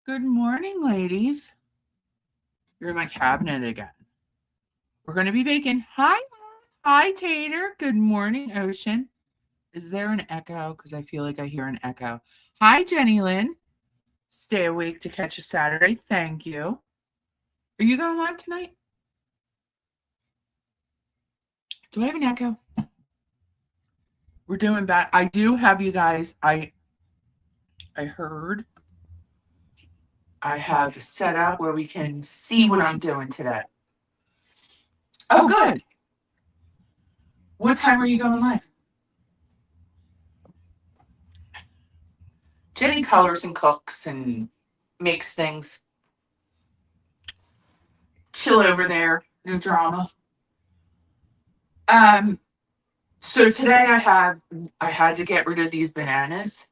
Good morning, ladies. You're in my cabinet again. We're going to be baking. Hi, Mom. Hi, Tater. Good morning, Ocean. Is there an echo? Because I feel like I hear an echo. Hi, Jenny Lynn. Stay awake to catch a Saturday. Thank you. Are you going live tonight? Do I have an echo? We're doing bad. I do have you guys. I heard I have set up where we can see what I'm doing today. Oh, good. What time are you going live? Jenny colors and cooks and makes things. Chill over there. No drama. So today I had to get rid of these bananas.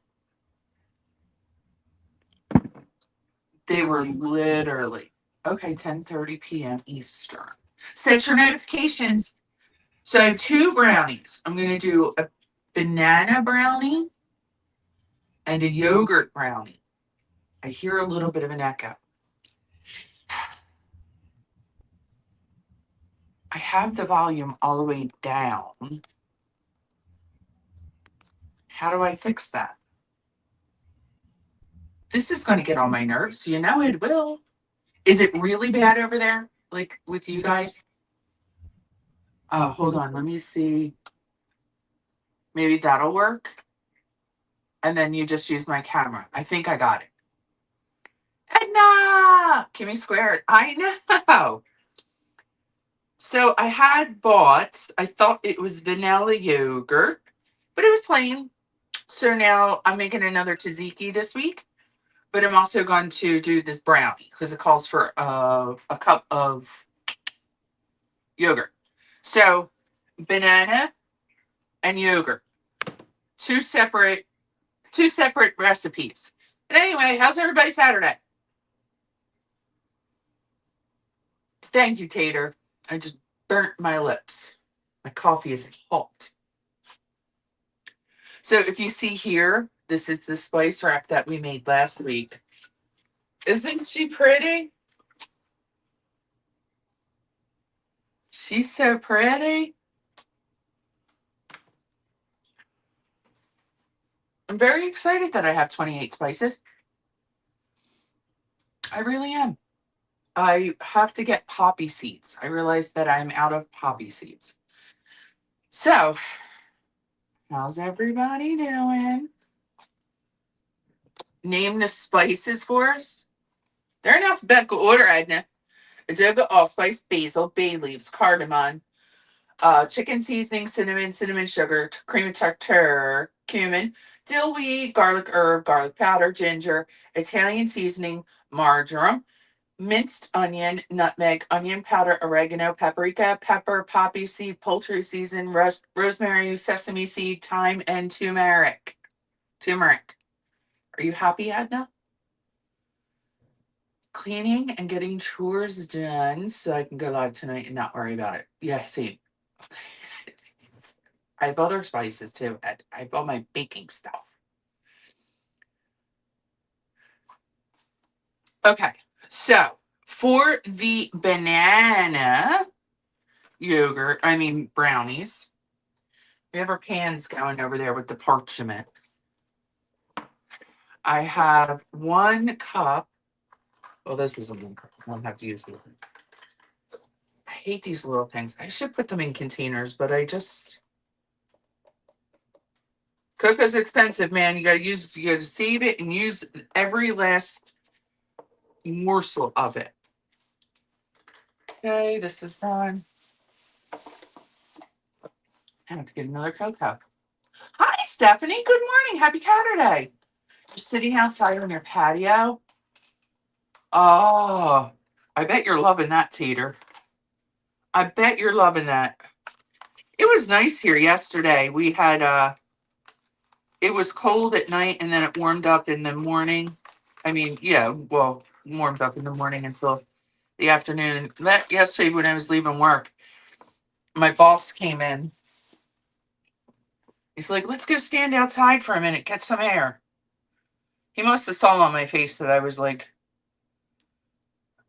They were literally okay, 10:30 p.m. Eastern. Set your notifications. So I have two brownies. I'm gonna do a banana brownie and a yogurt brownie. I hear a little bit of an echo. I have the volume all the way down. How do I fix that? This is going to get on my nerves. You know it will. Is it really bad over there? Like with you guys? Oh, hold on. Let me see. Maybe that'll work. And then you just use my camera. I think I got it. Edna! Give me squared. I know. So I had bought, I thought it was vanilla yogurt, but it was plain. So now I'm making another tzatziki this week. But I'm also going to do this brownie because it calls for a cup of yogurt. So banana and yogurt, two separate recipes. But anyway, how's everybody Saturday? Thank you, Tater. I just burnt my lips. My coffee is hot. So if you see here, this is the spice rack that we made last week. Isn't she pretty? She's so pretty. I'm very excited that I have 28 spices. I really am. I have to get poppy seeds. I realized that I'm out of poppy seeds. So, how's everybody doing? Name the spices for us. They're in alphabetical order, Edna. Adobo, allspice, basil, bay leaves, cardamom, chicken seasoning, cinnamon sugar, cream of tartar, cumin, dill weed, garlic herb, garlic powder, ginger, Italian seasoning, marjoram, minced onion, nutmeg, onion powder, oregano, paprika, pepper, poppy seed, poultry season, rosemary, sesame seed, thyme, and turmeric. Are you happy, Edna? Cleaning and getting chores done so I can go live tonight and not worry about it. Yeah, see. I have other spices too. I have all my baking stuff. Okay, so for the banana brownies, we have our pans going over there with the parchment. I have 1 cup. Well, this is a 1 cup. I don't have to use it. I hate these little things. I should put them in containers, but I just. Cocoa's expensive, man. You gotta save it and use every last morsel of it. Okay, this is done. I have to get another cocoa. Hi, Stephanie. Good morning. Happy Caturday. You're sitting outside on your patio. Oh, I bet you're loving that, Tater. I bet you're loving that. It was nice here yesterday. We had it was cold at night and then it warmed up in the morning. I mean, yeah, well, warmed up in the morning until the afternoon. Yesterday when I was leaving work, my boss came in. He's like, let's go stand outside for a minute, get some air. He must have saw on my face that I was like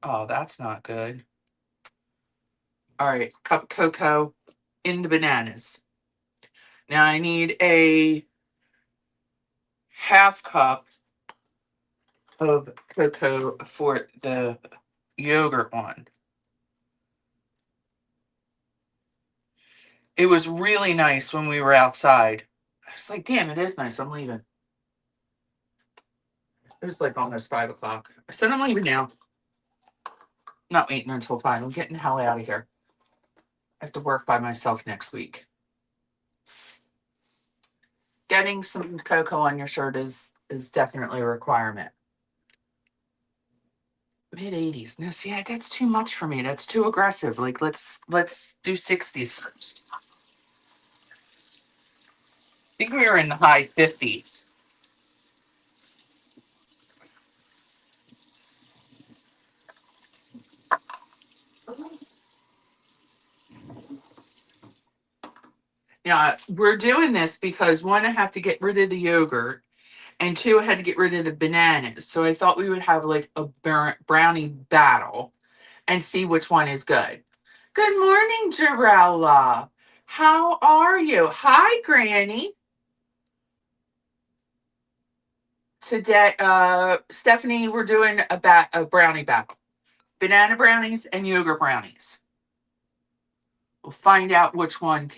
Oh, that's not good. All right, cup of cocoa in the bananas. Now I need a half cup of cocoa for the yogurt one. It was really nice when we were outside. I was like, damn, it is nice. I'm leaving. It was like almost 5 o'clock. I said, I'm leaving now. I'm not waiting until 5. I'm getting the hell out of here. I have to work by myself next week. Getting some cocoa on your shirt is definitely a requirement. Mid 80s. No, see, that's too much for me. That's too aggressive. Like, let's do 60s first. I think we were in the high 50s. Yeah, we're doing this because one, I have to get rid of the yogurt, and two, I had to get rid of the bananas. So I thought we would have like a brownie battle and see which one is good. Good morning, Jarella. How are you? Hi, Granny. Today, Stephanie, we're doing a brownie battle. Banana brownies and yogurt brownies. We'll find out which one,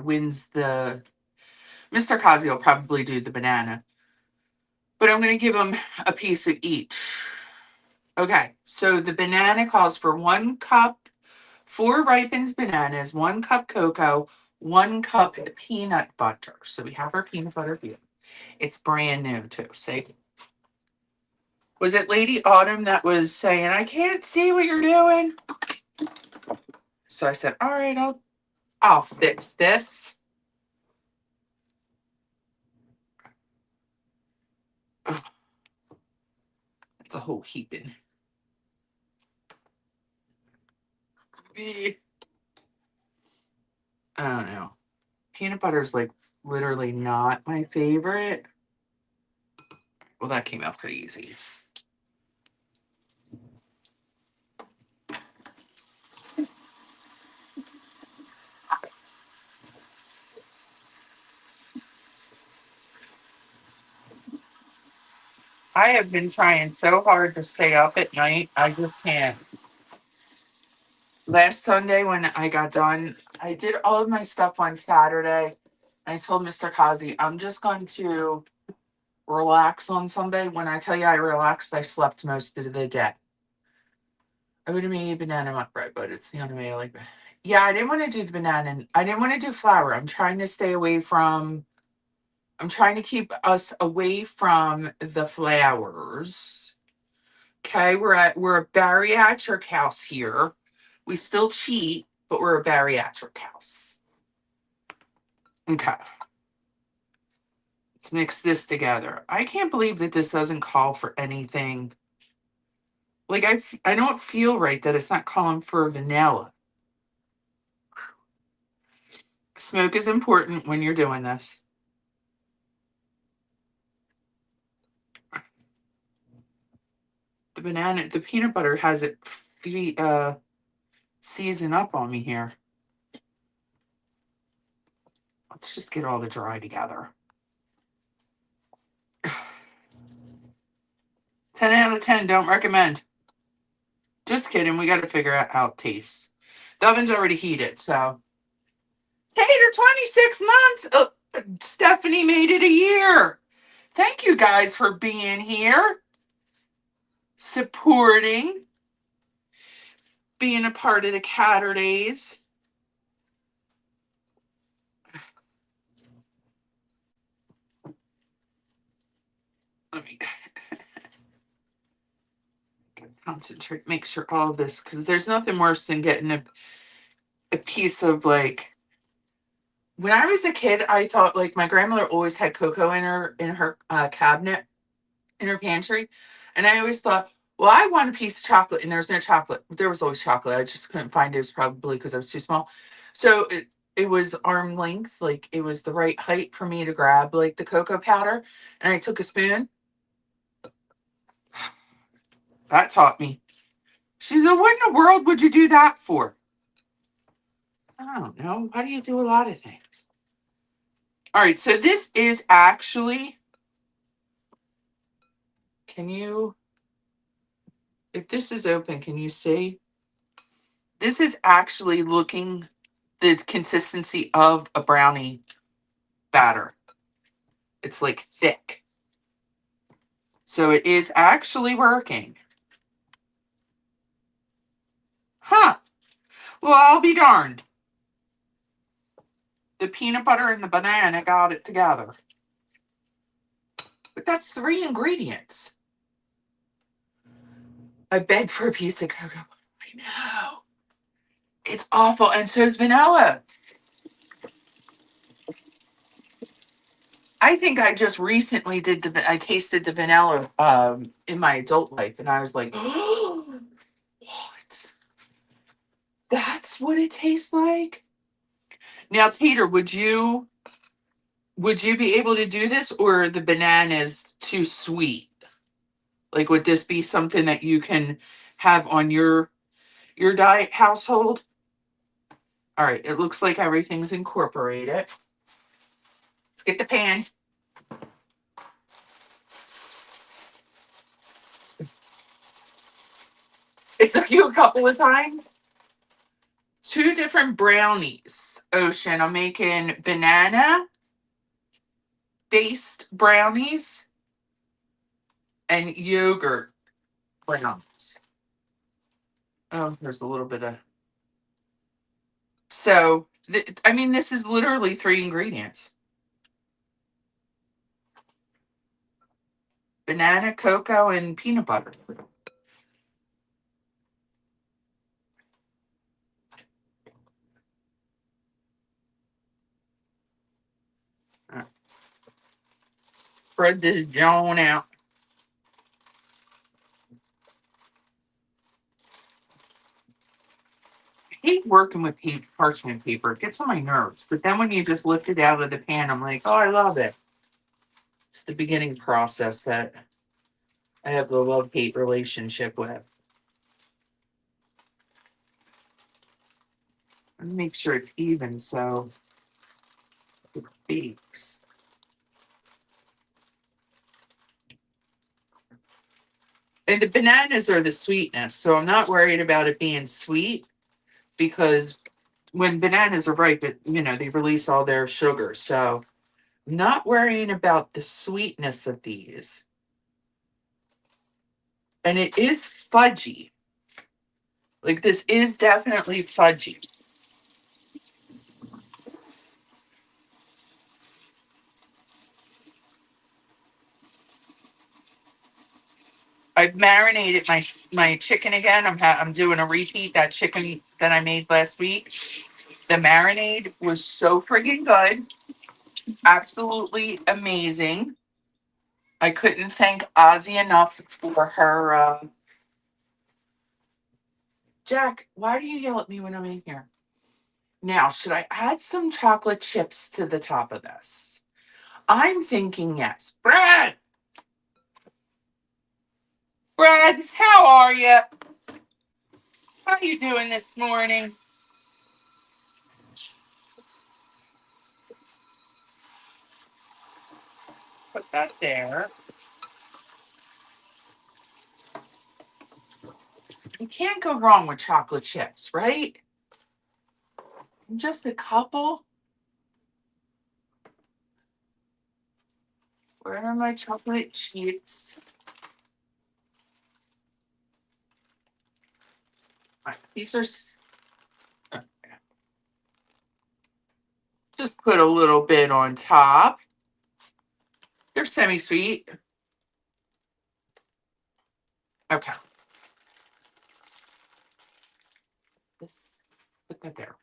wins the. Mr. Kazi will probably do the banana, but I'm going to give him a piece of each. Okay, so the banana calls for 1 cup, 4 ripened bananas, 1 cup cocoa, 1 cup peanut butter. So we have our peanut butter here. It's brand new too. See, was it Lady Autumn that was saying, I can't see what you're doing? So I said, all right, I'll fix this. Ugh, that's a whole heaping. I don't know. Peanut butter is like literally not my favorite. Well, that came out pretty easy. I have been trying so hard to stay up at night. I just can't. Last Sunday when I got done, I did all of my stuff on Saturday. I told Mr. Kazi, I'm just going to relax on Sunday. When I tell you I relaxed, I slept most of the day. I would have made banana nut bread, but it's the only way I like it. Yeah, I didn't want to do the banana. I didn't want to do flour. I'm trying to stay away from. I'm trying to keep us away from the flowers. Okay, we're a bariatric house here. We still cheat, but we're a bariatric house. Okay. Let's mix this together. I can't believe that this doesn't call for anything. Like, I don't feel right that it's not calling for vanilla. Smoke is important when you're doing this. The peanut butter has it season up on me here. Let's just get all the dry together. 10 out of 10, don't recommend. Just kidding, we got to figure out how it tastes. The oven's already heated, so. Tater, 26 months. Oh, Stephanie made it a year. Thank you guys for being here, supporting, being a part of the Caturdays. Let me concentrate, make sure all of this, because there's nothing worse than getting a piece of like. When I was a kid, I thought like my grandmother always had cocoa in her cabinet in her pantry, and I always thought, well, I want a piece of chocolate, and there's no chocolate. There was always chocolate. I just couldn't find it. It was probably because I was too small. So it was arm length, like it was the right height for me to grab like the cocoa powder, and I took a spoon. That taught me. She said, what in the world would you do that for? I don't know. Why do you do a lot of things? All right, so this is actually, can you, if this is open, can you see? This is actually looking the consistency of a brownie batter. It's like thick. So it is actually working. Huh. Well, I'll be darned. The peanut butter and the banana got it together. But that's 3 ingredients. I begged for a piece of cocoa. I know. It's awful. And so is vanilla. I think I just recently I tasted the vanilla in my adult life, and I was like, oh, what? That's what it tastes like? Now, Tater, would you be able to do this, or the banana is too sweet? Like, would this be something that you can have on your diet household? All right, it looks like everything's incorporated. Let's get the pan. It took you a couple of times. 2 different brownies. Ocean, I'm making banana based brownies and yogurt brownies. Oh, there's a little bit of. So, I mean, this is literally 3 ingredients: banana, cocoa, and peanut butter. Spread this Joan out. I hate working with parchment paper. It gets on my nerves. But then when you just lift it out of the pan, I'm like, oh, I love it. It's the beginning process that I have the love-hate relationship with. Make sure it's even so it bakes. And the bananas are the sweetness, so I'm not worried about it being sweet, because when bananas are ripe, they release all their sugar. So I'm not worrying about the sweetness of these. And it is fudgy. Like, this is definitely fudgy. I've marinated my chicken again. I'm doing a repeat. That chicken that I made last week. The marinade was so friggin' good. Absolutely amazing. I couldn't thank Ozzy enough for her. Jack, why do you yell at me when I'm in here? Now, should I add some chocolate chips to the top of this? I'm thinking yes. Brad, how are you? How you doing this morning? Put that there. You can't go wrong with chocolate chips, right? Just a couple. Where are my chocolate chips? Right, these are. Just put a little bit on top. They're semi-sweet. Okay. This, put that there.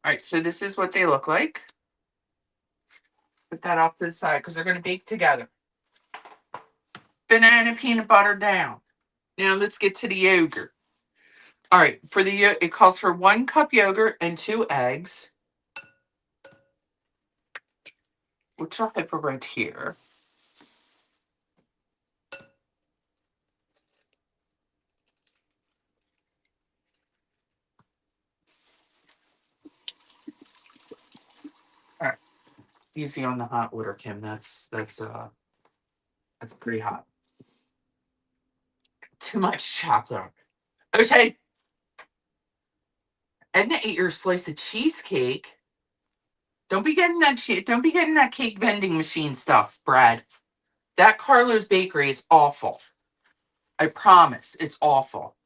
All right, so this is what they look like. Put that off to the side because they're going to bake together. Banana peanut butter down. Now let's get to the yogurt. All right, for the it calls for 1 cup yogurt and 2 eggs, which I'll have right here. Easy on the hot water, Kim. That's pretty hot. Too much chocolate. Okay. Edna ate your slice of cheesecake. Don't be getting that shit. Don't be getting that cake vending machine stuff, Brad. That Carlo's Bakery is awful. I promise, it's awful.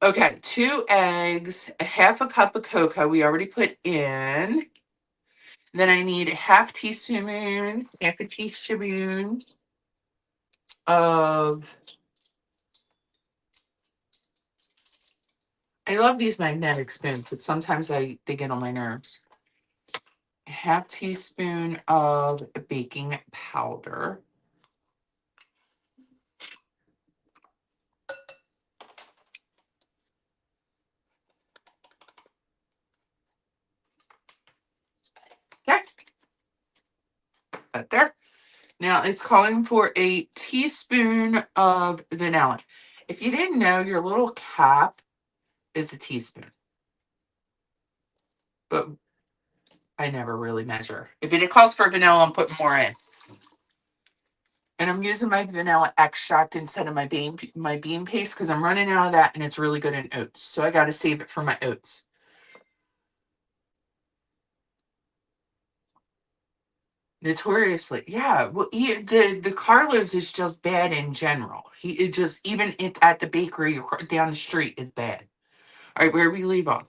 Okay, 2 eggs, a half a cup of cocoa we already put in. Then I need half a teaspoon of. I love these magnetic spoons, but sometimes they get on my nerves. Half teaspoon of baking powder. Okay. That there. Now it's calling for a teaspoon of vanilla. If you didn't know, your little cap is a teaspoon. But I never really measure. If it calls for vanilla, I'm putting more in. And I'm using my vanilla extract instead of my bean paste because I'm running out of that and it's really good in oats. So I got to save it for my oats. Notoriously, yeah. Well, the Carlos is just bad in general. Even at the bakery down the street is bad. All right, where we leave off.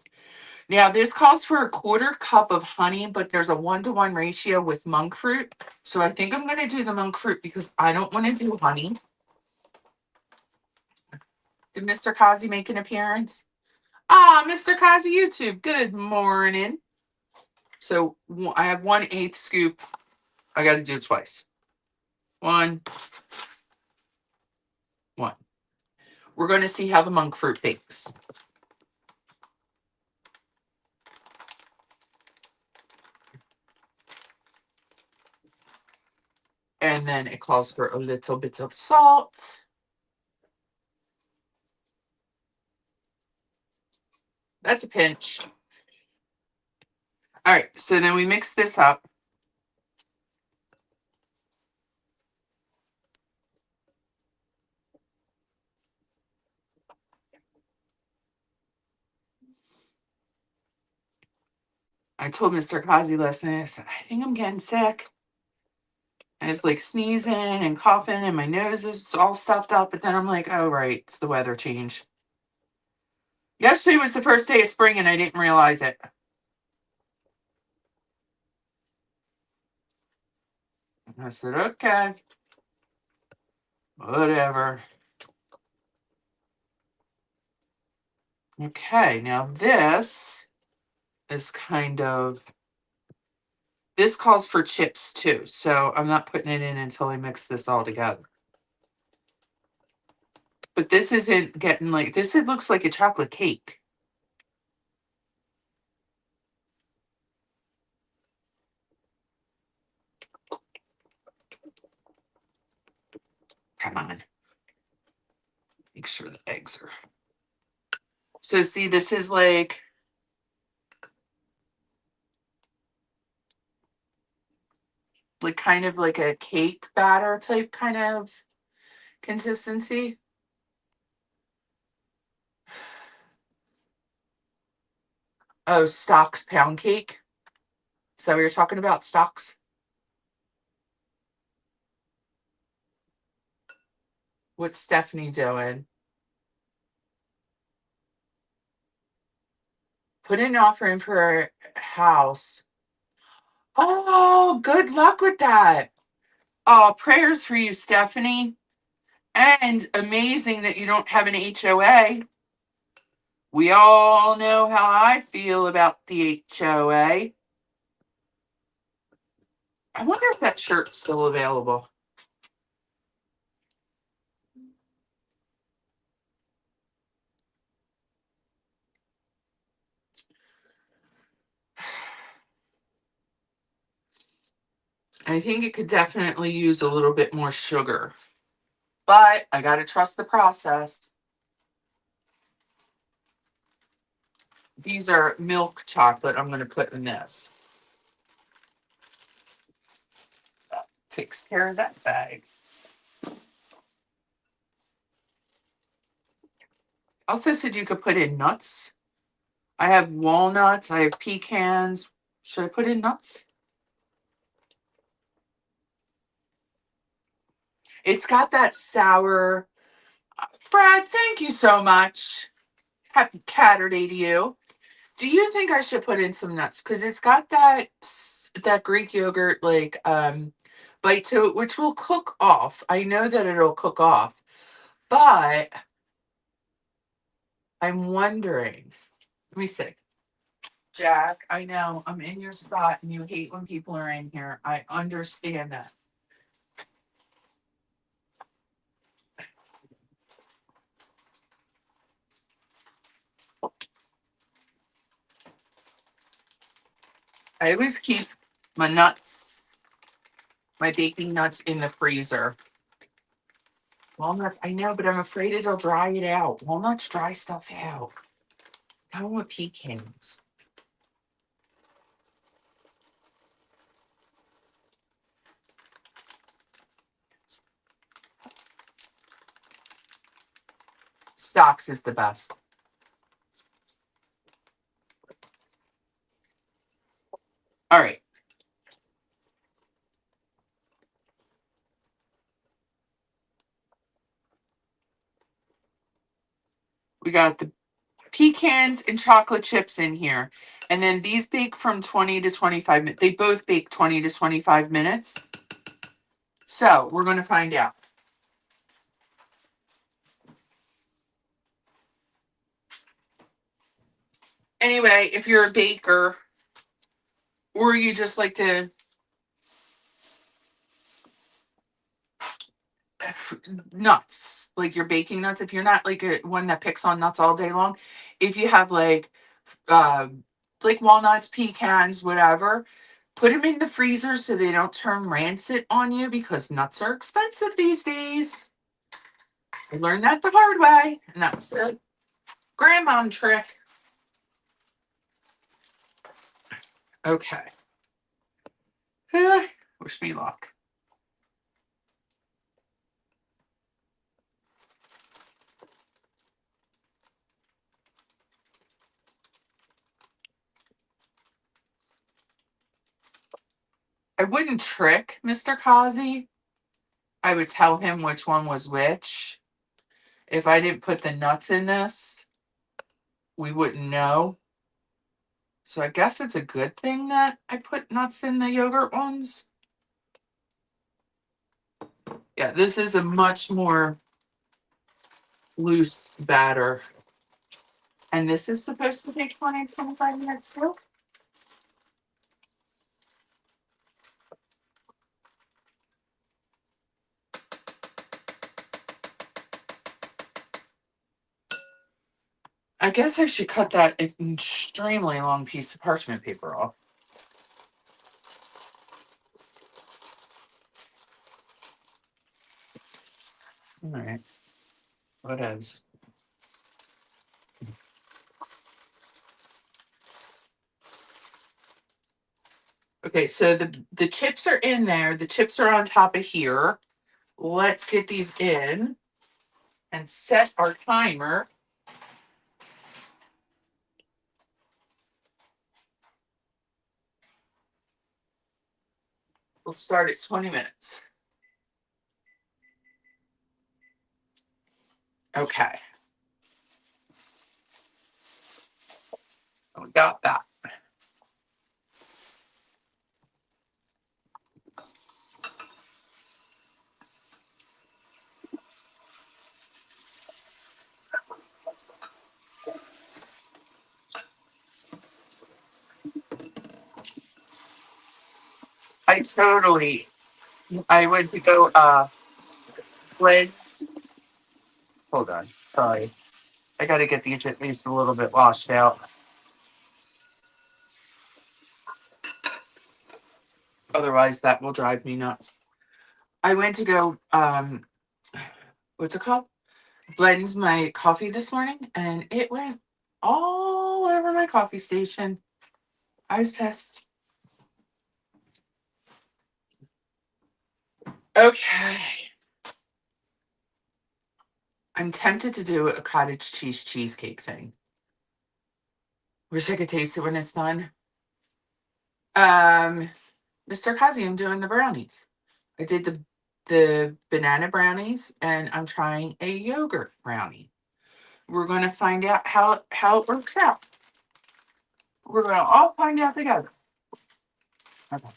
Now this calls for a 1/4 cup of honey, but there's a 1-to-1 ratio with monk fruit. So I think I'm going to do the monk fruit because I don't want to do honey. Did Mr. Kazi make an appearance? Ah, Mr. Kazi YouTube. Good morning. So I have 1/8 scoop. I got to do it twice. 1. We're going to see how the monk fruit bakes. And then it calls for a little bit of salt. That's a pinch. All right, so then we mix this up. I told Mr. Kazi last night, I said, I think I'm getting sick. I was like sneezing and coughing, and my nose is all stuffed up. But then I'm like, oh, right, it's the weather change. Yesterday was the first day of spring, and I didn't realize it. I said, okay, whatever. Okay, now this is this calls for chips too. So I'm not putting it in until I mix this all together. But this isn't getting this. It looks like a chocolate cake. Come on. Make sure the eggs are. So see, this is like kind of like a cake batter type kind of consistency. Oh, Stock's pound cake. Is that what you're talking about, Stock's? What's Stephanie doing? Put in an offer in for her house. Oh, good luck with that. Oh, prayers for you, Stephanie. And amazing that you don't have an HOA. We all know how I feel about the HOA. I wonder if that shirt's still available. I think it could definitely use a little bit more sugar. But I got to trust the process. These are milk chocolate I'm going to put in this. takes care of that bag. Also said you could put in nuts. I have walnuts. I have pecans. Should I put in nuts? It's got that sour. Brad, thank you so much. Happy Caturday to you. Do you think I should put in some nuts? Because it's got that Greek yogurt bite to it, which will cook off. I know that it'll cook off, but I'm wondering. Let me see. Jack, I know I'm in your spot and you hate when people are in here. I understand that. I always keep my nuts, my baking nuts in the freezer. Walnuts, I know, but I'm afraid it'll dry it out. Walnuts dry stuff out. How with pecans? Stocks is the best. All right. We got the pecans and chocolate chips in here. And then these bake from 20 to 25 minutes. They both bake 20 to 25 minutes. So we're going to find out. Anyway, if you're a baker or you just like to nuts, like you're baking nuts, if you're not like one that picks on nuts all day long, if you have uh, like walnuts, pecans, whatever, put them in the freezer so they don't turn rancid on you because nuts are expensive these days. I learned that the hard way, and that was a grandmom trick. Okay. Wish me luck. I wouldn't trick Mr. Kazi. I would tell him which one was which. If I didn't put the nuts in this, we wouldn't know. So I guess it's a good thing that I put nuts in the yogurt ones. Yeah, this is a much more loose batter. And this is supposed to take 20 to 25 minutes too. I guess I should cut that extremely long piece of parchment paper off. All right. What is? Okay, so the chips are in there. The chips are on top of here. Let's get these in and set our timer. We'll start at 20 minutes. Okay. We got that. I went to go play. Hold on. Sorry. I got to get these at least a little bit washed out. Otherwise, that will drive me nuts. I went to go, what's it called? Blend my coffee this morning, and it went all over my coffee station. I was pissed. Okay. I'm tempted to do a cottage cheese cheesecake thing. Wish I could taste it when it's done. Um, Mr. Kazi, I'm doing the brownies. I did the banana brownies, and I'm trying a yogurt brownie. We're going to find out how it works out. We're going to all find out together. Okay.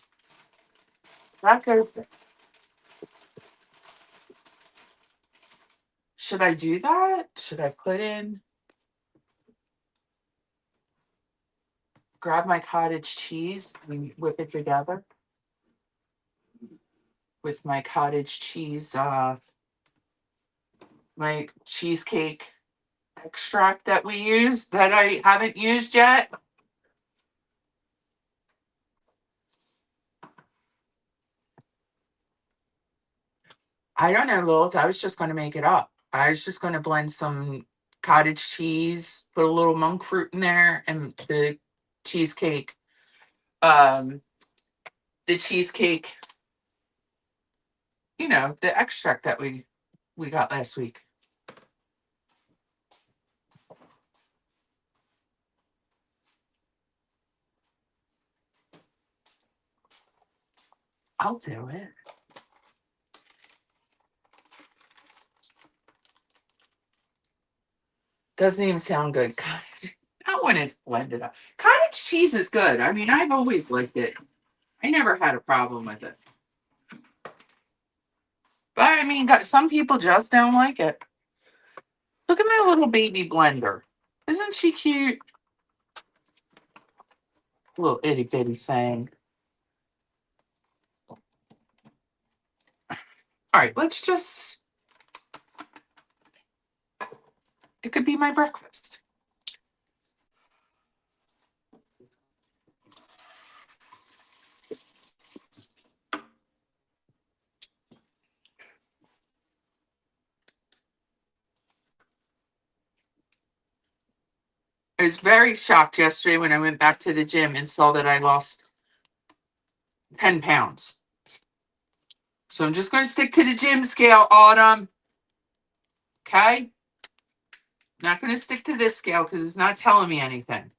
So that goes there. Should I do that? Should I put in, grab my cottage cheese and whip it together with my cottage cheese, my cheesecake extract that we use that I haven't used yet? I don't know, Lilith. I was just going to make it up. I was just going to blend some cottage cheese, put a little monk fruit in there, and cheesecake, um, the cheesecake, the extract that we got last week. I'll do it. Doesn't even sound good. Cottage, not when it's blended up. Cottage cheese is good. I mean, I've always liked it. I never had a problem with it. But I mean, some people just don't like it. Look at my little baby blender. Isn't she cute? Little itty bitty thing. All right, it could be my breakfast. I was very shocked yesterday when I went back to the gym and saw that I lost 10 pounds. So I'm just going to stick to the gym scale, Autumn. Okay? Not going to stick to this scale because it's not telling me anything.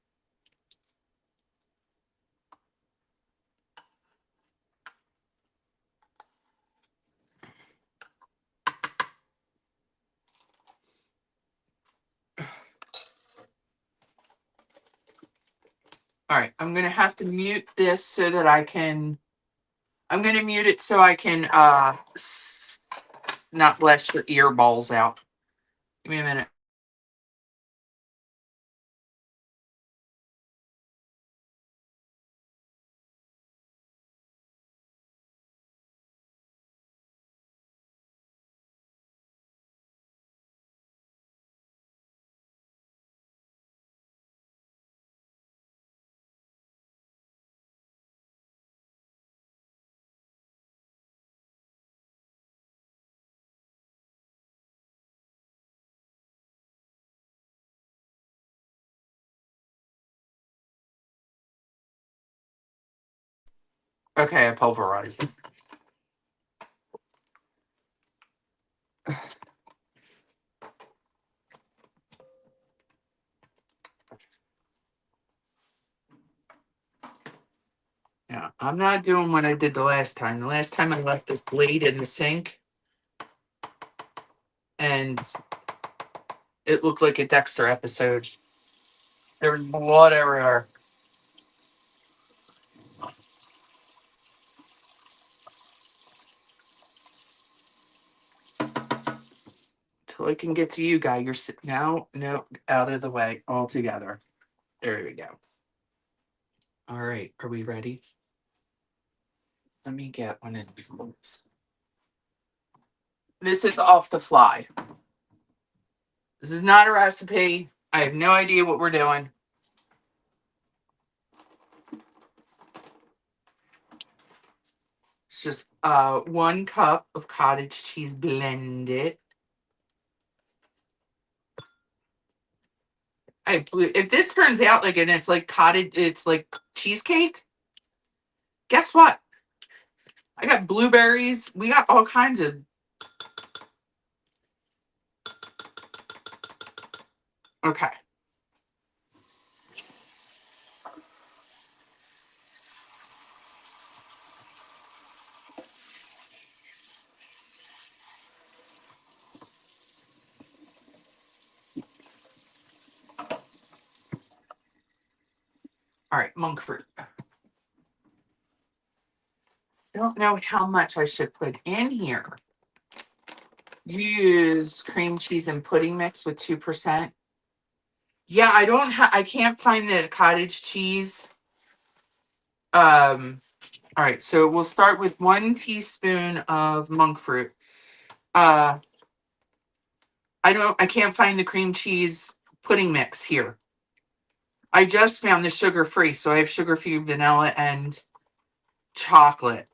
All right, I'm going to have to mute this so that I'm going to mute it so I can not blast your ear balls out. Give me a minute. Okay, I pulverized it. Yeah, I'm not doing what I did the last time. The last time I left this blade in the sink and it looked like a Dexter episode. There was blood everywhere. Till I can get to you, guy. You're sitting now. No, out of the way altogether. There we go. All right, are we ready? Let me get one of these. This is off the fly. This is not a recipe. I have no idea what we're doing. It's just 1 cup of cottage cheese blended. If this turns out like it, it's like cheesecake. Guess what? I got blueberries. We got all kinds of. Okay. All right, monk fruit. I don't know how much I should put in here. Use cream cheese and pudding mix with 2%. Yeah, I can't find the cottage cheese. All right, so we'll start with 1 teaspoon of monk fruit. I can't find the cream cheese pudding mix here. I just found the sugar free, so I have sugar free vanilla and chocolate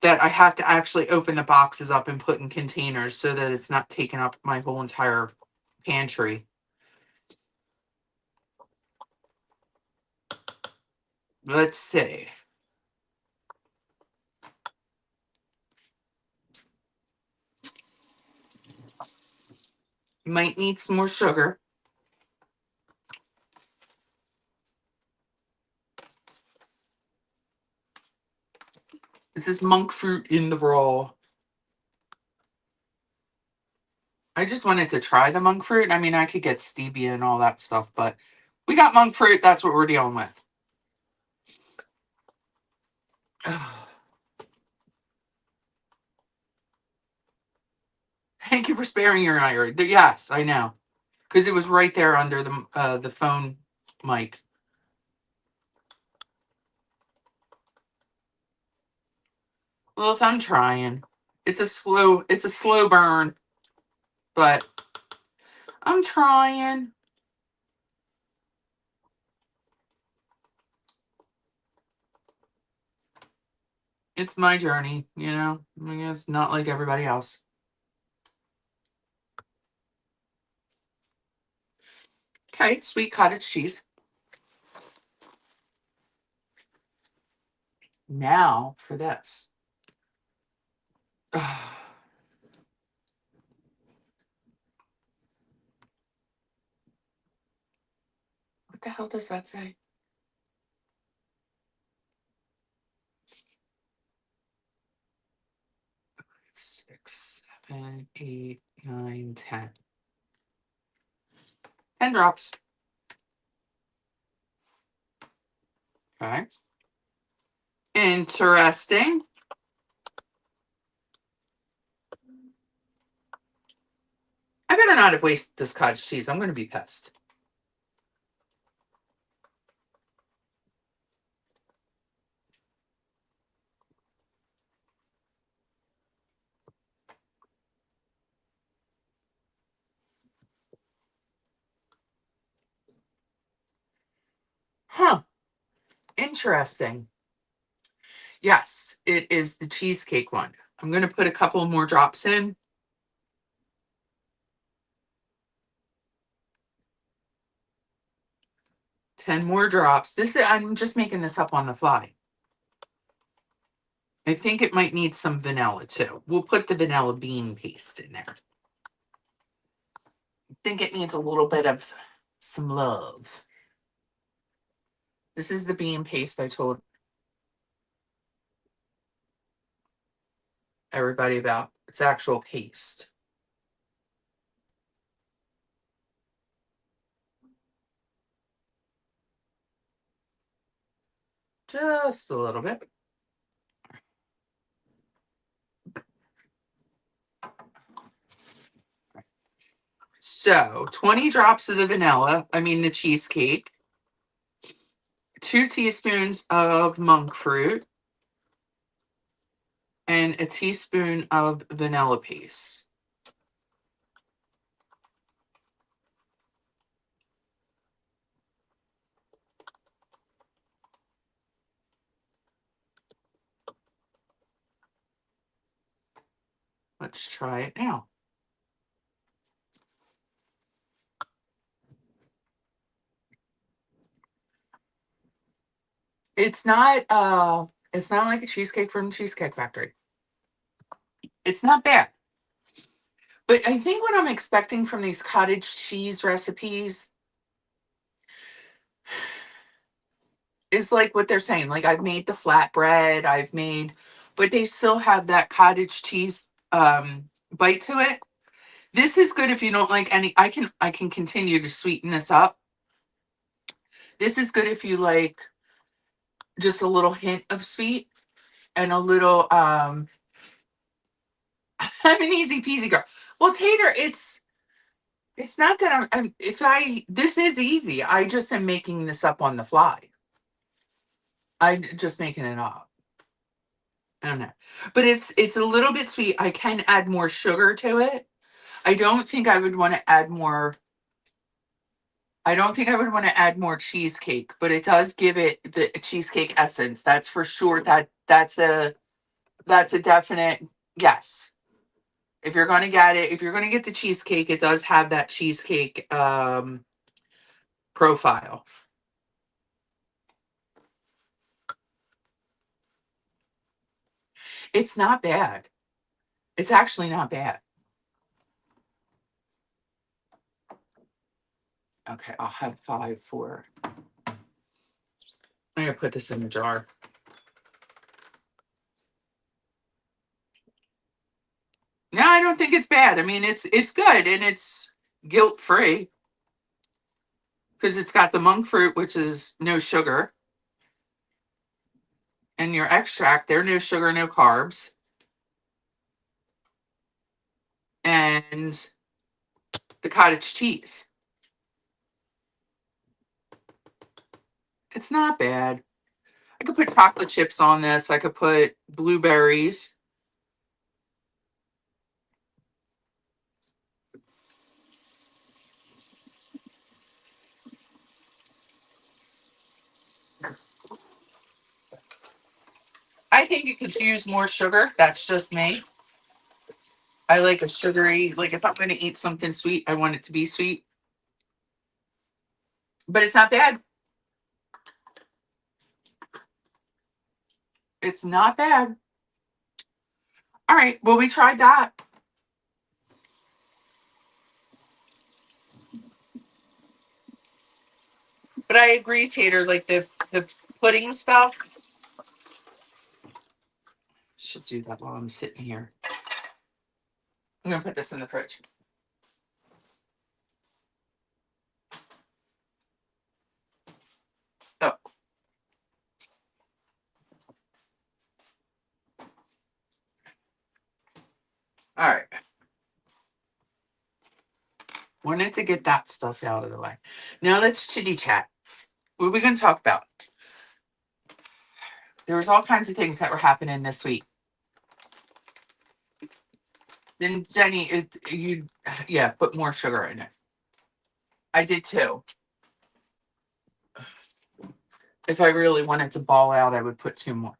that I have to actually open the boxes up and put in containers so that it's not taking up my whole entire pantry. Let's see. Might need some more sugar. This is monk fruit in the raw. I just wanted to try the monk fruit. I mean, I could get stevia and all that stuff, but we got monk fruit. That's what we're dealing with. Thank you for sparing your eye. Yes, I know, because it was right there under the phone mic. Well, if I'm trying, it's a slow burn, but I'm trying. It's my journey, you know. I mean, it's not like everybody else. Okay, sweet cottage cheese. Now for this. What the hell does that say? 6, 7, 8, 9, 10. 10 drops. Okay. Interesting. I better not have wasted this cottage cheese. I'm going to be pissed. Huh. Interesting. Yes, it is the cheesecake one. I'm going to put a couple more drops in. 10 more drops. I'm just making this up on the fly. I think it might need some vanilla too. We'll put the vanilla bean paste in there. I think it needs a little bit of some love. This is the bean paste I told everybody about. It's actual paste. Just a little bit. So 20 drops of the the cheesecake, 2 teaspoons of monk fruit, and a teaspoon of vanilla paste. Let's try it now. It's not It's not like a cheesecake from Cheesecake Factory. It's not bad. But I think what I'm expecting from these cottage cheese recipes is like what they're saying. Like I've made the flatbread, but they still have that cottage cheese bite to it. This is good if you don't like any. I can continue to sweeten this up. This is good if you like just a little hint of sweet and a little I'm an easy peasy girl. Well, Tater, it's not that I'm if I this is easy. I just am making this up on the fly. I'm just making it up. I don't know. But it's a little bit sweet. I can add more sugar to it. I don't think I would want to add more I don't think I would want to add more cheesecake, but it does give it the cheesecake essence. That's for sure. That's a definite yes. If you're going to get it, if you're going to get the cheesecake, it does have that cheesecake profile. It's not bad. It's actually not bad. Okay, I'll have 5 for. I'm gonna put this in the jar. No, I don't think it's bad. I mean, it's good and it's guilt free because it's got the monk fruit, which is no sugar, and your extract. They're no sugar, no carbs, and the cottage cheese. It's not bad. I could put chocolate chips on this. I could put blueberries. I think you could use more sugar. That's just me. I like a sugary, like if I'm going to eat something sweet, I want it to be sweet. But it's not bad. It's not bad. All right. Well, we tried that. But I agree, Tater, like the pudding stuff. Should do that while I'm sitting here. I'm going to put this in the fridge. Oh. All right. Wanted to get that stuff out of the way. Now let's chitty chat. What are we going to talk about? There was all kinds of things that were happening this week. Then Jenny, yeah, put more sugar in it. I did too. If I really wanted to ball out, I would put 2 more.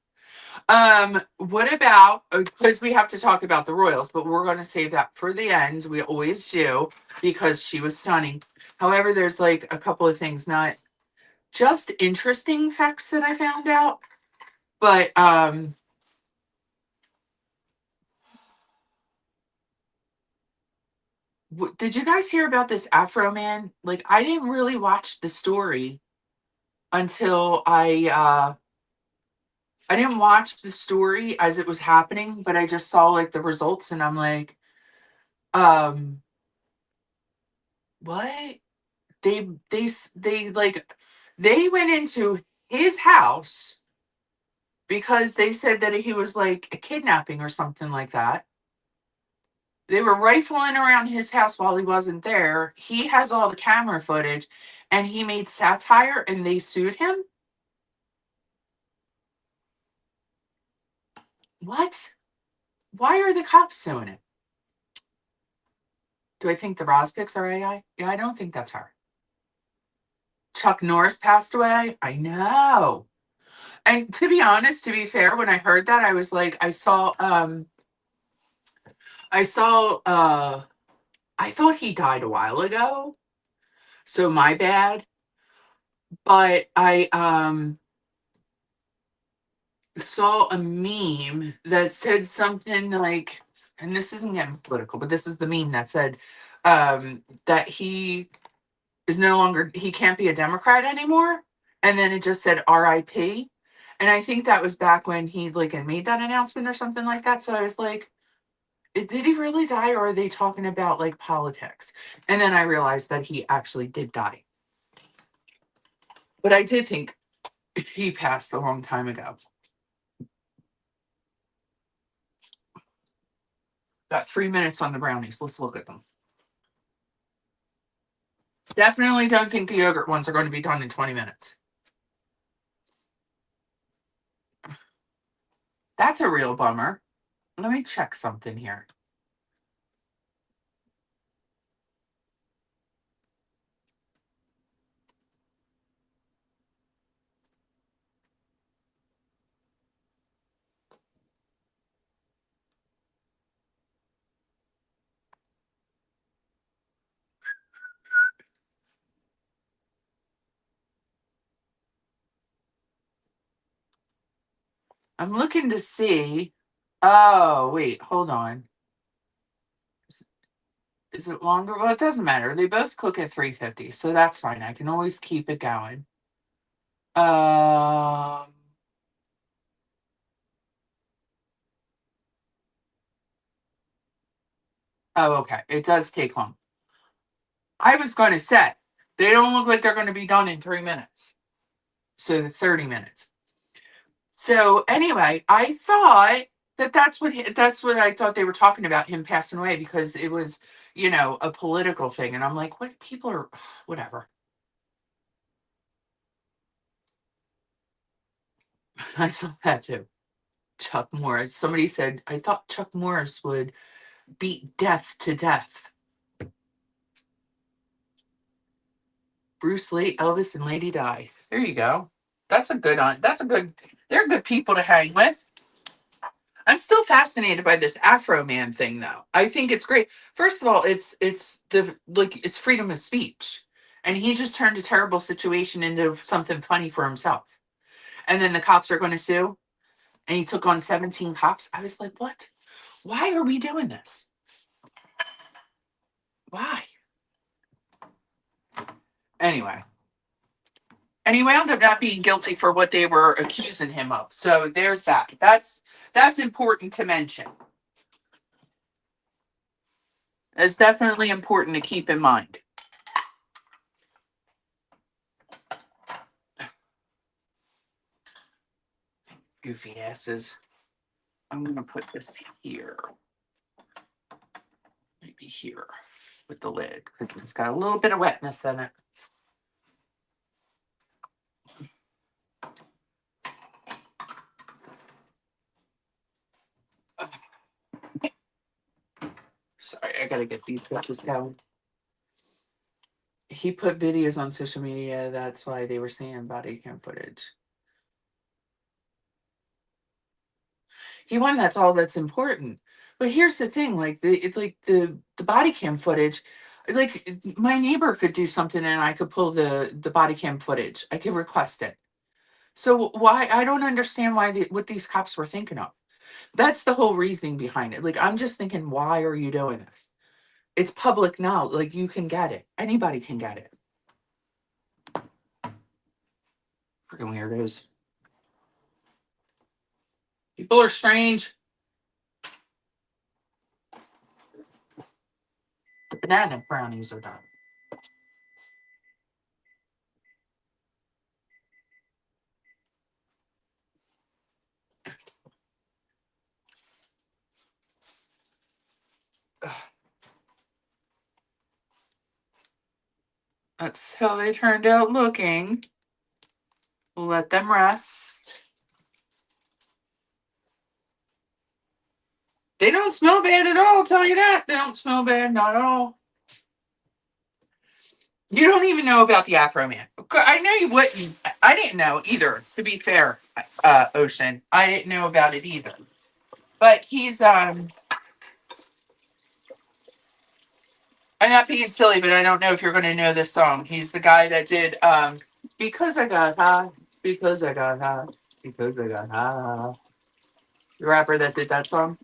What about because we have to talk about the Royals, but we're going to save that for the end. We always do because she was stunning. However, there's like a couple of things, not just interesting facts that I found out, but did you guys hear about this Afro man? Like, I didn't really watch the story until I didn't watch the story as it was happening, but I just saw like the results, and I'm like, um, what? They like they went into his house because they said that he was like a kidnapping or something like that. They were rifling around his house while he wasn't there. He has all the camera footage, and he made satire, and they sued him. What? Why are the cops suing him? Do I think the Rospics are AI? Yeah, I don't think that's her. Chuck Norris passed away. I know. And to be honest, to be fair, when I heard that, I was like, I saw I thought he died a while ago. So my bad. But saw a meme that said something like, and this isn't getting political, but this is the meme that said that he is no longer, he can't be a Democrat anymore. And then it just said RIP. And I think that was back when he like had made that announcement or something like that. So I was like, did he really die, or are they talking about like politics? And then I realized that he actually did die. But I did think he passed a long time ago. Got 3 minutes on the brownies. Let's look at them. Definitely don't think the yogurt ones are going to be done in 20 minutes. That's a real bummer. Let me check something here. I'm looking to see. Oh, wait, hold on. Is it longer? Well, it doesn't matter. They both cook at 350, so that's fine. I can always keep it going. Um, oh, okay. It does take long. I was going to say, they don't look like they're going to be done in 3 minutes. So the 30 minutes. So anyway, I thought that's what I thought they were talking about, him passing away, because it was, a political thing. And I'm like, what people are, whatever. I saw that too. Chuck Morris. Somebody said, I thought Chuck Morris would beat death to death. Bruce Lee, Elvis, and Lady Di. There you go. They're good people to hang with. I'm still fascinated by this Afro Man thing, though. I think it's great. First of all, it's freedom of speech, and he just turned a terrible situation into something funny for himself. And then the cops are going to sue, and he took on 17 cops. I was like, what? Why are we doing this? Why? Anyway. And he wound up not being guilty for what they were accusing him of. So there's that. That's important to mention. It's definitely important to keep in mind. Goofy asses. I'm going to put this here. Maybe here with the lid, because it's got a little bit of wetness in it. Sorry, I got to get these pictures down. He put videos on social media. That's why they were saying body cam footage. He won. That's all that's important. But here's the thing: like the body cam footage, like my neighbor could do something and I could pull the body cam footage. I could request it. So why, I don't understand what these cops were thinking of. That's the whole reasoning behind it. Like, I'm just thinking, why are you doing this? It's public now. Like, you can get it. Anybody can get it. Freaking weirdos. People are strange. The banana brownies are done. That's how they turned out looking. We'll let them rest. They don't smell bad at all, I'll tell you that. They don't smell bad, not at all. You don't even know about the Afro Man. I know you wouldn't. I didn't know either, to be fair, Ocean. I didn't know about it either. But he's, I'm not being silly, but I don't know if you're going to know this song. He's the guy that did, Because I Got High, Because I Got High. Because I got high. The rapper that did that song.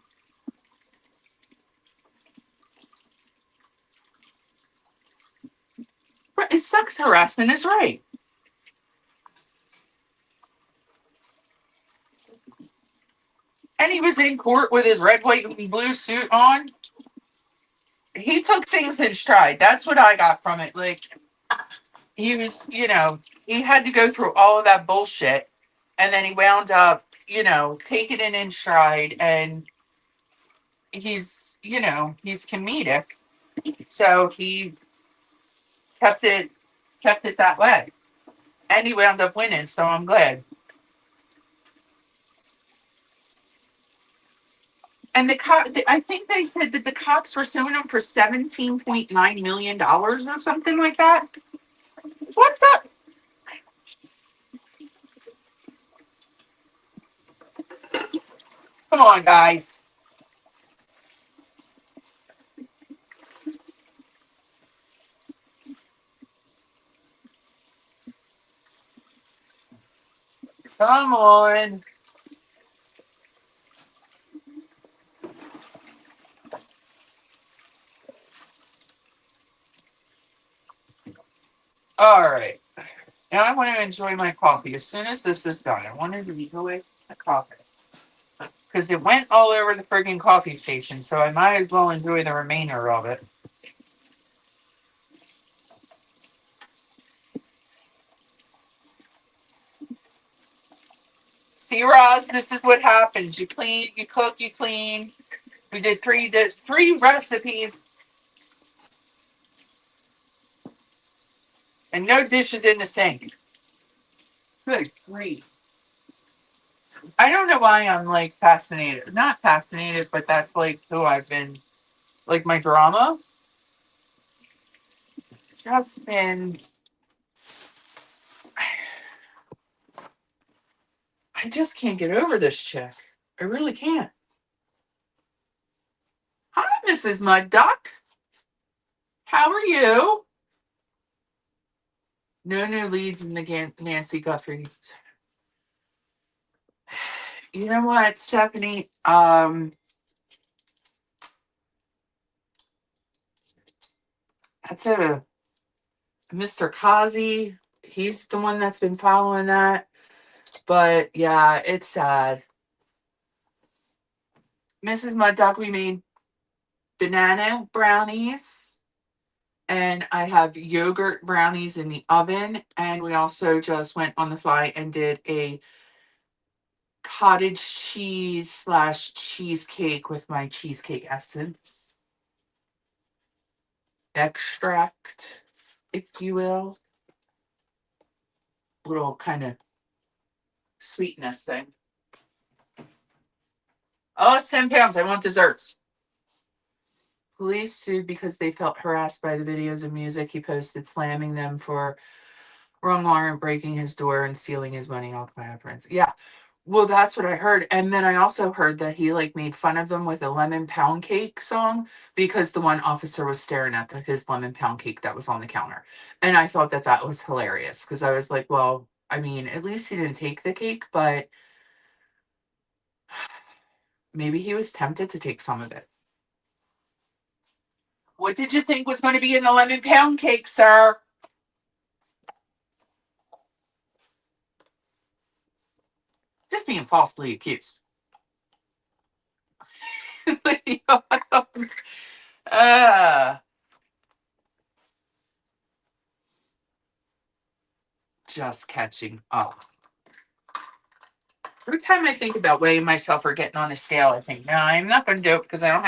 But sex harassment is right. And he was in court with his red, white, and blue suit on. He took things in stride. That's what I got from it. Like, he was, he had to go through all of that bullshit. And then he wound up, taking it in stride. And he's comedic. So he kept it, kept it that way. And he wound up winning. So I'm glad. And I think they said that the cops were suing him for $17.9 million or something like that. What's up? Come on, guys. Come on. All right. Now I want to enjoy my coffee. As soon as this is done, I wanted to enjoy the coffee. Because it went all over the friggin' coffee station, so I might as well enjoy the remainder of it. See, Roz, this is what happens. You clean, you cook, you clean. We did three recipes and no dishes in the sink. Good grief. I don't know why I'm like fascinated. Not fascinated, but that's like who I've been, like my drama. Just been, I just can't get over this chick. I really can't. Hi, Mrs. Mud Duck. How are you? No new leads in the Nancy Guthrie's. You know what, Stephanie? That's a Mr. Kazi. He's the one that's been following that. But yeah, it's sad. Mrs. Mud Duck, we made banana brownies. And I have yogurt brownies in the oven. And we also just went on the fly and did a cottage cheese / cheesecake with my cheesecake essence extract, if you will. Little kind of sweetness thing. Oh, it's 10 pounds. I want desserts. Police sued because they felt harassed by the videos of music he posted, slamming them for wrong warrant, breaking his door, and stealing his money off my friends. Yeah. Well, that's what I heard. And then I also heard that he like made fun of them with a lemon pound cake song because the one officer was staring at his lemon pound cake that was on the counter. And I thought that that was hilarious because I was like, well, I mean, at least he didn't take the cake, but maybe he was tempted to take some of it. What did you think was going to be in the lemon pound cake, sir? Just being falsely accused. Just catching up. Every time I think about weighing myself or getting on a scale, I think, no, I'm not going to do it because I don't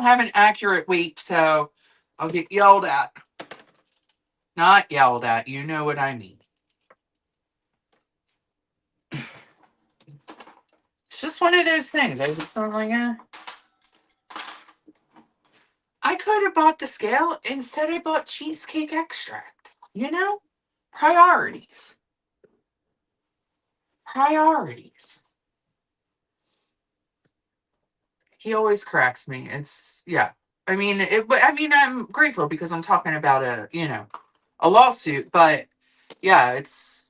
have an accurate weight, so I'll get yelled at. Not yelled at, you know what I mean. It's just one of those things. I was like, I could have bought the scale. Instead, I bought cheesecake extract. You know? Priorities. Priorities. He always corrects me. It's, yeah. I mean, I'm grateful because I'm talking about a lawsuit, but yeah, it's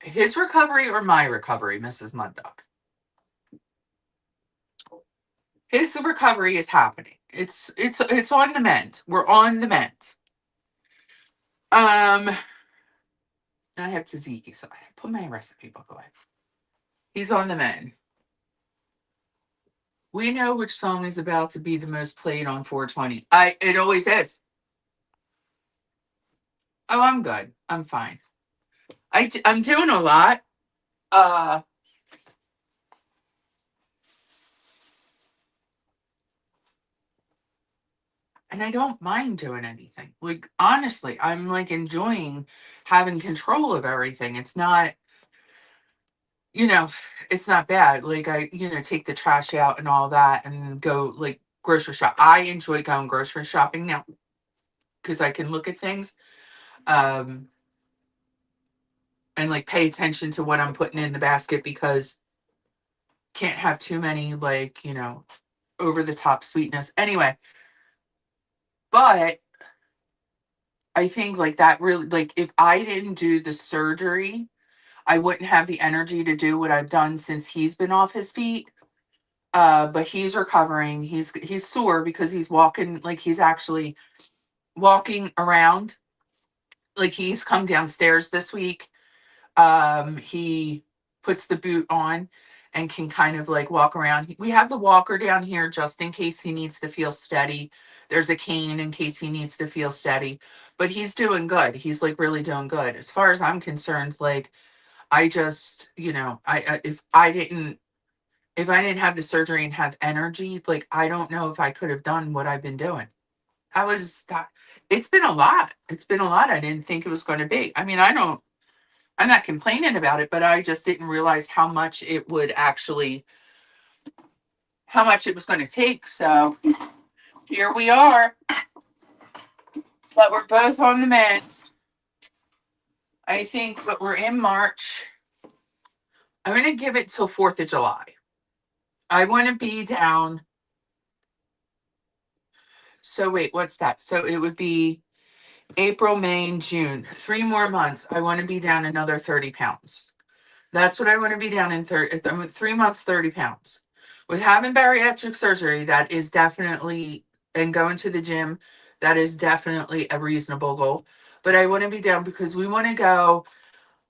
his recovery or my recovery, Mrs. Mudduck? His recovery is happening. It's on the mend. We're on the mend. I have tzatziki, so I put my recipe book away. He's on the mend. We know which song is about to be the most played on 420. It always is. Oh, I'm good. I'm fine. I'm doing a lot. Uh, and I don't mind doing anything. Like, honestly, I'm like enjoying having control of everything. It's not, you know, it's not bad. Like, take the trash out and all that and go like grocery shop. I enjoy going grocery shopping now because I can look at things um and like pay attention to what I'm putting in the basket because can't have too many like, over the top sweetness. Anyway, but I think like that really, like, if I didn't do the surgery, I wouldn't have the energy to do what I've done since he's been off his feet. But he's recovering. He's sore because he's walking, like he's actually walking around. Like he's come downstairs this week. He puts the boot on and can kind of like walk around. We have the walker down here just in case he needs to feel steady. There's a cane in case he needs to feel steady. But he's doing good. He's like really doing good. As far as I'm concerned, like I just, if I didn't have the surgery and have energy, like I don't know if I could have done what I've been doing. I was that It's been a lot. It's been a lot. I didn't think it was going to be. I mean, I'm not complaining about it, but I just didn't realize how much it was going to take. So here we are, but we're both on the mend. I think, but we're in March. I'm going to give it till 4th of July. I want to be down. So wait, what's that? So it would be April, May, and June. 3 more months. I want to be down another 30 pounds. That's what I want to be down in 3 months, 30 pounds. With having bariatric surgery, that is definitely, and going to the gym, that is definitely a reasonable goal. But I want to be down because we want to go.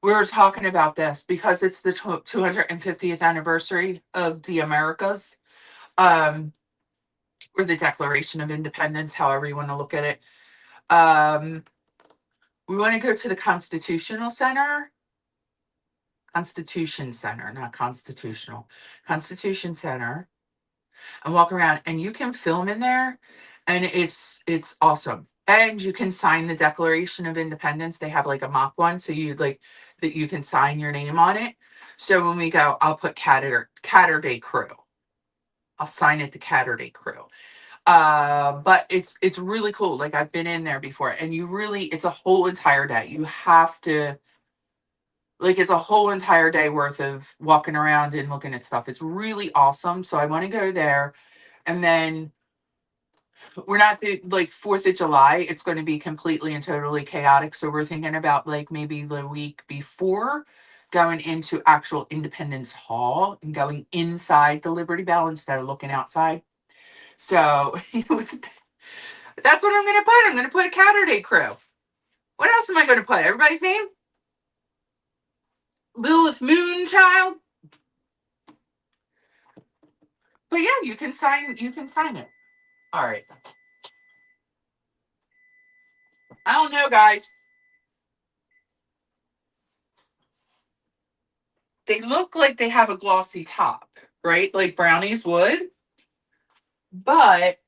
We were talking about this because it's the 250th anniversary of the Americas, um, or the Declaration of Independence, however you want to look at it. Um, we want to go to the Constitution Center, not constitutional, Constitution Center, and walk around. And you can film in there, and it's awesome. And you can sign the Declaration of Independence. They have like a mock one, so you like that you can sign your name on it. So when we go, I'll put Caturday Crew. I'll sign it to Caturday Crew. But it's really cool. Like I've been in there before, and it's a whole entire day. You have to, like, it's a whole entire day worth of walking around and looking at stuff. It's really awesome. So I want to go there. And then we're not like 4th of July. It's going to be completely and totally chaotic. So we're thinking about like maybe the week before going into actual Independence Hall and going inside the Liberty Bell instead of looking outside. So that's what I'm going to put. I'm going to put Caturday Crew. What else am I going to put? Everybody's name? Lilith Moonchild. But yeah, you can sign it. All right. I don't know, guys. They look like they have a glossy top, right? Like brownies would. But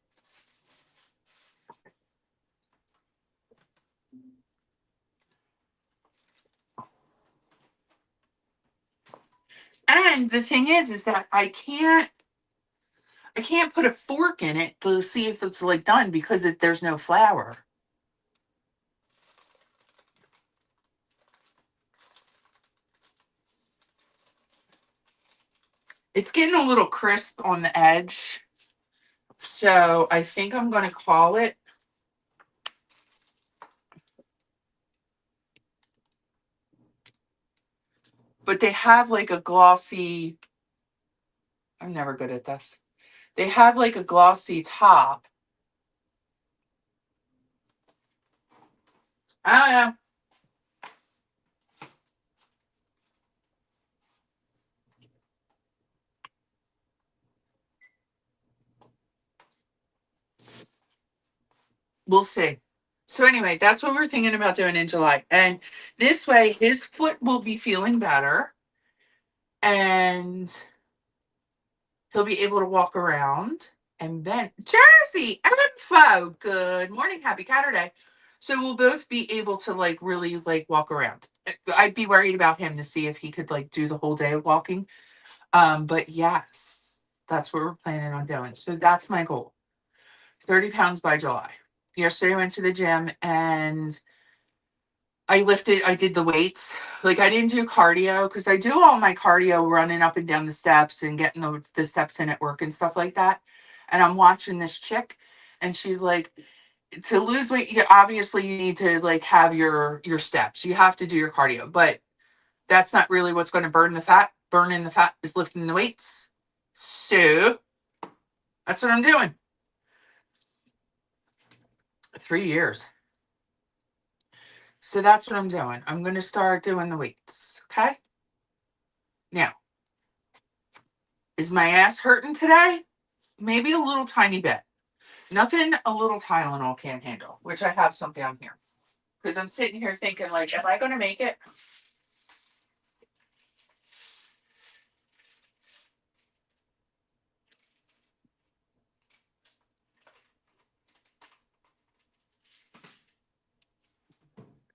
and the thing is that I can't put a fork in it to see if it's like done because there's no flour. It's getting a little crisp on the edge. So I think I'm going to call it. but they have like a glossy, I'm never good at this. They have like a glossy top. I don't know. We'll see. So anyway, that's what we're thinking about doing in July. And this way his foot will be feeling better and he'll be able to walk around. And then Jersey info. Good morning, happy Caturday. So we'll both be able to like really like walk around. I'd be worried about him to see if he could like do the whole day of walking. But yes, that's what we're planning on doing. So that's my goal. 30 pounds by July. Yesterday I went to the gym and I did the weights. Like I didn't do cardio because I do all my cardio running up and down the steps and getting the steps in at work and stuff like that. And I'm watching this chick and she's like, to lose weight, obviously you need to like have your steps. You have to do your cardio, but that's not really what's going to burn the fat. Burning the fat is lifting the weights. So that's what I'm doing. 3 years. So that's what I'm doing. I'm going to start doing the weights. Okay. Now, is my ass hurting today? Maybe a little tiny bit. Nothing a little Tylenol can't handle, which I have some down here. Because I'm sitting here thinking, like, am I going to make it?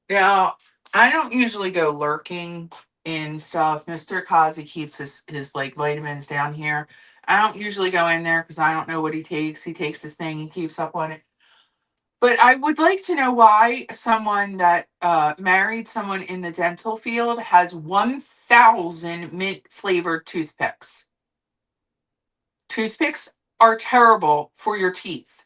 Now, I don't usually go lurking in stuff. Mr. Kazi keeps his like vitamins down here. I don't usually go in there because I don't know what he takes. He takes this thing, he keeps up on it. But I would like to know why someone that married someone in the dental field has 1,000 mint flavored toothpicks. Toothpicks are terrible for your teeth.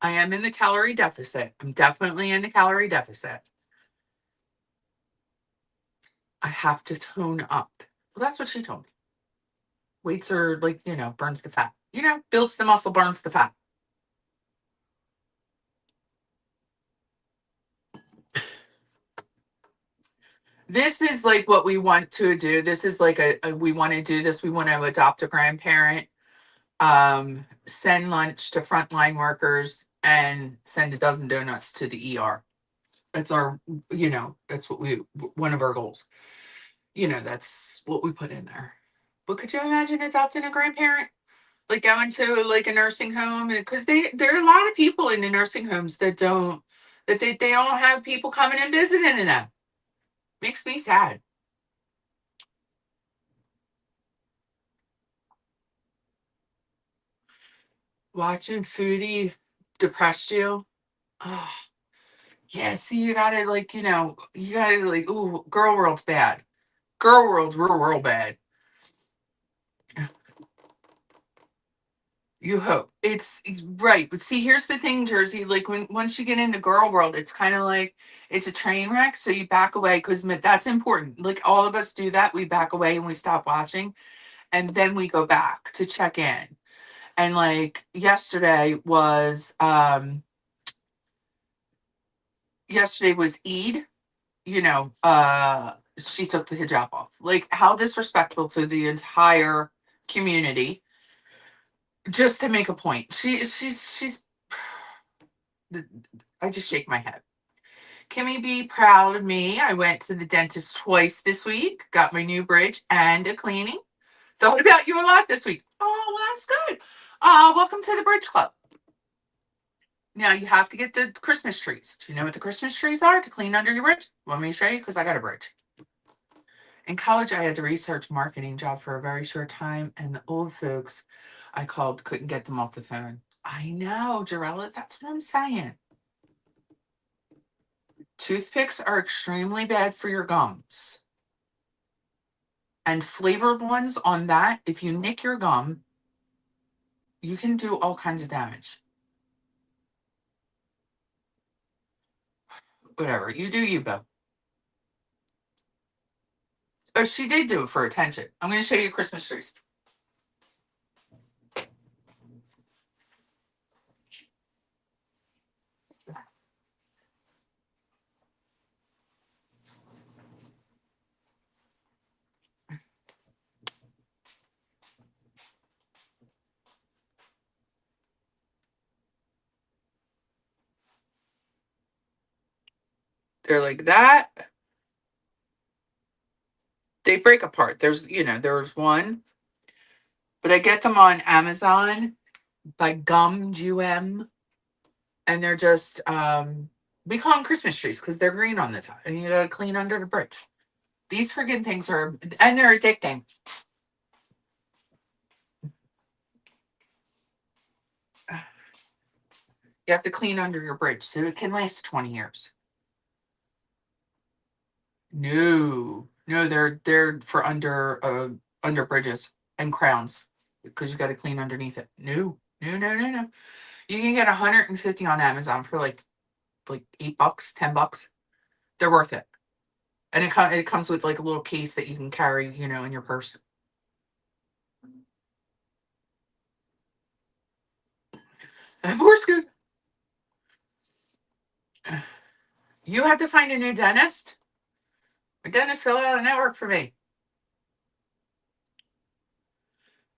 I am in the calorie deficit. I'm definitely in the calorie deficit. I have to tone up. Well, that's what she told me. Weights are like, burns the fat. Builds the muscle, burns the fat. This is like what we want to do. This is like we want to do this. We want to adopt a grandparent, send lunch to frontline workers, and send a dozen donuts to the ER. That's our, that's what one of our goals. That's what we put in there. But could you imagine adopting a grandparent? Like going to like a nursing home? Because there are a lot of people in the nursing homes that they don't have people coming and visiting them. Makes me sad. Watching Foodie depressed you. Oh, yeah, see, you gotta like, you gotta like, ooh, Girl World's bad. Girl World's real bad. You hope. It's right. But see, here's the thing, Jersey. Like once you get into Girl World, it's kind of like it's a train wreck. So you back away because that's important. Like all of us do that. We back away and we stop watching, and then we go back to check in. And like yesterday was Eid. She took the hijab off. Like how disrespectful to the entire community just to make a point. She's I just shake my head. Kimmy, be proud of me. I went to the dentist twice this week, got my new bridge and a cleaning. Thought about you a lot this week. Oh, well, that's good. Welcome to the Bridge Club. Now you have to get the Christmas trees. Do you know what the Christmas trees are to clean under your bridge? Want me to show you? Because I got a bridge. In college, I had to research marketing job for a very short time, and the old folks I called couldn't get them off the phone. I know, Jarella, that's what I'm saying. Toothpicks are extremely bad for your gums. And flavored ones on that, if you nick your gum, You can do all kinds of damage. Whatever. You do you, Bo. Oh, she did do it for attention. I'm going to show you Christmas trees. They're like that. They break apart. There's one, but I get them on Amazon by Gum, and they're just we call them Christmas trees because they're green on the top, and you gotta clean under the bridge. These friggin' things are, and they're addicting. You have to clean under your bridge so it can last 20 years. No, they're for under bridges and crowns because you got to clean underneath it. No. You can get 150 on Amazon for like $8, $10. They're worth it, and it comes with like a little case that you can carry, in your purse. Horse good. You had to find a new dentist. My dentist fell out of network for me.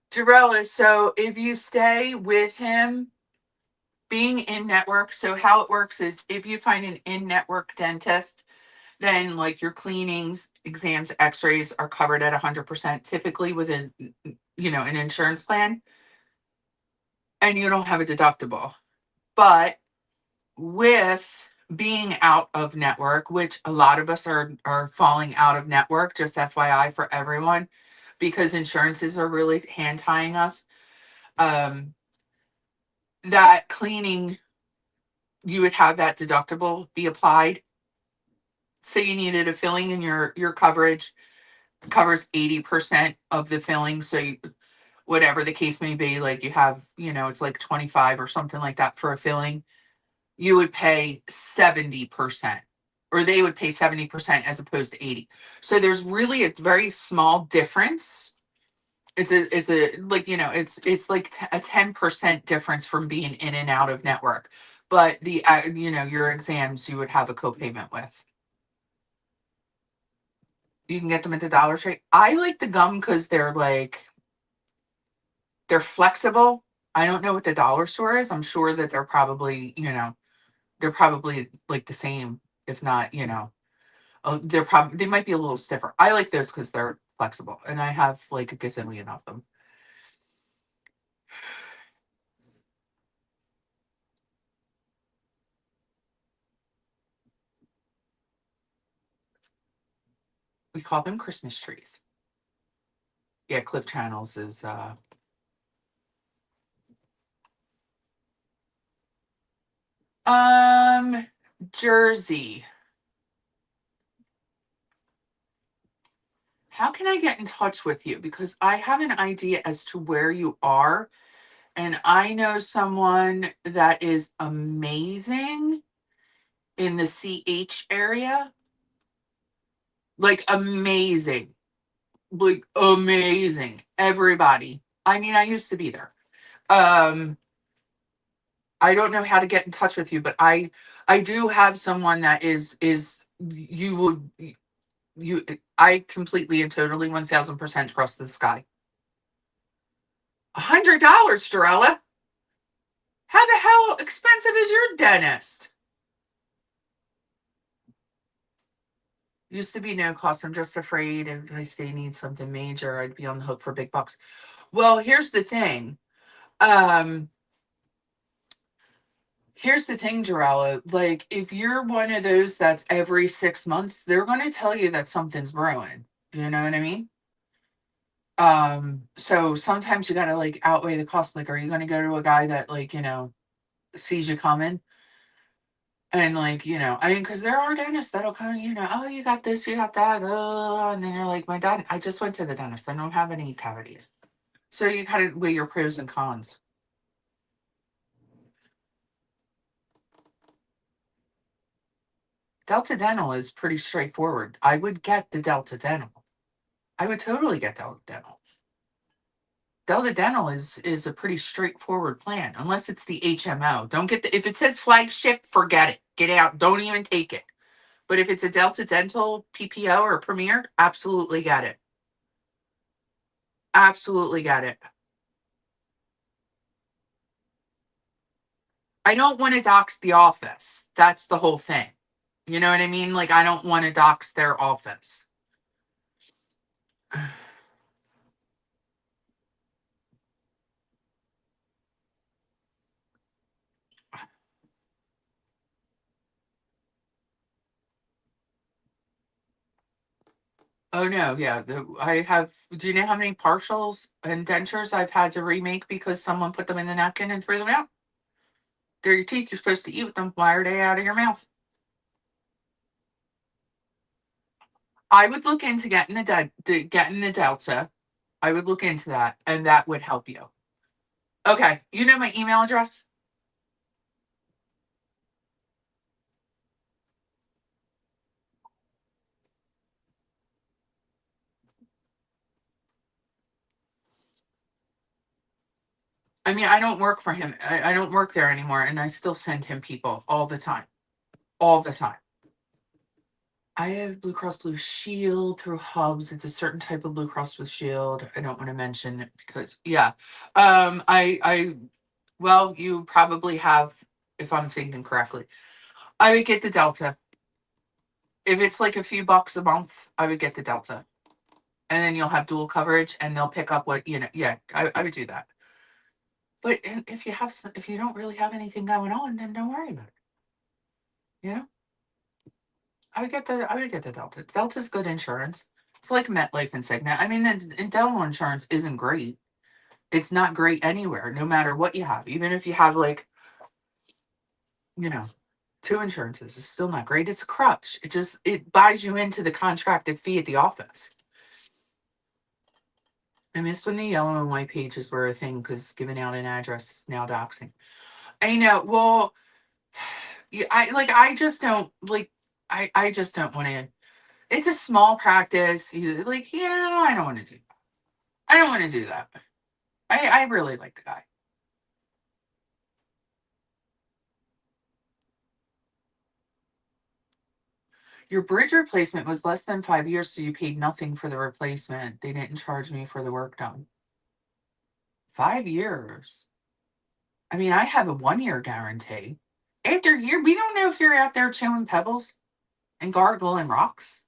Jarella, so if you stay with him, being in network, so how it works is if you find an in-network dentist, then like your cleanings, exams, x-rays are covered at 100%, typically with an insurance plan, and you don't have a deductible. But with being out of network, which a lot of us are falling out of network, just FYI for everyone, because insurances are really hand tying us. That cleaning, you would have that deductible be applied. So you needed a filling, and your coverage covers 80% of the filling. So whatever the case may be, like you have, it's like 25 or something like that for a filling, you would pay 70%, or they would pay 70% as opposed to 80. So there's really a very small difference. It's a like, it's like a 10% difference from being in and out of network. But your exams you would have a copayment with. You can get them at the Dollar Tree. I like the gum because they're flexible. I don't know what the dollar store is. I'm sure that they're probably like the same, if not, they might be a little stiffer. I like those because they're flexible, and I have like a gazillion of them. We call them Christmas trees. Yeah, Cliff Channels is um Jersey. How can I get in touch with you? Because I have an idea as to where you are, and I know someone that is amazing in the CH area. Like amazing. Like amazing. Everybody. I mean, I used to be there. Um I don't know how to get in touch with you, but I do have someone that is you would you I completely and totally 1000% trust this guy. $100, Jarella. How the hell expensive is your dentist? Used to be no cost. I'm just afraid if I say need something major, I'd be on the hook for big bucks. Well, Um, here's the thing, Jarella. Like, if you're one of those that's every 6 months, they're going to tell you that something's brewing. Do you know what I mean? So sometimes you got to like outweigh the cost. Like, are you going to go to a guy that like, sees you coming? And like, I mean, because there are dentists that'll kind of, oh, you got this, you got that, and then you're like, my I just went to the dentist. I don't have any cavities. So you kind of weigh your pros and cons. Delta Dental is pretty straightforward. I would get the Delta Dental. I would totally get Delta Dental. Delta Dental is a pretty straightforward plan, unless it's the HMO. Don't get the if it says flagship, forget it. Get out. Don't even take it. But if it's a Delta Dental PPO or Premier, absolutely get it. Absolutely get it. I don't want to dox the office. That's the whole thing. You know what I mean? Like, I don't want to dox their office. Oh no, yeah. I have. Do you know how many partials and dentures I've had to remake because someone put them in the napkin and threw them out? They're your teeth. You're supposed to eat with them. Why are they out of your mouth? I would look into getting the Delta. I would look into that, and that would help you. Okay, you know my email address. I mean, I don't work for him. I don't work there anymore, and I still send him people all the time. All the time. I have Blue Cross Blue Shield through Hubs. It's a certain type of Blue Cross Blue Shield. I don't want to mention it because yeah. Well, you probably have, if I'm thinking correctly. I would get the Delta. If it's like a few bucks a month, I would get the Delta. And then you'll have dual coverage and they'll pick up what, yeah, I would do that. But if you don't really have anything going on, then don't worry about it. You know? I would get the Delta. Delta's good insurance. It's like MetLife and Cigna. I mean, and dental insurance isn't great. It's not great anywhere, no matter what you have. Even if you have like, you know, two insurances, it's still not great. It's a crutch. It buys you into the contracted fee at the office. I miss when the yellow and white pages were a thing because giving out an address is now doxing. I know. Well, yeah, I just don't like. I just don't want to. It's a small practice. I don't want to do. I don't want to do that. I really like the guy. Your bridge replacement was less than 5 years, so you paid nothing for the replacement. They didn't charge me for the work done. 5 years. I mean, I have a 1 year guarantee. After a year, we don't know if you're out there chewing pebbles and gargling rocks.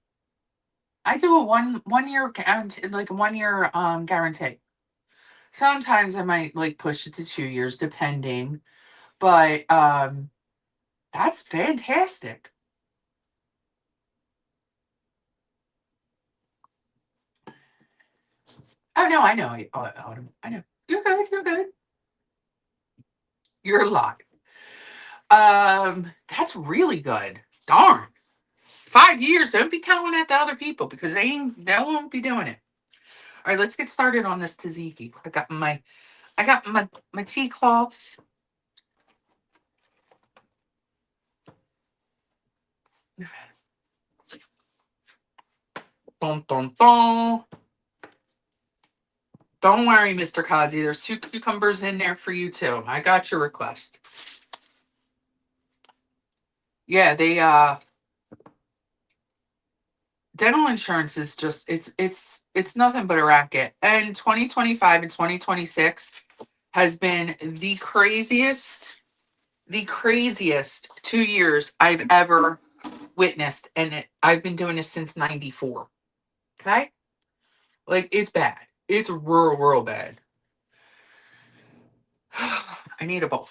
I do a one year guarantee, like a 1 year guarantee. Sometimes I might like push it to 2 years, depending. But that's fantastic. Oh no, I know, Autumn. I know. You're good. You're good. You're alive. That's really good. Darn. 5 years. Don't be telling that to other people because they won't be doing it. All right, let's get started on this tzatziki. I got my tea cloths. Dun, dun, dun. Don't worry, Mr. Kazi. There's 2 cucumbers in there for you too. I got your request. Yeah, they dental insurance is just it's nothing but a racket. And 2025 and 2026 has been the craziest 2 years I've ever witnessed, and I've been doing this since '94. Okay, like it's bad. It's real bad. I need a bowl.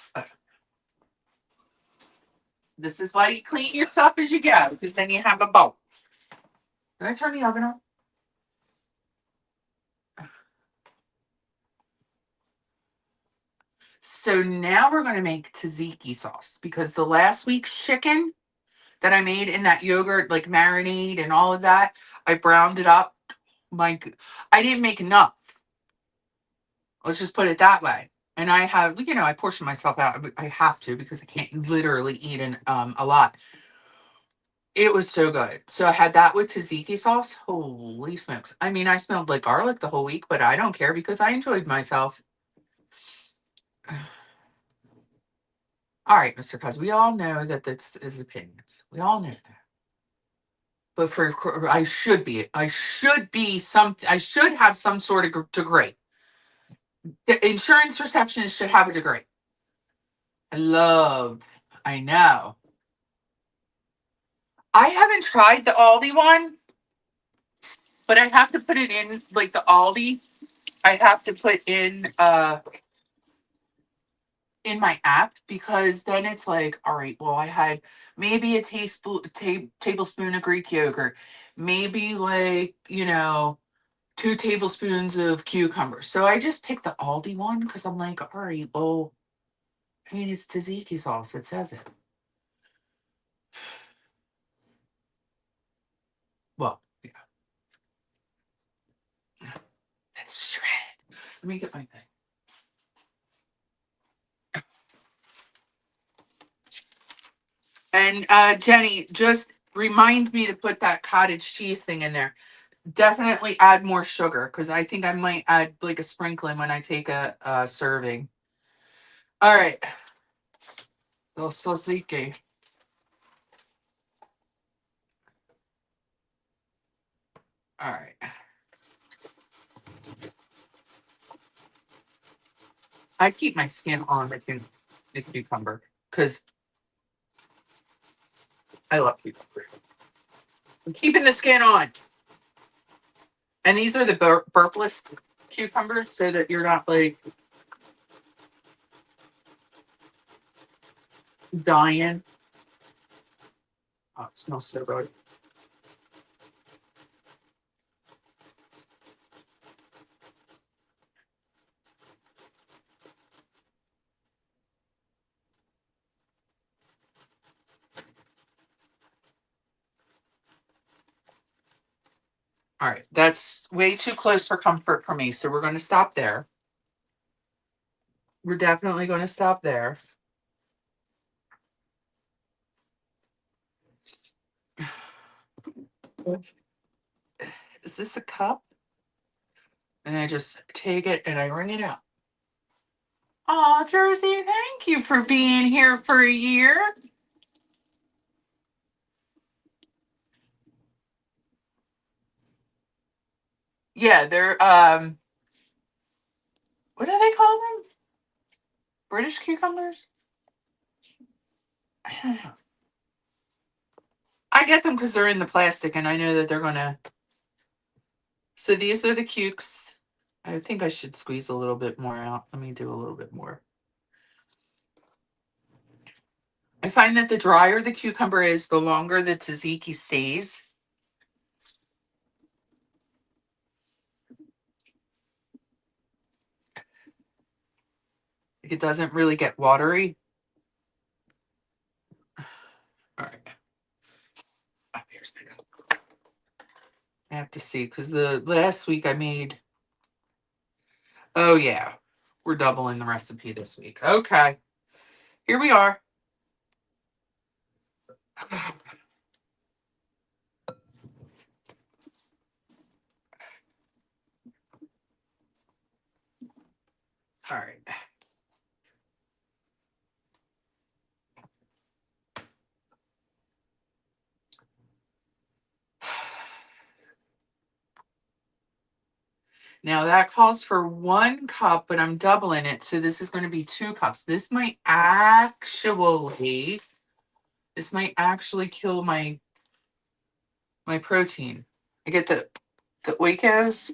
This is why you clean your stuff as you go, because then you have a bowl. Did I turn the oven on? So now we're going to make tzatziki sauce because the last week's chicken that I made in that yogurt, like marinade and all of that, I browned it up. I didn't make enough. Let's just put it that way. And I have, I portion myself out. I have to because I can't literally eat a lot. It was so good. So I had that with tzatziki sauce. Holy smokes. I mean, I smelled like garlic the whole week, but I don't care because I enjoyed myself. All right, Mr. Cuz, we all know that this is opinions. We all know that. But I should have some sort of degree. The insurance receptionist should have a degree. I know. I haven't tried the Aldi one, but I have to put it in like the Aldi. I have to put in my app because then it's like, all right, well, I had maybe a tablespoon of Greek yogurt, maybe like, 2 tablespoons of cucumbers. So I just picked the Aldi one because I'm like, all right, well, I mean, it's tzatziki sauce. It says it. Well, yeah, let's shred. Let me get my thing. And Jenny, just remind me to put that cottage cheese thing in there. Definitely add more sugar because I think I might add like a sprinkling when I take a serving. All right, little tzatziki. All right. I keep my skin on the cucumber because I love cucumber. I'm keeping the skin on. And these are the burpless cucumbers so that you're not like dying. Oh, it smells so good. All right, that's way too close for comfort for me. So we're going to stop there. We're definitely going to stop there. Is this a cup? And I just take it and I wring it out. Oh, Jersey, thank you for being here for a year. Yeah, they're what do they call them? British cucumbers? I don't know. I get them because they're in the plastic and I know that they're gonna. So these are the cukes. I think I should squeeze a little bit more out. Let me do a little bit more. I find that the drier the cucumber is, the longer the tzatziki stays. It doesn't really get watery. All right. Oh, here's my cup. I have to see because the last week I made. Oh yeah, we're doubling the recipe this week. Okay, here we are. All right. Now that calls for 1 cup, but I'm doubling it. So this is going to be 2 cups. This might actually kill my protein. I get the Oikos.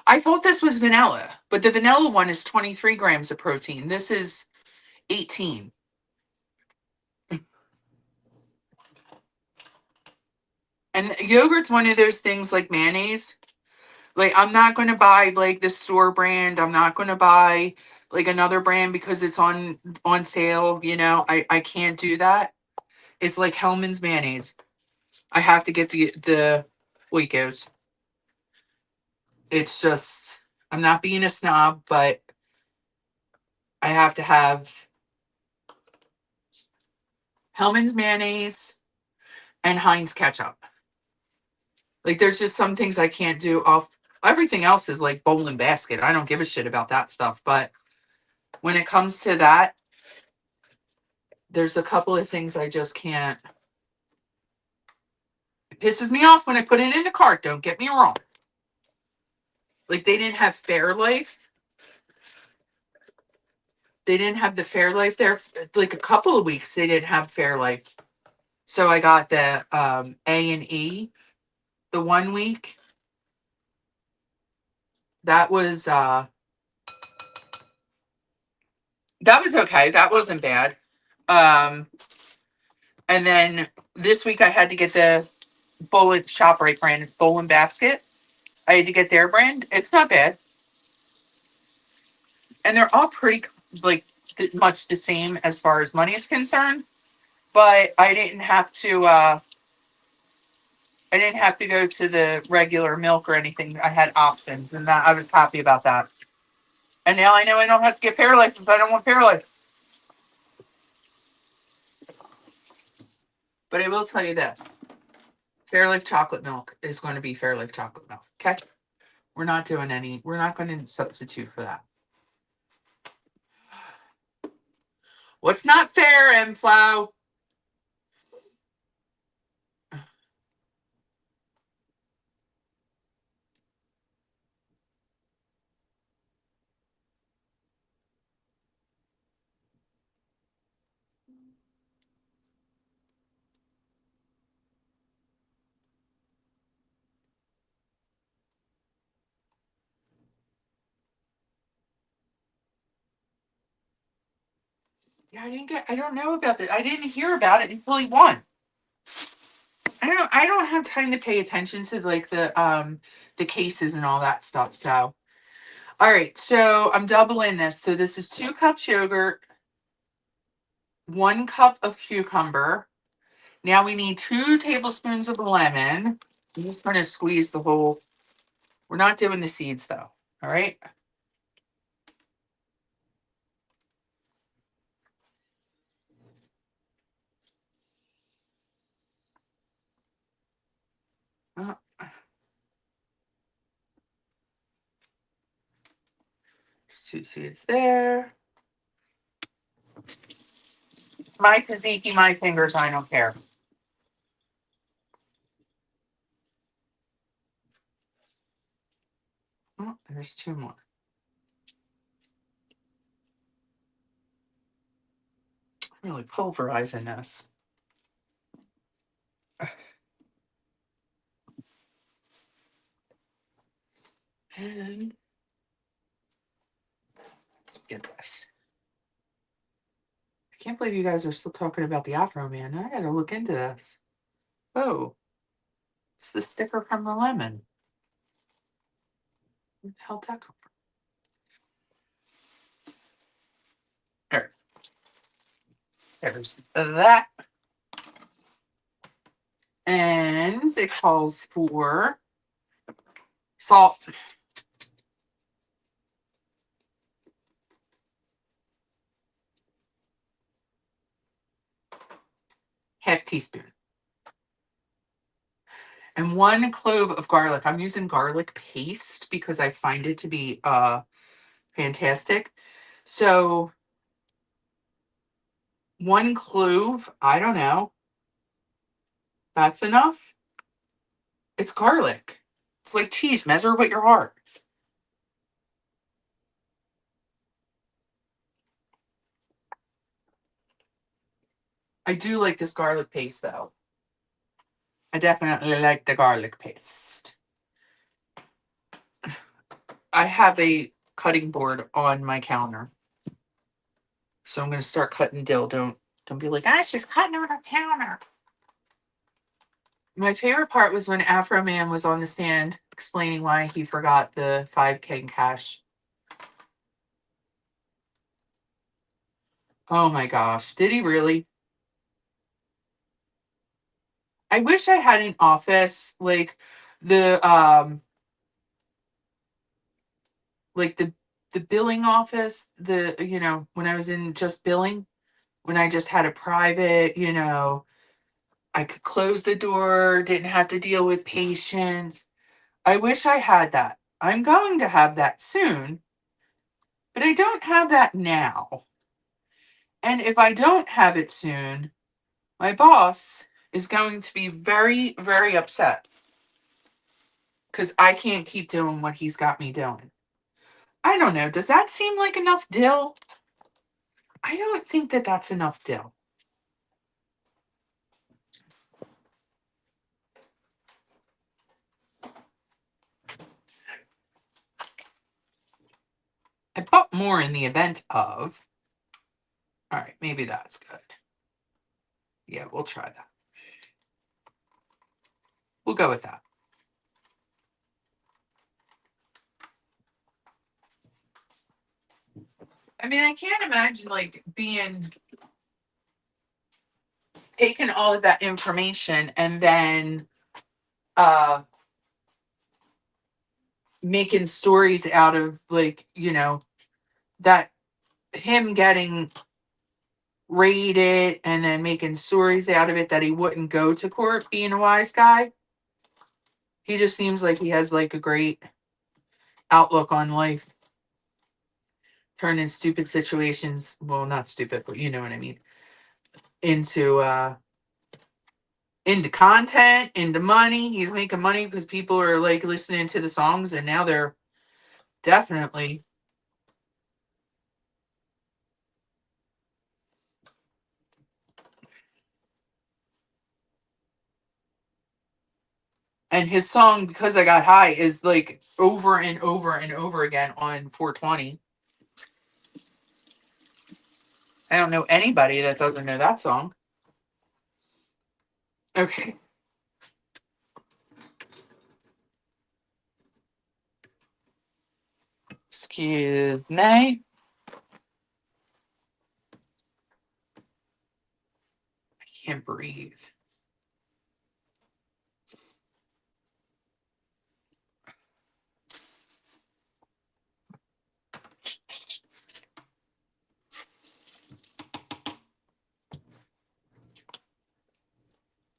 I thought this was vanilla, but the vanilla one is 23 grams of protein. This is 18. And yogurt's one of those things like mayonnaise. Like I'm not going to buy like the store brand. I'm not going to buy like another brand because it's on sale, I can't do that. It's like Hellman's mayonnaise. I have to get the Oikos. It's just I'm not being a snob, but I have to have Hellman's mayonnaise and Heinz ketchup. Like, there's just some things I can't do off. Everything else is like bowl and basket. I don't give a shit about that stuff. But when it comes to that, there's a couple of things I just can't. It pisses me off when I put it in the cart. Don't get me wrong. Like, they didn't have Fairlife. They didn't have the Fairlife there. Like, a couple of weeks, they didn't have Fairlife. So I got the A&E the 1 week. That was okay. That wasn't bad. And then this week I had to get the Bowl ShopRite brand. It's Bowl and Basket. I had to get their brand. It's not bad. And they're all pretty, like, much the same as far as money is concerned. But I didn't have to go to the regular milk or anything. I had options, and that I was happy about that. And now I know I don't have to get Fairlife if I don't want Fairlife. But I will tell you this. Fairlife chocolate milk is going to be Fairlife chocolate milk. Okay? We're not going to substitute for that. What's not fair, M-Flow? Yeah, I don't know about that. I didn't hear about it until he won. I don't have time to pay attention to like the cases and all that stuff. So all right, so I'm doubling this. So this is 2 cups yogurt, 1 cup of cucumber. Now we need 2 tablespoons of lemon. I'm just going to squeeze the whole. We're not doing the seeds though. All right. Uh, 2 seeds there. My tzatziki, my fingers, I don't care. Oh, there's 2 more. I'm really pulverizing this. And get this. I can't believe you guys are still talking about the Afro Man. I gotta look into this. Oh, it's the sticker from the lemon. Where the hell did that come from? There. There's that. And it calls for salt. Half teaspoon. And 1 clove of garlic. I'm using garlic paste because I find it to be fantastic. So 1 clove, I don't know. That's enough. It's garlic. It's like cheese. Measure with your heart. I do like this garlic paste though. I definitely like the garlic paste. I have a cutting board on my counter. So I'm going to start cutting dill. Don't be like, she's cutting on her counter. My favorite part was when Afro Man was on the stand explaining why he forgot the 5K in cash. Oh my gosh. Did he really? I wish I had an office like the the billing office, when I was in just billing, when I just had a private, I could close the door, didn't have to deal with patients. I wish I had that. I'm going to have that soon, but I don't have that now. And if I don't have it soon, my boss is going to be very, very upset because I can't keep doing what he's got me doing. I don't know. Does that seem like enough dill? I don't think that that's enough dill. I bought more in the event of. All right, maybe that's good. Yeah, we'll try that. We'll go with that. I mean, I can't imagine like being taking all of that information and then making stories out of like, that him getting raided and then making stories out of it that he wouldn't go to court being a wise guy. He just seems like he has like a great outlook on life, turning stupid situations, well, not stupid, but you know what I mean, into content, into money. He's making money because people are like listening to the songs and now they're definitely. And his song "Because I Got High" is like over and over and over again on 420. I don't know anybody that doesn't know that song. Okay. Excuse me. I can't breathe.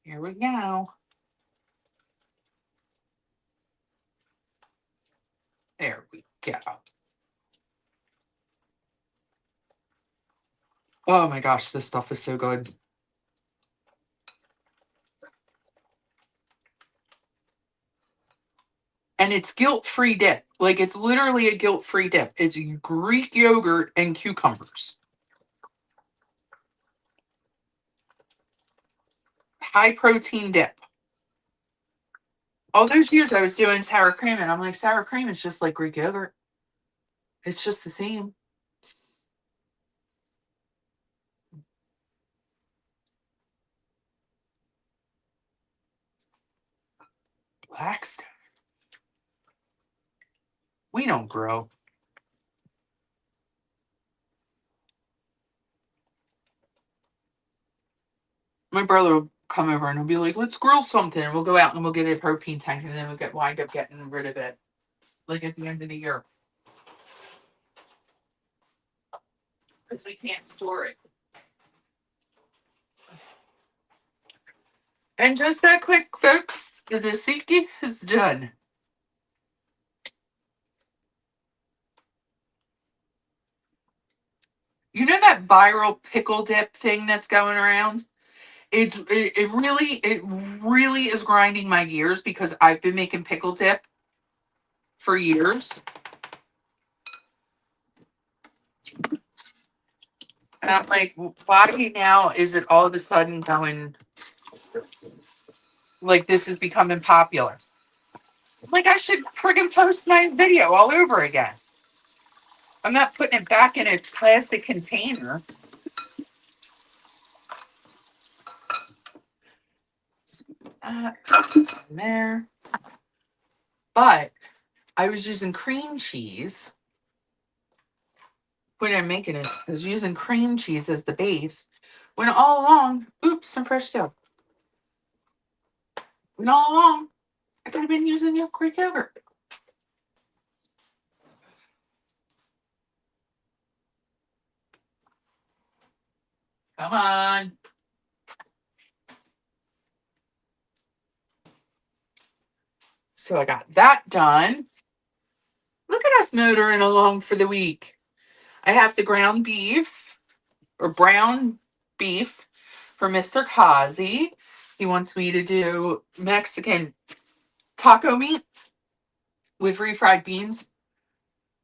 Here we go. There we go. Oh my gosh, this stuff is so good. And it's guilt-free dip. Like it's literally a guilt-free dip. It's Greek yogurt and cucumbers. High protein dip. All those years I was doing sour cream and I'm like, sour cream is just like Greek yogurt. It's just the same. Blackstone. We don't grow. My brother will come over and he'll be like, let's grill something. And we'll go out and we'll get a propane tank and then we'll wind up getting rid of it. Like at the end of the year. Because we can't store it. And just that quick, folks, the tzatziki is done. You know that viral pickle dip thing that's going around? It really is grinding my gears because I've been making pickle dip for years. And I'm like, why now is it all of a sudden going like this is becoming popular? Like I should friggin' post my video all over again. I'm not putting it back in a plastic container. There. But I was using cream cheese when I'm making it. I was using cream cheese as the base. When all along, oops, some fresh dough. When all along, I could have been using Greek yogurt. Come on. So I got that done. Look at us motoring along for the week. I have the ground beef or brown beef for Mr. Kazi. He wants me to do Mexican taco meat with refried beans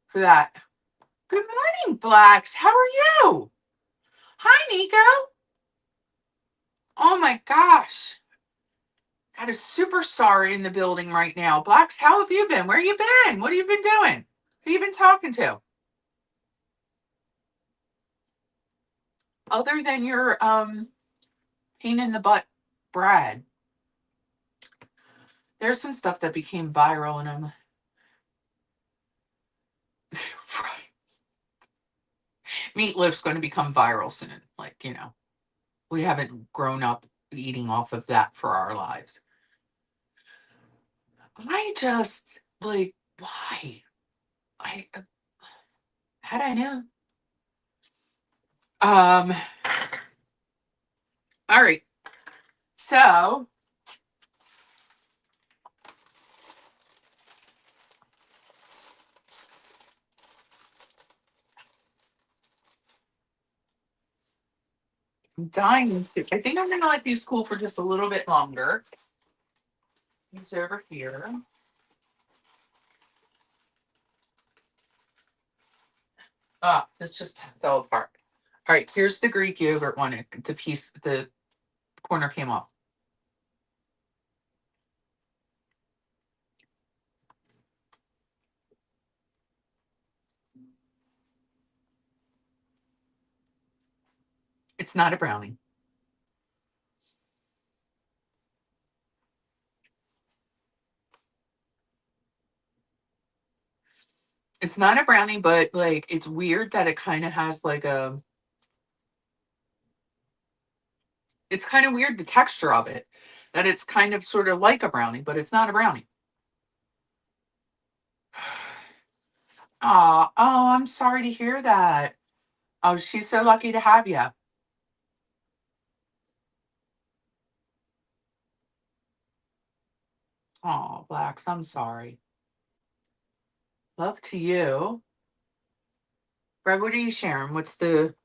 for that. Good morning, Blacks. How are you? Hi, Nico. Oh my gosh. Got a superstar in the building right now. Blacks, how have you been? Where you been? What have you been doing? Who you been talking to? Other than your pain in the butt Brad. There's some stuff that became viral and I'm Meatloaf's going to become viral soon. Like, we haven't grown up eating off of that for our lives. I just like why? I How'd I know? All right. So I'm dying to. I think I'm gonna let these cool for just a little bit longer. These over here. Ah, this just fell apart. All right, here's the Greek yogurt one. The corner came off. It's not a brownie. It's not a brownie, but like it's weird that it kind of has like a. It's kind of weird the texture of it, that it's kind of sort of like a brownie, but it's not a brownie. Oh, I'm sorry to hear that. Oh, she's so lucky to have you. Oh, Blacks, I'm sorry. Love to you. Brad, what are you sharing? What did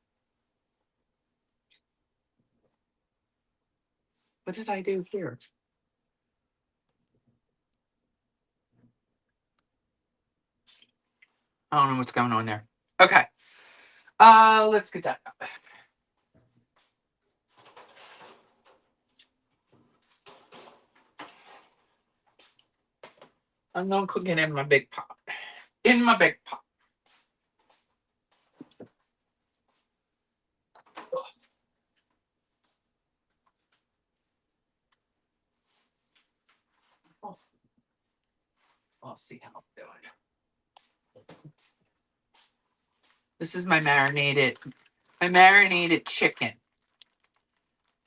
I do here? I don't know what's going on there. Okay. Let's get that up. I'm gonna cook it in my big pot. In my big pot. Oh, I'll see how I'm doing. This is my marinated chicken.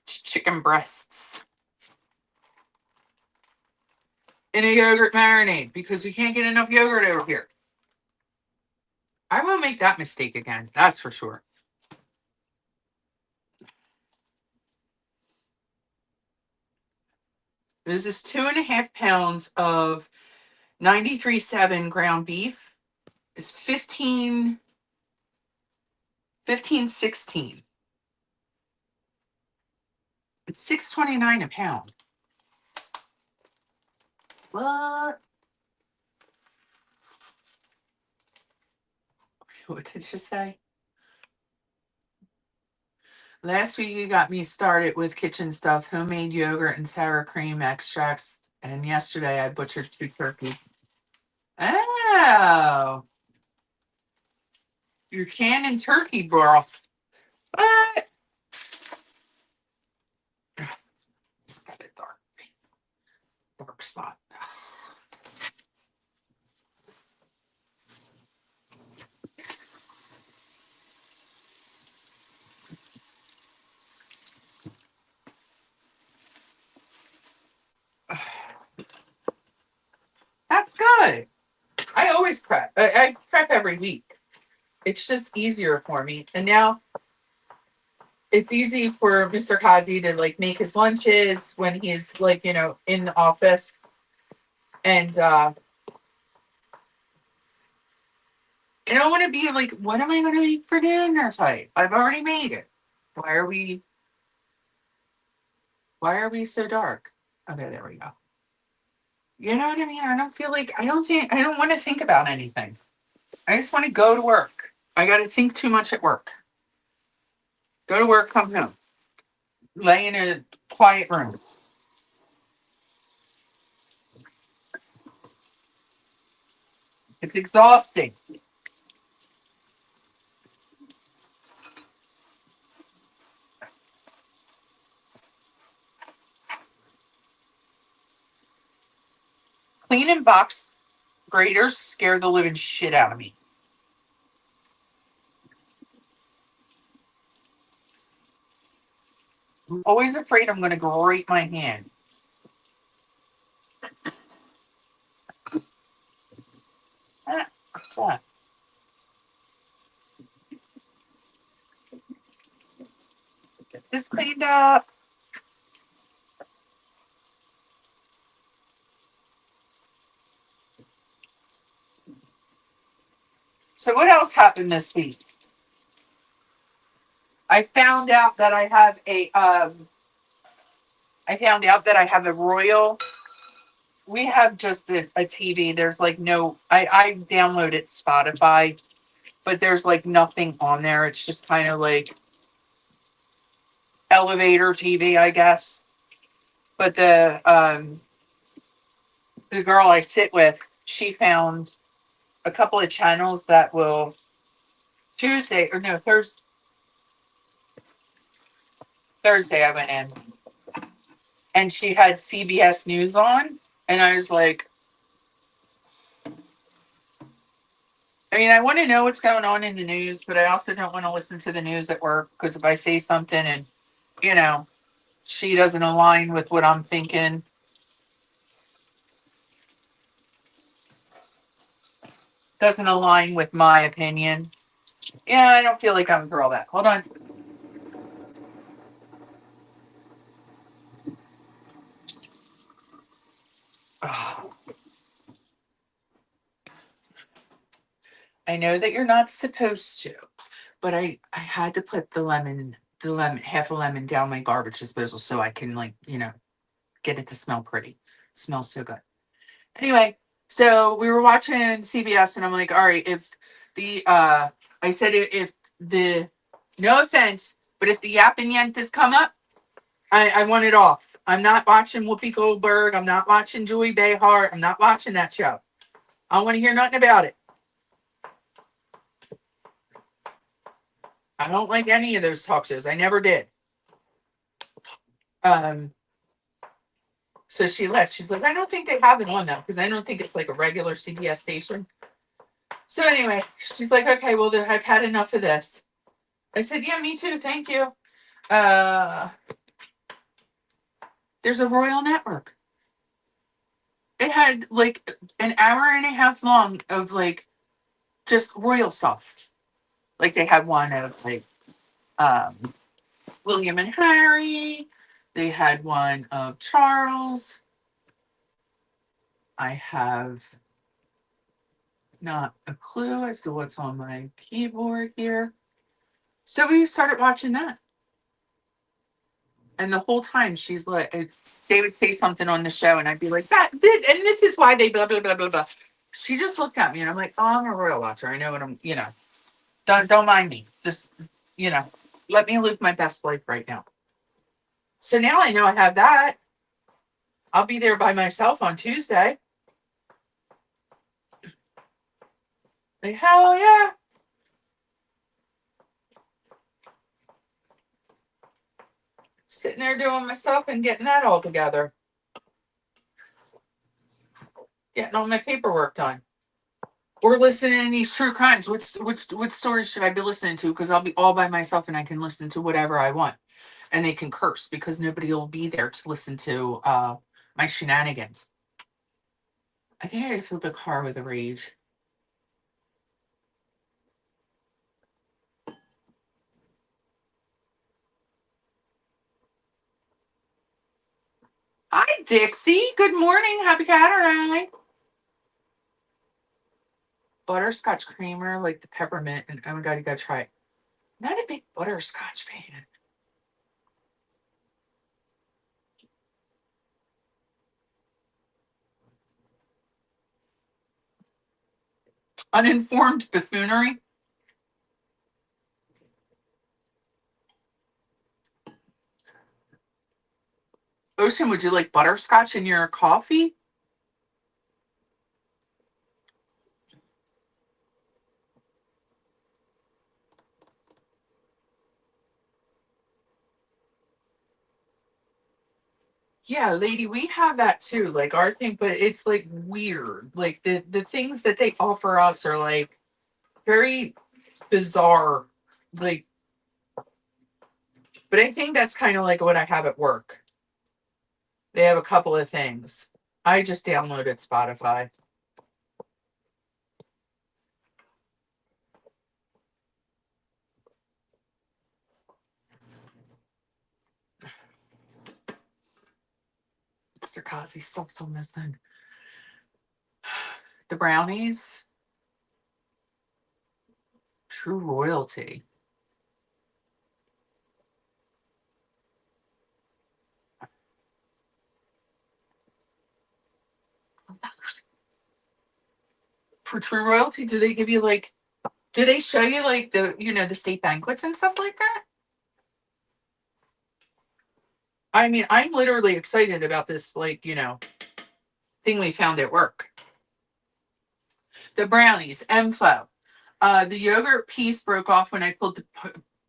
Chicken breasts. In a yogurt marinade because we can't get enough yogurt over here. I won't make that mistake again. That's for sure. This is 2.5 pounds of 93.7 ground beef. Is 15.16. It's $6.29 a pound. What? What did you say? Last week you got me started with kitchen stuff, homemade yogurt and sour cream extracts, and yesterday I butchered 2 turkeys. Oh, you're canning turkey broth. What? It's got a dark spot. That's good. I always prep. I prep every week. It's just easier for me. And now it's easy for Mr. Kazi to like make his lunches when he's like, in the office. And I don't want to be like, what am I going to make for dinner type? I've already made it. Why are we? Why are we so dark? Okay, there we go. You know what I mean? I don't feel like I don't want to think about anything. I just want to go to work. I got to think too much at work. Go to work, come home, lay in a quiet room. It's exhausting. Cleaning box graders scare the living shit out of me. I'm always afraid I'm going to grate my hand. Ah, what's that? Get this cleaned up. So what else happened this week? I found out that I have a I found out that I have a Royal. We have just a TV. There's like no I downloaded Spotify, but there's like nothing on there. It's just kind of like elevator TV, I guess. But the girl I sit with, she found a couple of channels that will Tuesday or no Thursday I went in and she had CBS News on, and I was like, I mean, I want to know what's going on in the news, but I also don't want to listen to the news at work because if I say something and you know she doesn't align with what I'm thinking, doesn't align with my opinion. Yeah, I don't feel like I'm through all that. Hold on. I know that you're not supposed to, but I had to put the lemon half a lemon down my garbage disposal so I can like get it to smell pretty. It smells so good. Anyway, so we were watching CBS and I'm like, all right, if the I said if the no offense, but if the Yap and Yentas come up, I want it off. I'm not watching Whoopi Goldberg. I'm not watching Joey Behar. I'm not watching that show. I don't want to hear nothing about it. I don't like any of those talk shows. I never did. Um, so she left. She's like, I don't think they have it on though, because I don't think it's like a regular CBS station. So anyway, she's like, okay, well, I've had enough of this. I said, yeah, me too. Thank you. Uh, there's a Royal Network. It had like an hour and a half long of like just royal stuff. Like they had one of like um, William and Harry. They had one of Charles. I have not a clue as to what's on my keyboard here. So we started watching that. And the whole time she's like, they would say something on the show, and I'd be like, and this is why they blah, blah, blah, blah, blah. She just looked at me, and I'm like, oh, I'm a royal watcher. I know what don't mind me. Just, you know, let me live my best life right now. So now I know I have that. I'll be there by myself on Tuesday. Like, hell yeah. Sitting there doing my stuff and getting that all together. Getting all my paperwork done. Or listening to these true crimes. Which stories should I be listening to? Because I'll be all by myself and I can listen to whatever I want. And they can curse because nobody will be there to listen to my shenanigans. I think I gotta flip a car with a rage. Hi, Dixie. Good morning. Happy Caturday. Butterscotch creamer, like the peppermint, and oh my god, you gotta try it. Not a big butterscotch fan. Uninformed buffoonery. Ocean, would you like butterscotch in your coffee? Yeah, lady, we have that too. Like our thing, but it's like weird. Like the things that they offer us are like very bizarre. Like, but I think that's kind of like what I have at work. They have a couple of things. I just downloaded Spotify. Mr. Kazi, stop so missing. The brownies, true royalty. For true royalty, do they give you like? Do they show you like the state banquets and stuff like that? I mean, I'm literally excited about this thing we found at work. The brownies, MFO. The yogurt piece broke off when I pulled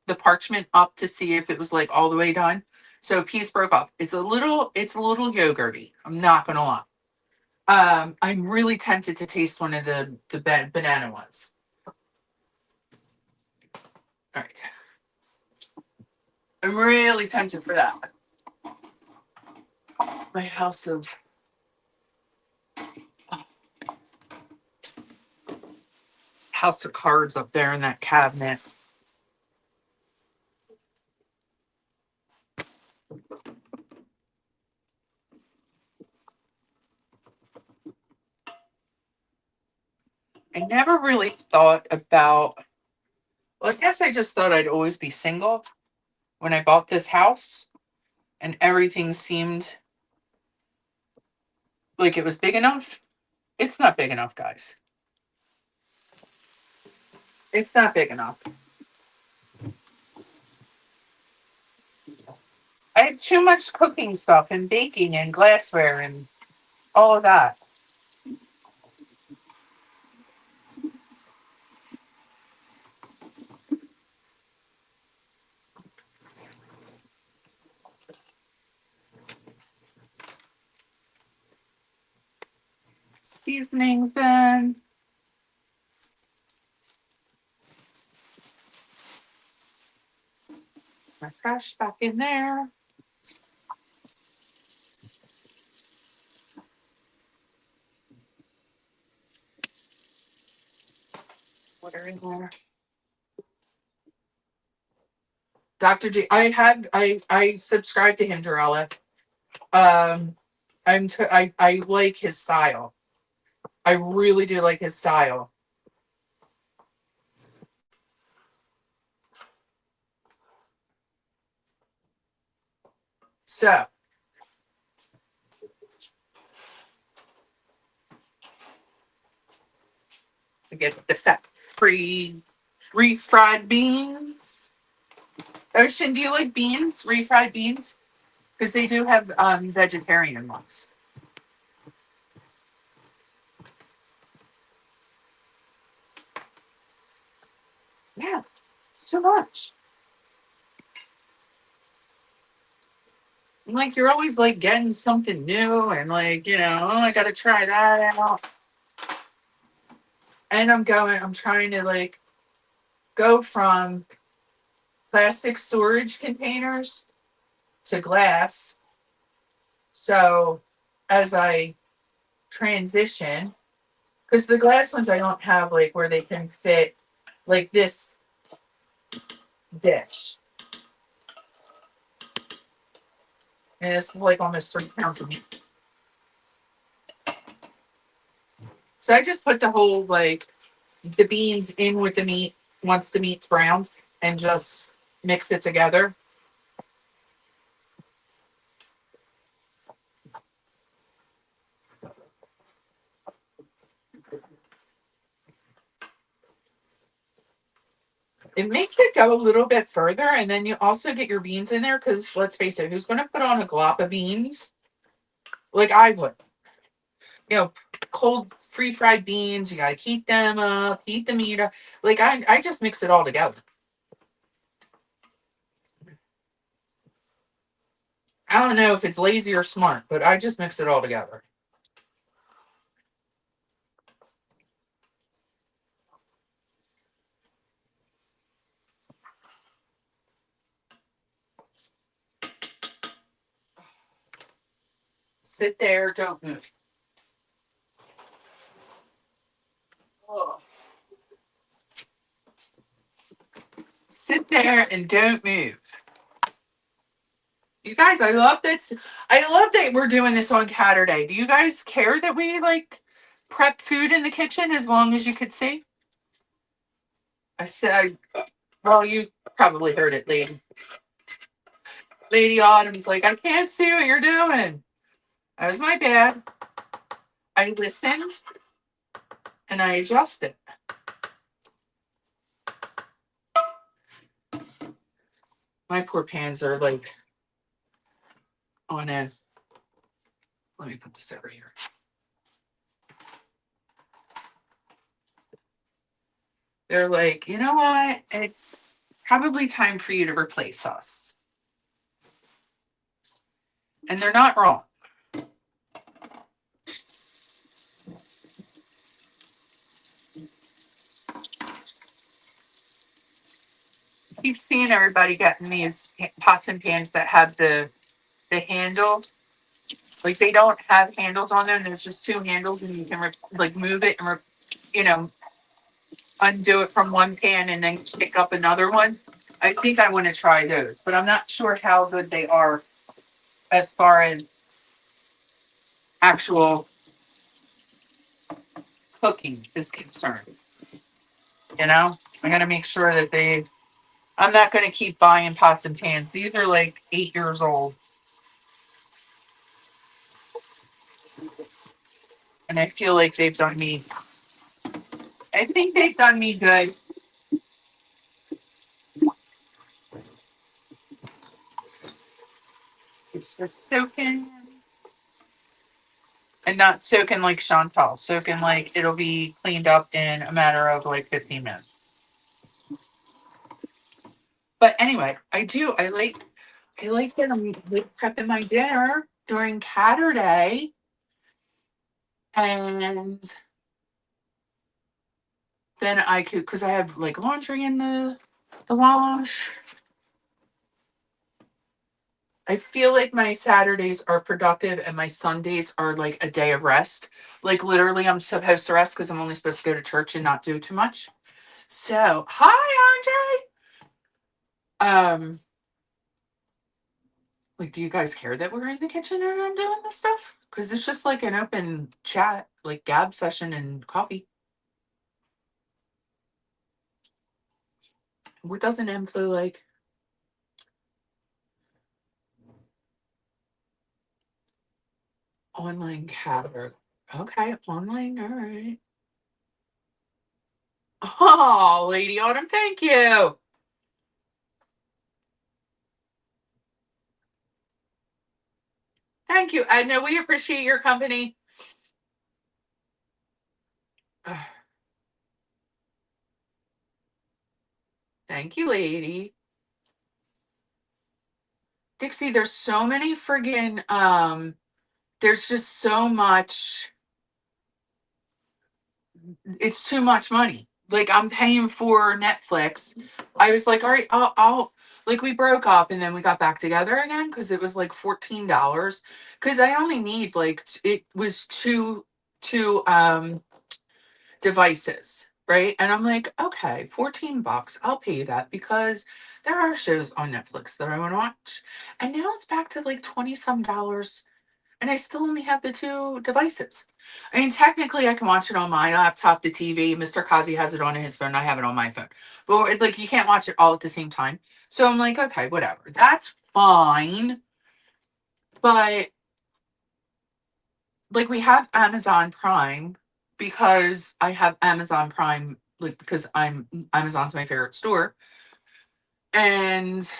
the parchment up to see if it was like all the way done. So a piece broke off. It's a little yogurty. I'm not gonna lie. I'm really tempted to taste one of the banana ones. All right, I'm really tempted for that. My house of cards up there in that cabinet. I never really thought about. Well, I guess I just thought I'd always be single when I bought this house, and everything seemed like it was big enough. It's not big enough, guys. It's not big enough. I have too much cooking stuff and baking and glassware and all of that. Seasonings then. My fresh back in there. Water in there. Dr. G, I subscribe to him, Jarella. Um, I like his style. I really do like his style. So I get the fat-free refried beans. Ocean, do you like beans? Refried beans? Because they do have vegetarian ones. Yeah, it's too much. Like you're always like getting something new and oh, I gotta try that out. And I'm trying to go from plastic storage containers to glass. So as I transition, because the glass ones I don't have like where they can fit like this dish. And it's like almost 3 pounds of meat. So I just put the whole, like, the beans in with the meat once the meat's browned and just mix it together. It makes it go a little bit further, and then you also get your beans in there because let's face it, who's going to put on a glop of beans like I would? You know, cold free fried beans. You got to heat them up, heat the meat up. Like I just mix it all together. I don't know if it's lazy or smart, but I just mix it all together. Sit there, don't move. Oh. Sit there and don't move. You guys, I love that. I love that we're doing this on Caturday. Do you guys care that we like prep food in the kitchen as long as you could see? I said, well, you probably heard it, lady. Lady Autumn's like, I can't see what you're doing. That was my bad. I listened and I adjusted. My poor pans are like on a. Let me put this over here. They're like, you know what? It's probably time for you to replace us. And they're not wrong. I keep seeing everybody getting these pots and pans that have the handle. Like they don't have handles on them. There's just two handles, and you can like move it and you know undo it from one pan and then pick up another one. I think I want to try those, but I'm not sure how good they are as far as actual cooking is concerned. You know, I got to make sure that they. I'm not going to keep buying pots and pans. These are like 8 years old, and I feel like they've done me. I think they've done me good. It's just soaking. And not soaking like Chantal, soaking like it'll be cleaned up in a matter of like 15 minutes. But anyway, I like that I'm like prepping my dinner during Caturday, and then I could because I have like laundry in the wash. I feel like my Saturdays are productive and my Sundays are like a day of rest. Like literally, I'm supposed to rest because I'm only supposed to go to church and not do too much. So, hi, Andre. Like, do you guys care that we're in the kitchen and I'm doing this stuff? Because it's just like an open chat, like gab session and coffee. What doesn't info like? Online caterer. Okay, online, all right. Oh, Lady Autumn, thank you. Thank you. I know we appreciate your company. Thank you, lady. Dixie, there's so many friggin' there's just so much. It's too much money. Like I'm paying for Netflix. I was like, all right, I'll like we broke up and then we got back together again because it was like $14. Because I only need like it was two devices, right? And I'm like, okay, $14, I'll pay you that because there are shows on Netflix that I want to watch. And now it's back to like 20 some dollars, and I still only have the two devices. I mean, technically, I can watch it on my laptop, the TV. Mr. Kazi has it on his phone. I have it on my phone. But like, you can't watch it all at the same time. So I'm like, okay, whatever. That's fine. But like, we have Amazon Prime because I have Amazon Prime, like, because Amazon's my favorite store. And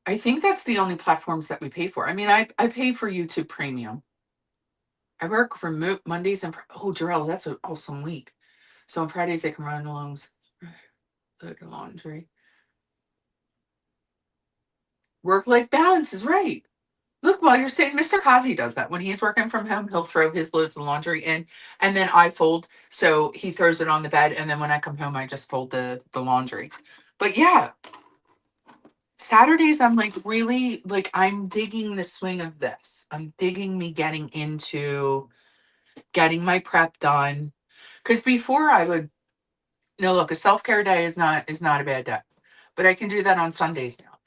I think that's the only platforms that we pay for. I mean, I pay for YouTube Premium. I work remote Mondays and oh, Jarrell, that's an awesome week. So on Fridays I can run along the laundry. Work-life balance is right. Look, while you're saying, Mr. Kazi does that. When he's working from home, he'll throw his loads of laundry in, and then I fold. So he throws it on the bed, and then when I come home, I just fold the laundry. But yeah, Saturdays I'm like really like I'm digging the swing of this. I'm digging me getting into getting my prep done. Because before I would no look, a self-care day is not a bad day. But I can do that on Sundays now.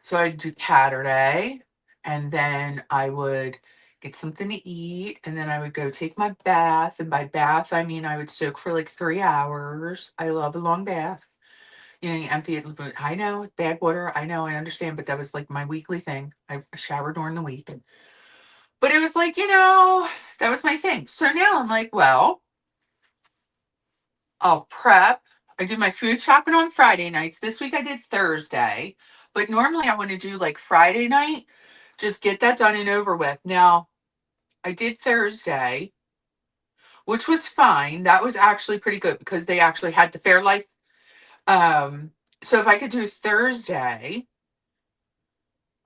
So I do Caturday, and then I would get something to eat, and then I would go take my bath. And by bath, I mean I would soak for like 3 hours. I love a long bath. You empty it. I know, bad water. I know, I understand, but that was like my weekly thing. I showered during the week. But it was like, that was my thing. So now I'm like, well, I'll prep. I do my food shopping on Friday nights. This week I did Thursday, but normally I want to do like Friday night, just get that done and over with. Now, I did Thursday, which was fine. That was actually pretty good because they actually had the Fairlife. So if I could do Thursday,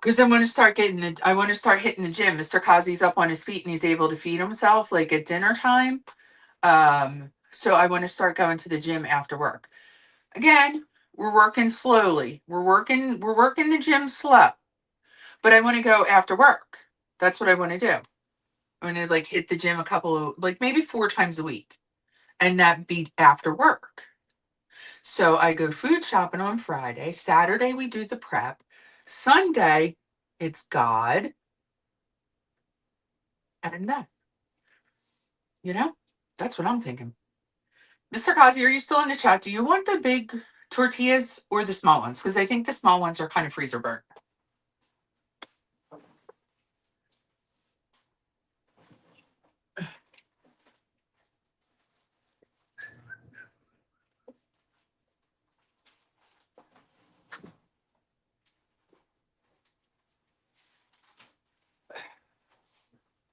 because I want to start hitting the gym. Mr. Kazi's up on his feet and he's able to feed himself like at dinner time. So I want to start going to the gym after work. Again, we're working slowly. We're working the gym slow. But I want to go after work. That's what I want to do. I want to like hit the gym a couple of like maybe 4 times a week. And that be after work. So I go food shopping on Friday. Saturday we do the prep. Sunday, it's God and that. You know? That's what I'm thinking. Mr. Kazi, are you still in the chat? Do you want the big tortillas or the small ones? Because I think the small ones are kind of freezer burnt.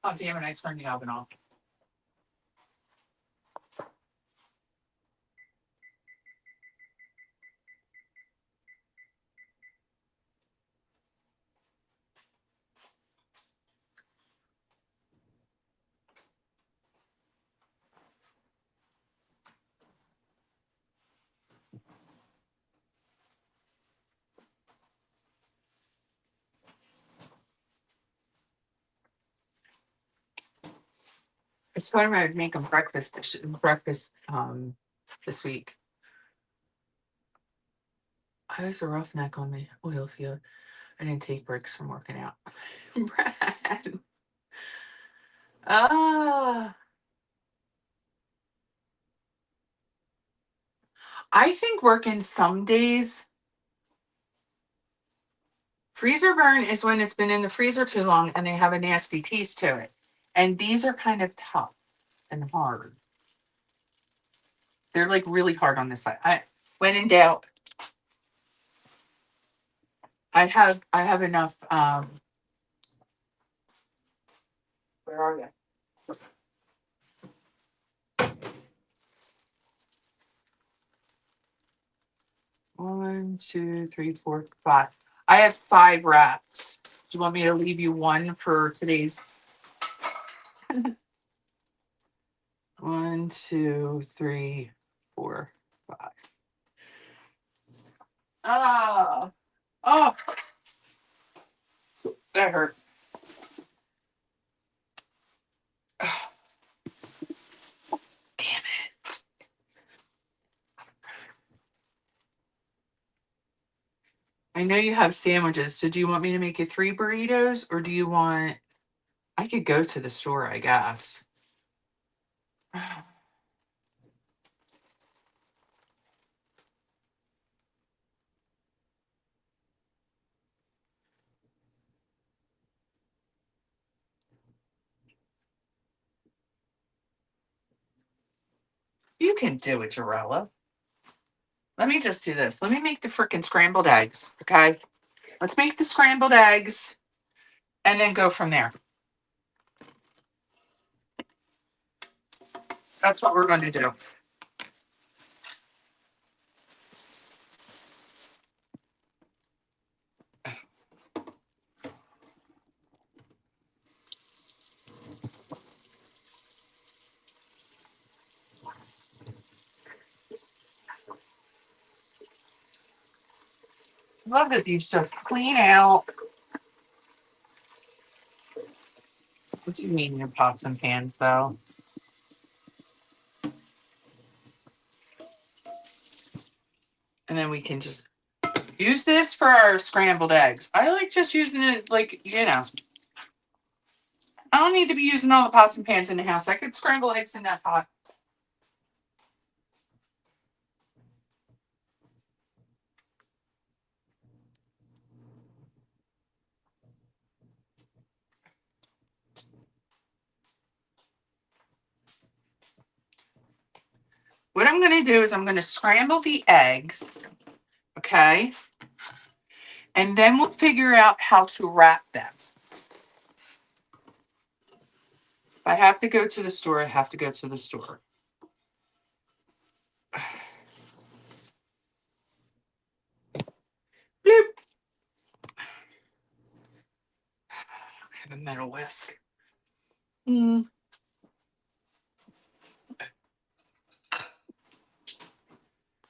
Oh, damn it, I turned the oven off. It's fun I would make them breakfast this week. I was a roughneck on the oil field. I didn't take breaks from working out. Brad. Ah. I think working some days. Freezer burn is when it's been in the freezer too long and they have a nasty taste to it. And these are kind of tough and hard. They're like really hard on this side. When in doubt, I have enough where are you? 1, 2, 3, 4, 5. I have 5 wraps. Do you want me to leave you one for today's? 1, 2, 3, 4, 5. Ah, oh, that hurt. Damn I know you have sandwiches, so do you want me to make you 3 burritos, or do you want... I could go to the store, I guess. You can do it, Jarella. Let me just do this. Let me make the freaking scrambled eggs, okay? Let's make the scrambled eggs and then go from there. That's what we're going to do. Love that these just clean out. What do you mean your pots and pans, though? And then we can just use this for our scrambled eggs. I like just using it like, you know. I don't need to be using all the pots and pans in the house. I could scramble eggs in that pot. What I'm going to do is I'm going to scramble the eggs, okay? And then we'll figure out how to wrap them. If I have to go to the store, I have to go to the store. Bloop. I have a metal whisk.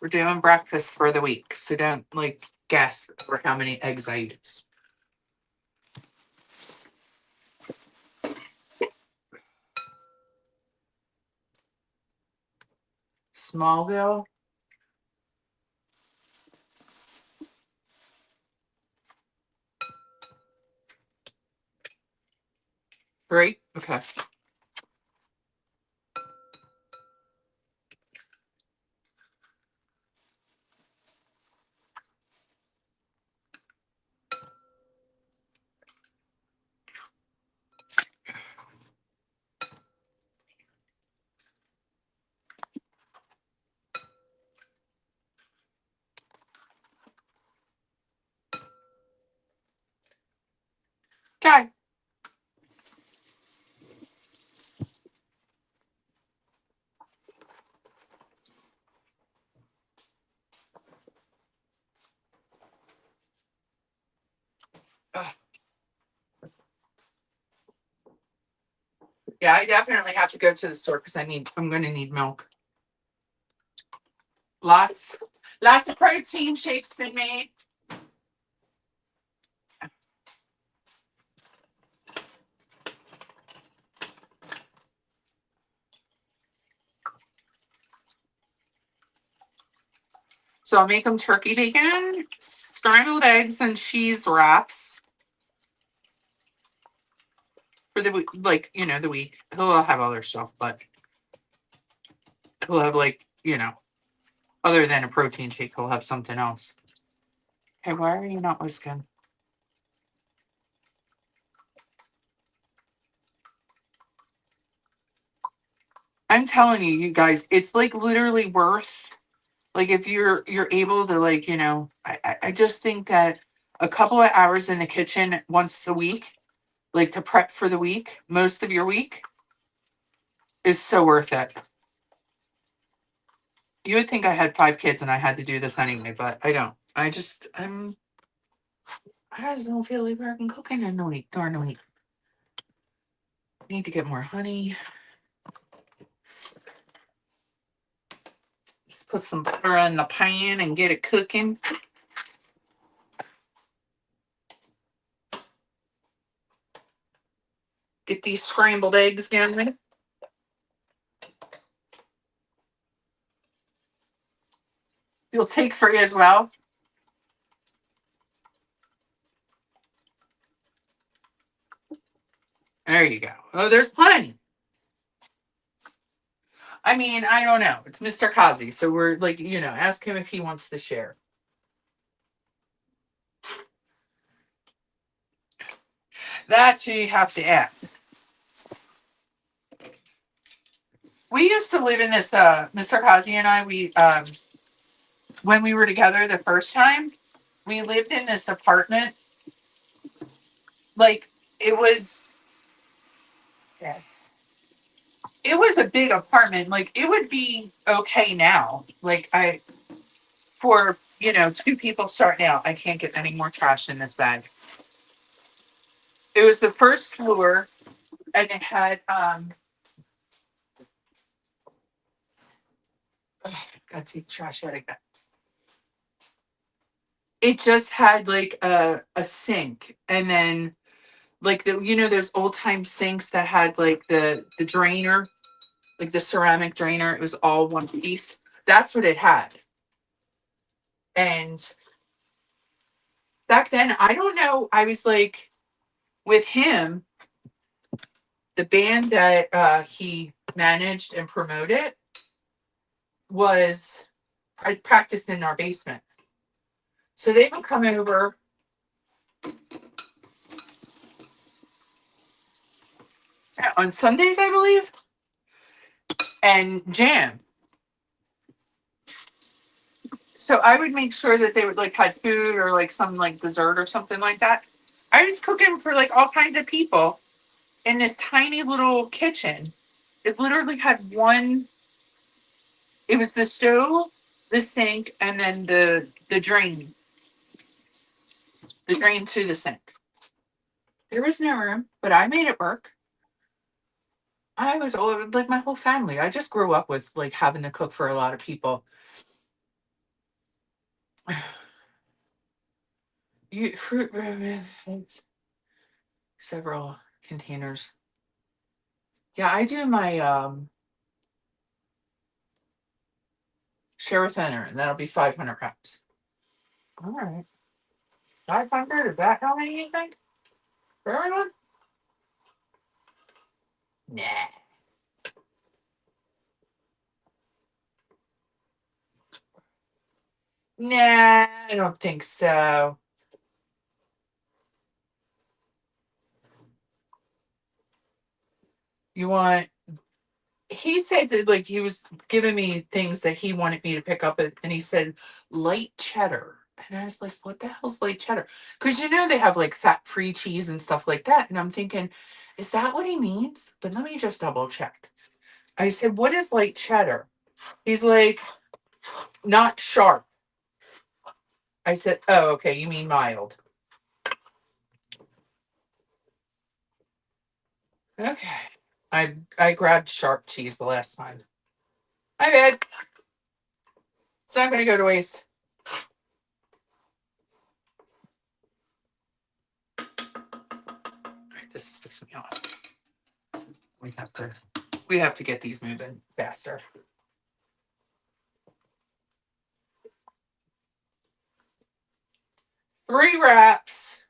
We're doing breakfast for the week, so don't like guess for how many eggs I use. Smallville. 3? Okay. Okay. Yeah, I definitely have to go to the store because I'm going to need milk. Lots of protein shakes been made. So I'll make them turkey bacon, scrambled eggs, and cheese wraps for the week, like, you know, the week. He'll have other stuff, but he'll have, like, you know, other than a protein shake, he'll have something else. Hey, why are you not whisking? I'm telling you, you guys, it's like literally worth, like, if you're able to, like, you know, I just think that a couple of hours in the kitchen once a week, like to prep for the week, most of your week, is so worth it. You would think I had 5 kids and I had to do this anyway, but I don't. I just don't feel like working cooking in the week, darn week. Need to get more honey. Just put some butter in the pan and get it cooking. Get these scrambled eggs going. You'll take 3 as well. There you go. Oh, there's plenty. I mean, I don't know. It's Mr. Kazi, so we're like, ask him if he wants to share. That's who you have to ask. We used to live in this. Mr. Kazi and I. We when we were together the first time, we lived in this apartment. Like it was. Yeah. It was a big apartment. Like it would be okay now. Like for two people starting out, I can't get any more trash in this bag. It was the first floor, and it had gotta take trash out again. It just had like a sink, and then like those old time sinks that had like the drainer, like the ceramic drainer. It was all one piece. That's what it had. And back then, I don't know. I was like with him, the band that he managed and promoted was practiced in our basement. So they would come over on Sundays, I believe, and jam. So I would make sure that they would like had food or like some like dessert or something like that. I was cooking for like all kinds of people in this tiny little kitchen. It literally had one. It was the stove, the sink, and then the drain to the sink. There was no room, but I made it work. I was all over like my whole family. I just grew up with like having to cook for a lot of people. You fruit several containers. Yeah, I do my share with thinner, and that'll be 500 grams. All right, 500. Is that how many you think for everyone? Nah, nah, I don't think so. You want? He said that like he was giving me things that he wanted me to pick up, and he said light cheddar. And I was like, what the hell's light cheddar? Because they have like fat free cheese and stuff like that. And I'm thinking, is that what he means? But let me just double check. I said, what is light cheddar? He's like, not sharp. I said, oh, okay, you mean mild. Okay. I grabbed sharp cheese the last time. I did. It's not gonna go to waste. All right, this is pissing me off. We have to get these moving faster. 3 wraps.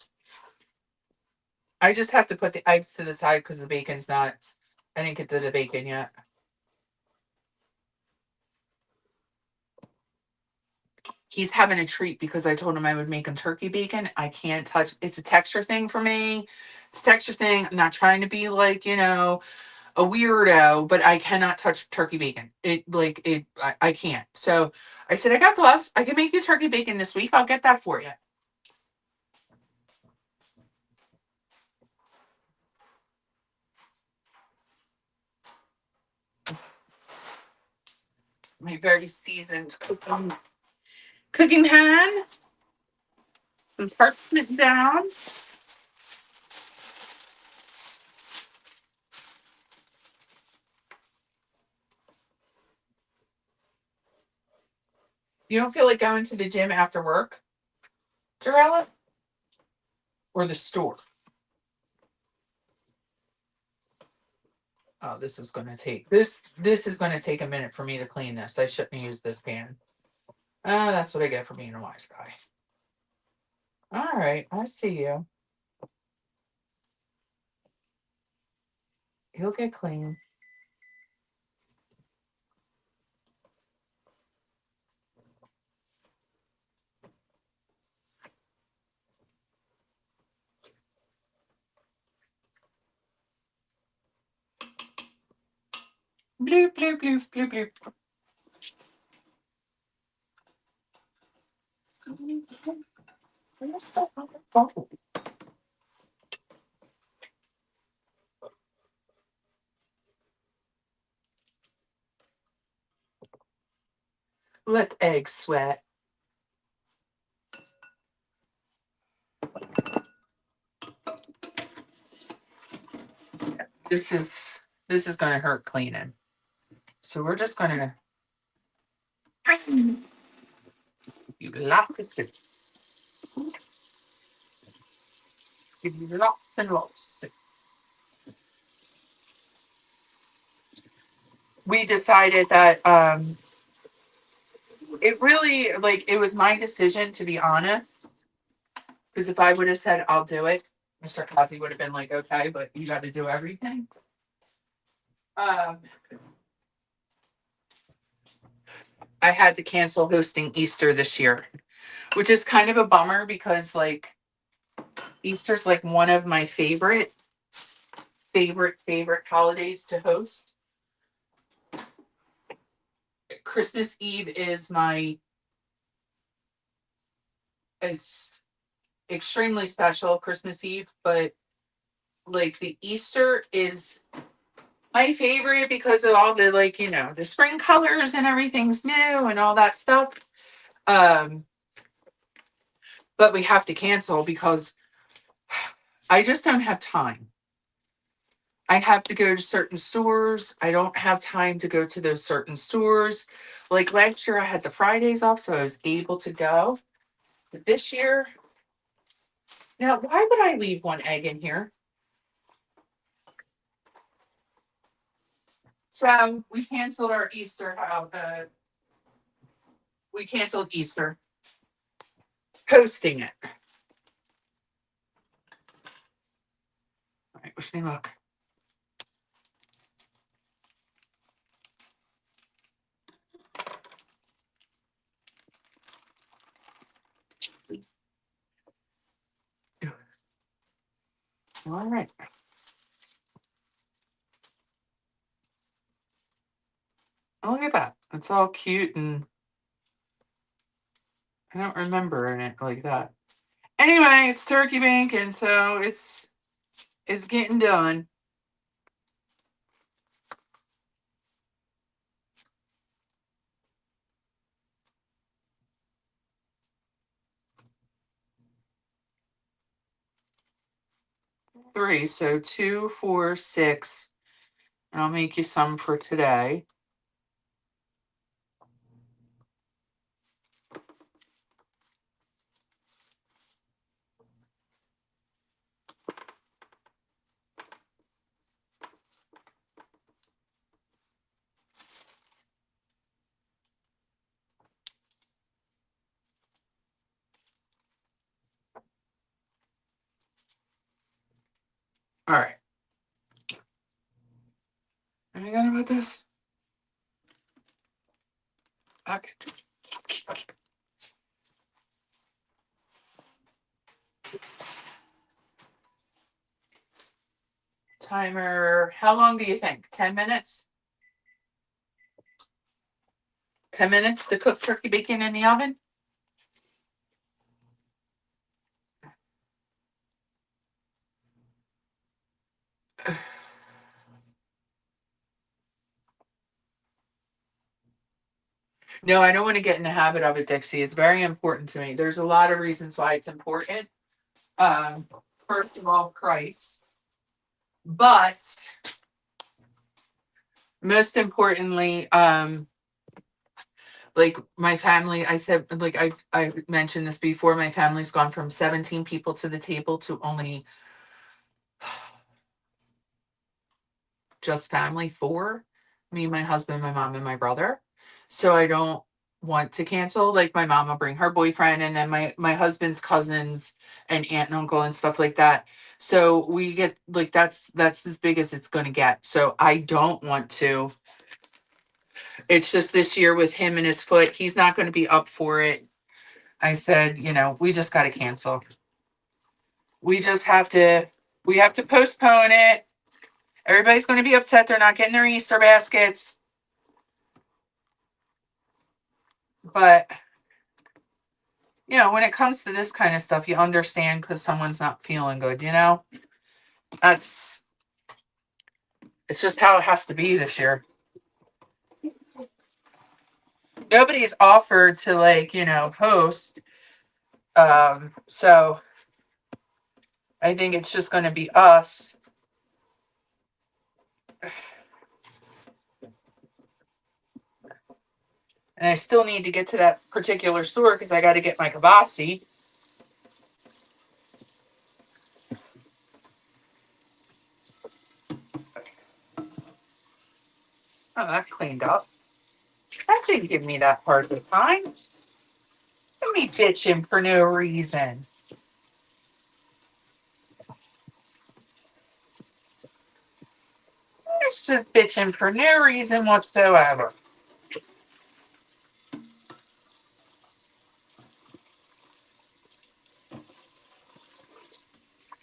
I just have to put the eggs to the side because the bacon's not. I didn't get to the bacon yet. He's having a treat because I told him I would make him turkey bacon. I can't touch. It's a texture thing for me. It's a texture thing. I'm not trying to be like a weirdo, but I cannot touch turkey bacon. I can't. So I said I got gloves. I can make you turkey bacon this week. I'll get that for you. My very seasoned cooking pan. Some parchment down. You don't feel like going to the gym after work, Jarella? Or the store? Oh, this is gonna take this is gonna take a minute for me to clean this. I shouldn't use this pan. That's what I get for being a wise guy. All right, I see you. He'll get clean. Bloop, bloop, bloop, bloop, bloop. Let eggs sweat. This is gonna hurt cleaning. So we're just gonna you lots of soup. Give you lots and lots of soup. We decided that it really like it was my decision, to be honest. Because if I would have said I'll do it, Mr. Kazi would have been like, okay, but you got to do everything. Um, I had to cancel hosting Easter this year, which is kind of a bummer because like Easter's like one of my favorite holidays to host. Christmas Eve is it's extremely special Christmas Eve, but like the Easter is my favorite because of all the like, the spring colors and everything's new and all that stuff. Um, but we have to cancel because I just don't have time. I have to go to certain stores. I don't have time to go to those certain stores. Like last year, I had the Fridays off, so I was able to go. But this year, now, why would I leave one egg in here? So we canceled our Easter. We canceled Easter, hosting it. All right, wish me luck. All right. Oh, look at that. It's all cute and I don't remember in it like that. Anyway, it's turkey bacon, so it's getting done. Three, so 2, 4, 6, and I'll make you some for today. All right. Am I done with this? Okay. Timer. How long do you think? 10 minutes? 10 minutes to cook turkey bacon in the oven? No, I don't want to get in the habit of it, Dixie. It's very important to me. There's a lot of reasons why it's important. Um, First of all, price. But most importantly, like my family, I said, like I mentioned this before, my family's gone from 17 people to the table to only just family, 4, me, my husband, my mom, and my brother. So I don't want to cancel. Like my mom will bring her boyfriend and then my husband's cousins and aunt and uncle and stuff like that. So we get like that's as big as it's going to get. So I don't want to. It's just this year with him and his foot, he's not going to be up for it. I said, we just got to cancel. We just have to we have to postpone it. Everybody's going to be upset they're not getting their Easter baskets. But when it comes to this kind of stuff, you understand because someone's not feeling good, That's it's just how it has to be this year. Nobody's offered to host. So I think it's just going to be us. And I still need to get to that particular store because I got to get my kibasi. Oh, that cleaned up. That didn't give me that part of the time. Let me ditch him for no reason. It's just bitching for no reason whatsoever.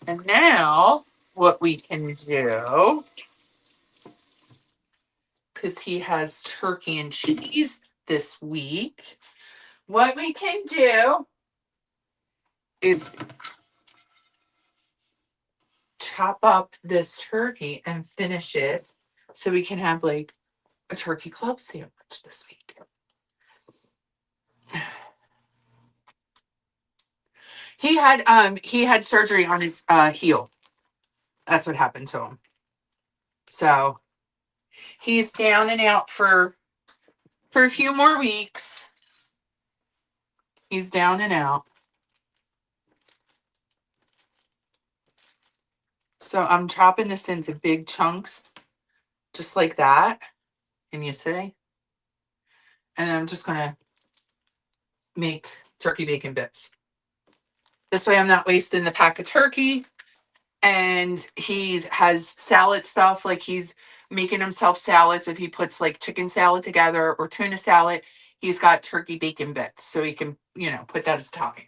And now, what we can do, because he has turkey and cheese this week, what we can do is chop up this turkey and finish it so we can have like a turkey club sandwich this week. He had surgery on his heel. That's what happened to him. So he's down and out for a few more weeks. He's down and out. So I'm chopping this into big chunks, just like that. Can you see? And I'm just gonna make turkey bacon bits. This way I'm not wasting the pack of turkey. And he has salad stuff, like he's making himself salads. If he puts like chicken salad together or tuna salad, he's got turkey bacon bits. So he can, put that as topping.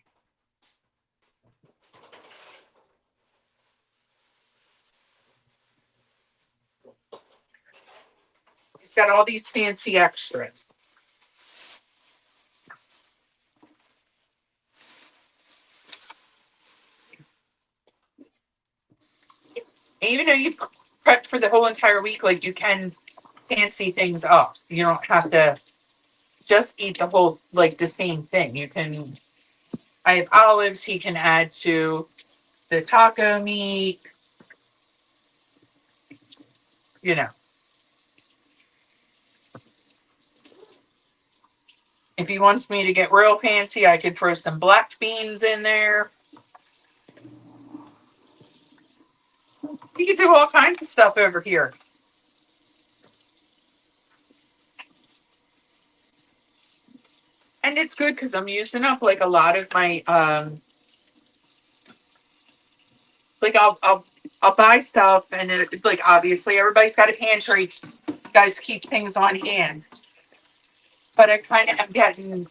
He's got all these fancy extras. And even though you've prepped for the whole entire week, like you can fancy things up. You don't have to just eat the same thing. You can, I have olives he can add to the taco meat, you know. If he wants me to get real fancy, I could throw some black beans in there. You can do all kinds of stuff over here. And it's good because I'm using up like a lot of my like I'll buy stuff and it's like obviously everybody's got a pantry. You guys keep things on hand. But I kind of am getting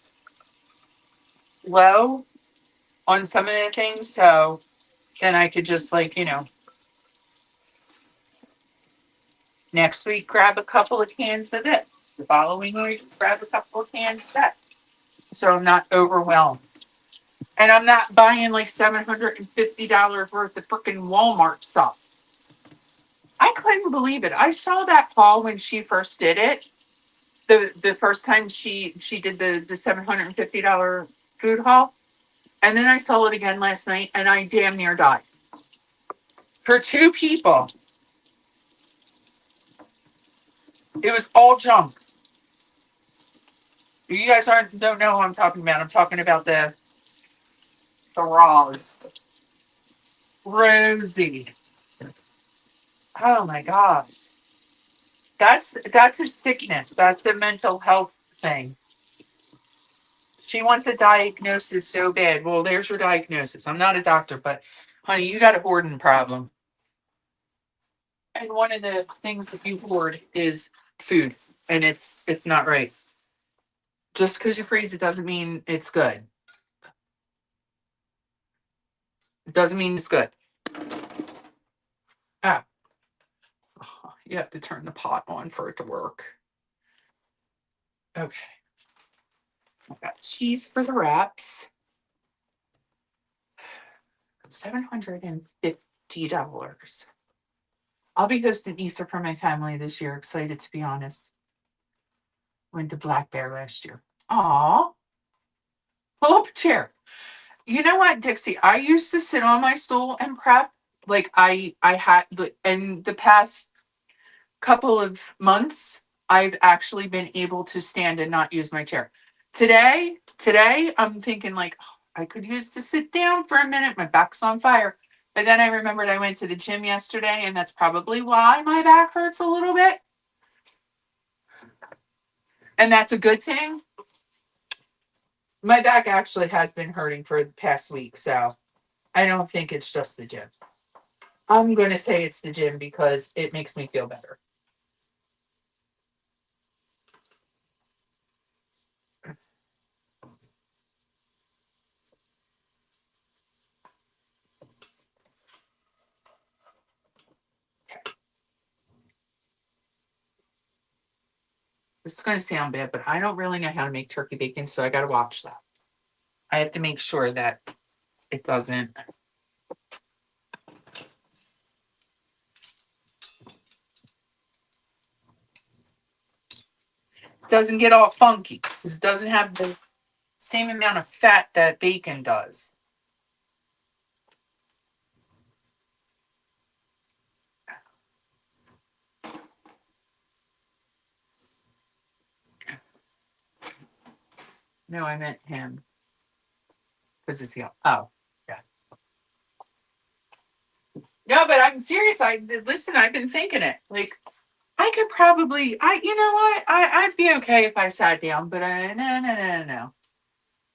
low on some of the things, so then I could just next week grab a couple of cans of it. The following week grab a couple of cans of that. So I'm not overwhelmed. And I'm not buying like $750 worth of freaking Walmart stuff. I couldn't believe it. I saw that haul when she first did it. The first time she did the $750 food haul. And then I saw it again last night and I damn near died. For two people. It was all junk. You guys don't know who I'm talking about. I'm talking about the raws. Rosie. Oh my gosh. That's a sickness. That's a mental health thing. She wants a diagnosis so bad. Well, there's your diagnosis. I'm not a doctor, but Honey, you got a hoarding problem. And one of the things that you hoard is food. And it's not right. Just because you freeze it doesn't mean it's good. It doesn't mean it's good. Ah, you have to turn the pot on for it to work. Okay. I got cheese for the wraps. $750. I'll be hosting Easter for my family this year. Excited to be honest. Went to Black Bear last year. Aw. Pull up a chair. You know what, Dixie? I used to sit on my stool and prep. Like I had in the past couple of months, I've actually been able to stand and not use my chair. Today, I'm thinking like, oh, I could use to sit down for a minute. My back's on fire. But then I remembered I went to the gym yesterday, and that's probably why my back hurts a little bit. And that's a good thing. My back actually has been hurting for the past week, so I don't think it's just the gym. I'm going to say it's the gym because it makes me feel better. This is going to sound bad, but I don't really know how to make turkey bacon, so I got to watch that. I have to make sure that it doesn't get all funky because it doesn't have the same amount of fat that bacon does. No, I meant him because it's yellow. Oh, yeah. No, but I'm serious. Listen. I've been thinking it. Like I could probably. You know what? I'd be okay if I sat down, but no.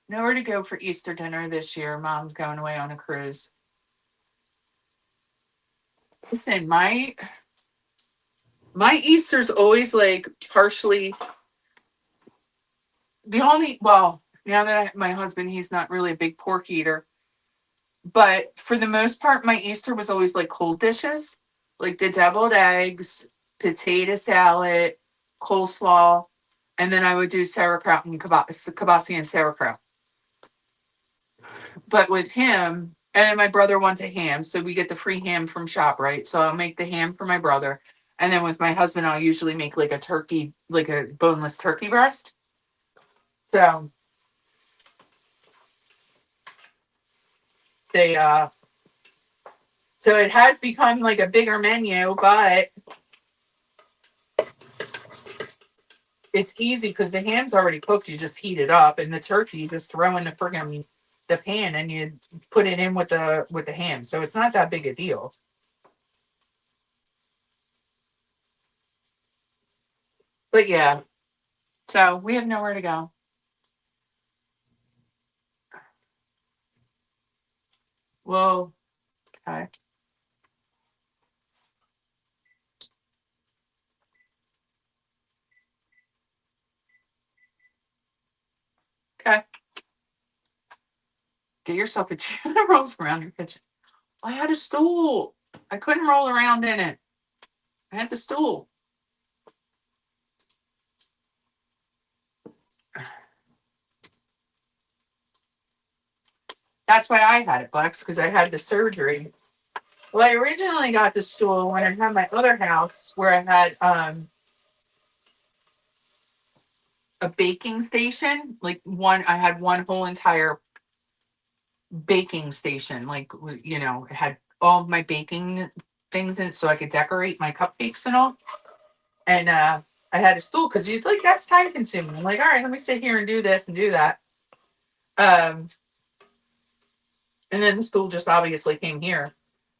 Nowhere to go for Easter dinner this year. Mom's going away on a cruise. Listen, my Easter's always like partially the only well, now that my husband, he's not really a big pork eater, but for the most part, my Easter was always like cold dishes, like the deviled eggs, potato salad, coleslaw, and then I would do sauerkraut and kibasi and sauerkraut. But with him, and my brother wants a ham, so we get the free ham from shop, right? So I'll make the ham for my brother. And then with my husband, I'll usually make like a turkey, like a boneless turkey breast. So they so it has become like a bigger menu, but it's easy because the ham's already cooked. You just heat it up, and the turkey you just throw in the pan and you put it in with the ham. So it's not that big a deal. But yeah, so we have nowhere to go. Well, okay. Okay. Get yourself a chair that rolls around your kitchen. I had a stool. I couldn't roll around in it. I had the stool. That's why I had it, Lex, because I had the surgery. Well, I originally got the stool when I had my other house where I had a baking station. Like I had one whole entire baking station. Like, it had all of my baking things in it so I could decorate my cupcakes and all. And I had a stool because you like that's time consuming. I'm like, all right, let me sit here and do this and do that. Um, and then the stool just obviously came here.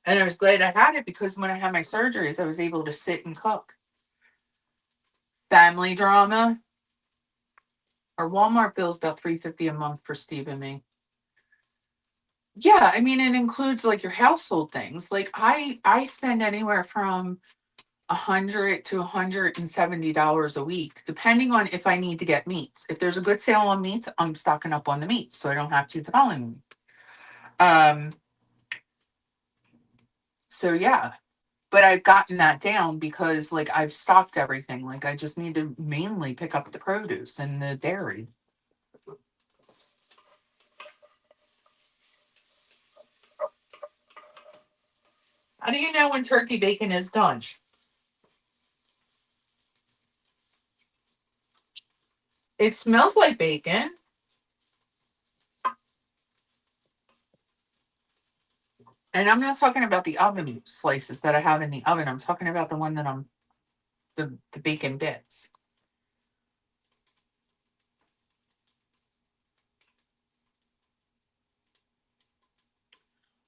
And I was glad I had it because when I had my surgeries, I was able to sit and cook. Family drama. Our Walmart bill's about $350 a month for Steve and me. Yeah, I mean, it includes like your household things. Like I spend anywhere from $100 to $170 a week, depending on if I need to get meats. If there's a good sale on meats, I'm stocking up on the meats, so I don't have to the following week. Um, so yeah, but I've gotten that down because like I've stocked everything. Like I just need to mainly pick up the produce and the dairy. How do you know when turkey bacon is done? It smells like bacon. And I'm not talking about the oven slices that I have in the oven. I'm talking about the one that I'm the bacon bits.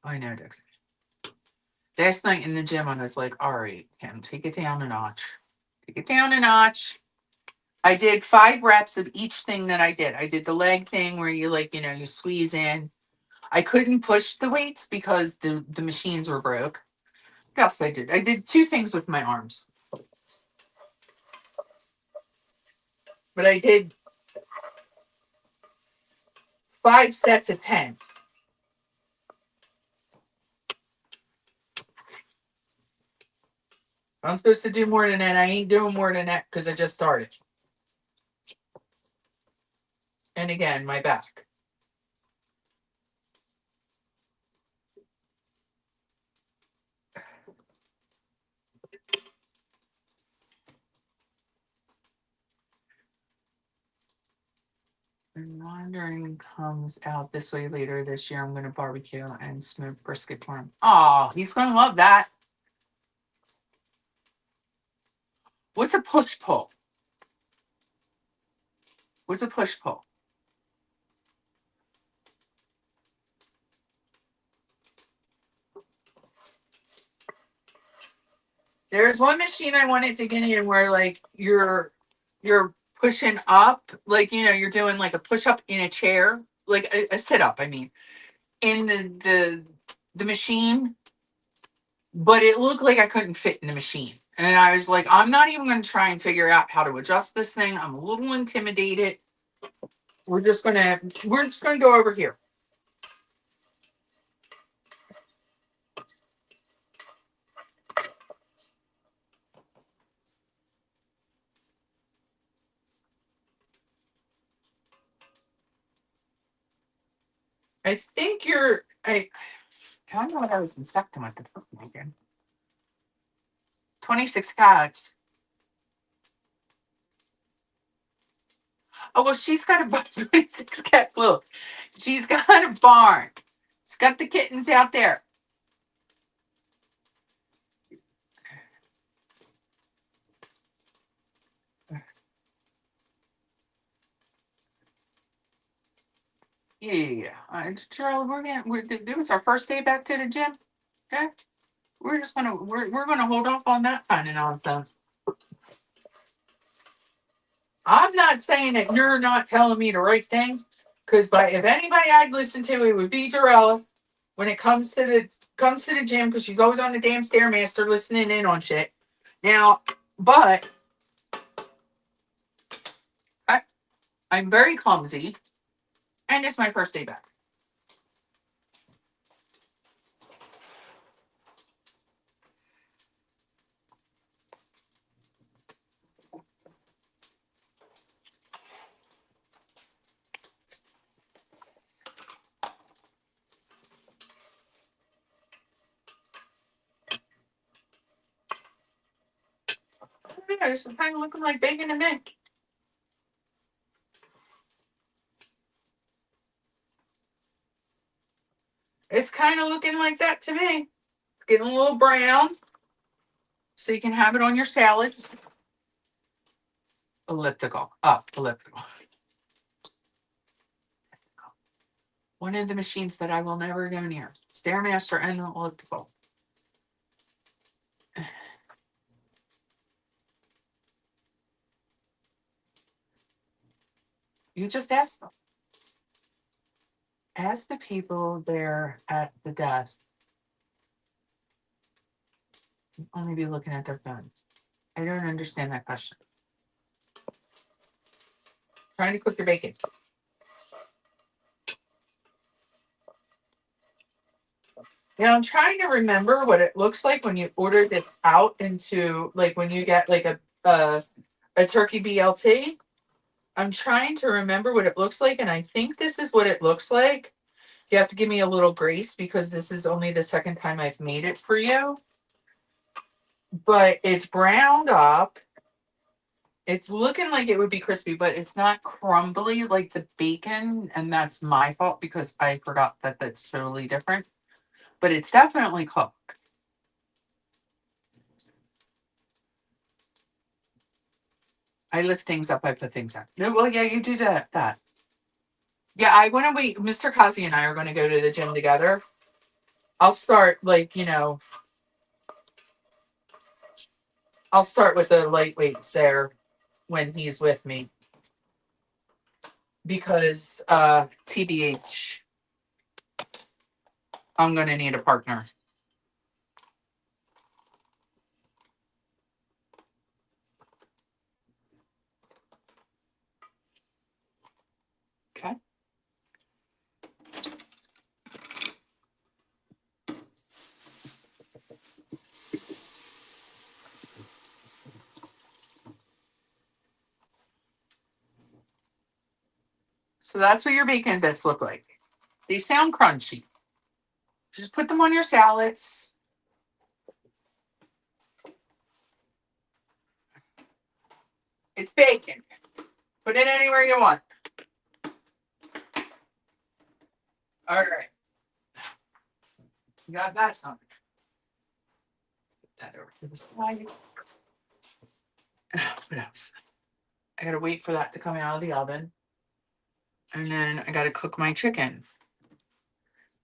I know, Dixie. Last night in the gym, I was like, all right, Kim, take it down a notch. Take it down a notch. I did 5 reps of each thing that I did. I did the leg thing where you like, you squeeze in. I couldn't push the weights because the machines were broke. What else I did? I did 2 things with my arms. But I did 5 sets of 10. I'm supposed to do more than that. I ain't doing more than that because I just started. And again, my back. And Wandering comes out this way later this year. I'm going to barbecue and smoke brisket for him. Oh, he's going to love that. What's a push pull? What's a push pull? There's one machine I wanted to get in where like you're pushing up, like you're doing like a push up in a chair, like a sit up. I mean, in the machine, but it looked like I couldn't fit in the machine. And I was like, I'm not even going to try and figure out how to adjust this thing. I'm a little intimidated. We're just gonna go over here. I think I don't know what I was inspecting with the cookie again. 26 cats. Oh well, she's got a 26 cat. Look, she's got a barn. She's got the kittens out there. Yeah, Charlie, it's our first day back to the gym. Okay, we're gonna hold off on that kind of nonsense. I'm not saying that you're not telling me the right things, because if anybody I'd listen to, it would be Jarella. When it comes to the gym, because she's always on the damn stairmaster listening in on shit. Now, but I, I'm very clumsy, and it's my first day back. Yeah, it's kind of looking like bacon and mint. It's kind of looking like that to me. Getting a little brown, so you can have it on your salads. Elliptical, up, elliptical. One of the machines that I will never go near. Stairmaster and elliptical. You just asked them. Ask the people there at the desk. Only be looking at their phones. I don't understand that question. Trying to cook your bacon. I'm trying to remember what it looks like when you order this out into, like, when you get like a turkey BLT. I'm trying to remember what it looks like, and I think this is what it looks like. You have to give me a little grace because this is only the second time I've made it for you. But it's browned up. It's looking like it would be crispy, but it's not crumbly like the bacon, and that's my fault because I forgot that that's totally different. But it's definitely cooked. I lift things up, I put things down. No, well, yeah, you do that. Yeah, I want to wait. Mr. Kazi and I are going to go to the gym together. I'll start, like, I'll start with the lightweights there when he's with me. Because, TBH, I'm going to need a partner. Okay. So that's what your bacon bits look like. They sound crunchy. Just put them on your salads. It's bacon. Put it anywhere you want. All right. You got that on. Put that over to the side. What else? I gotta wait for that to come out of the oven. And then I gotta cook my chicken.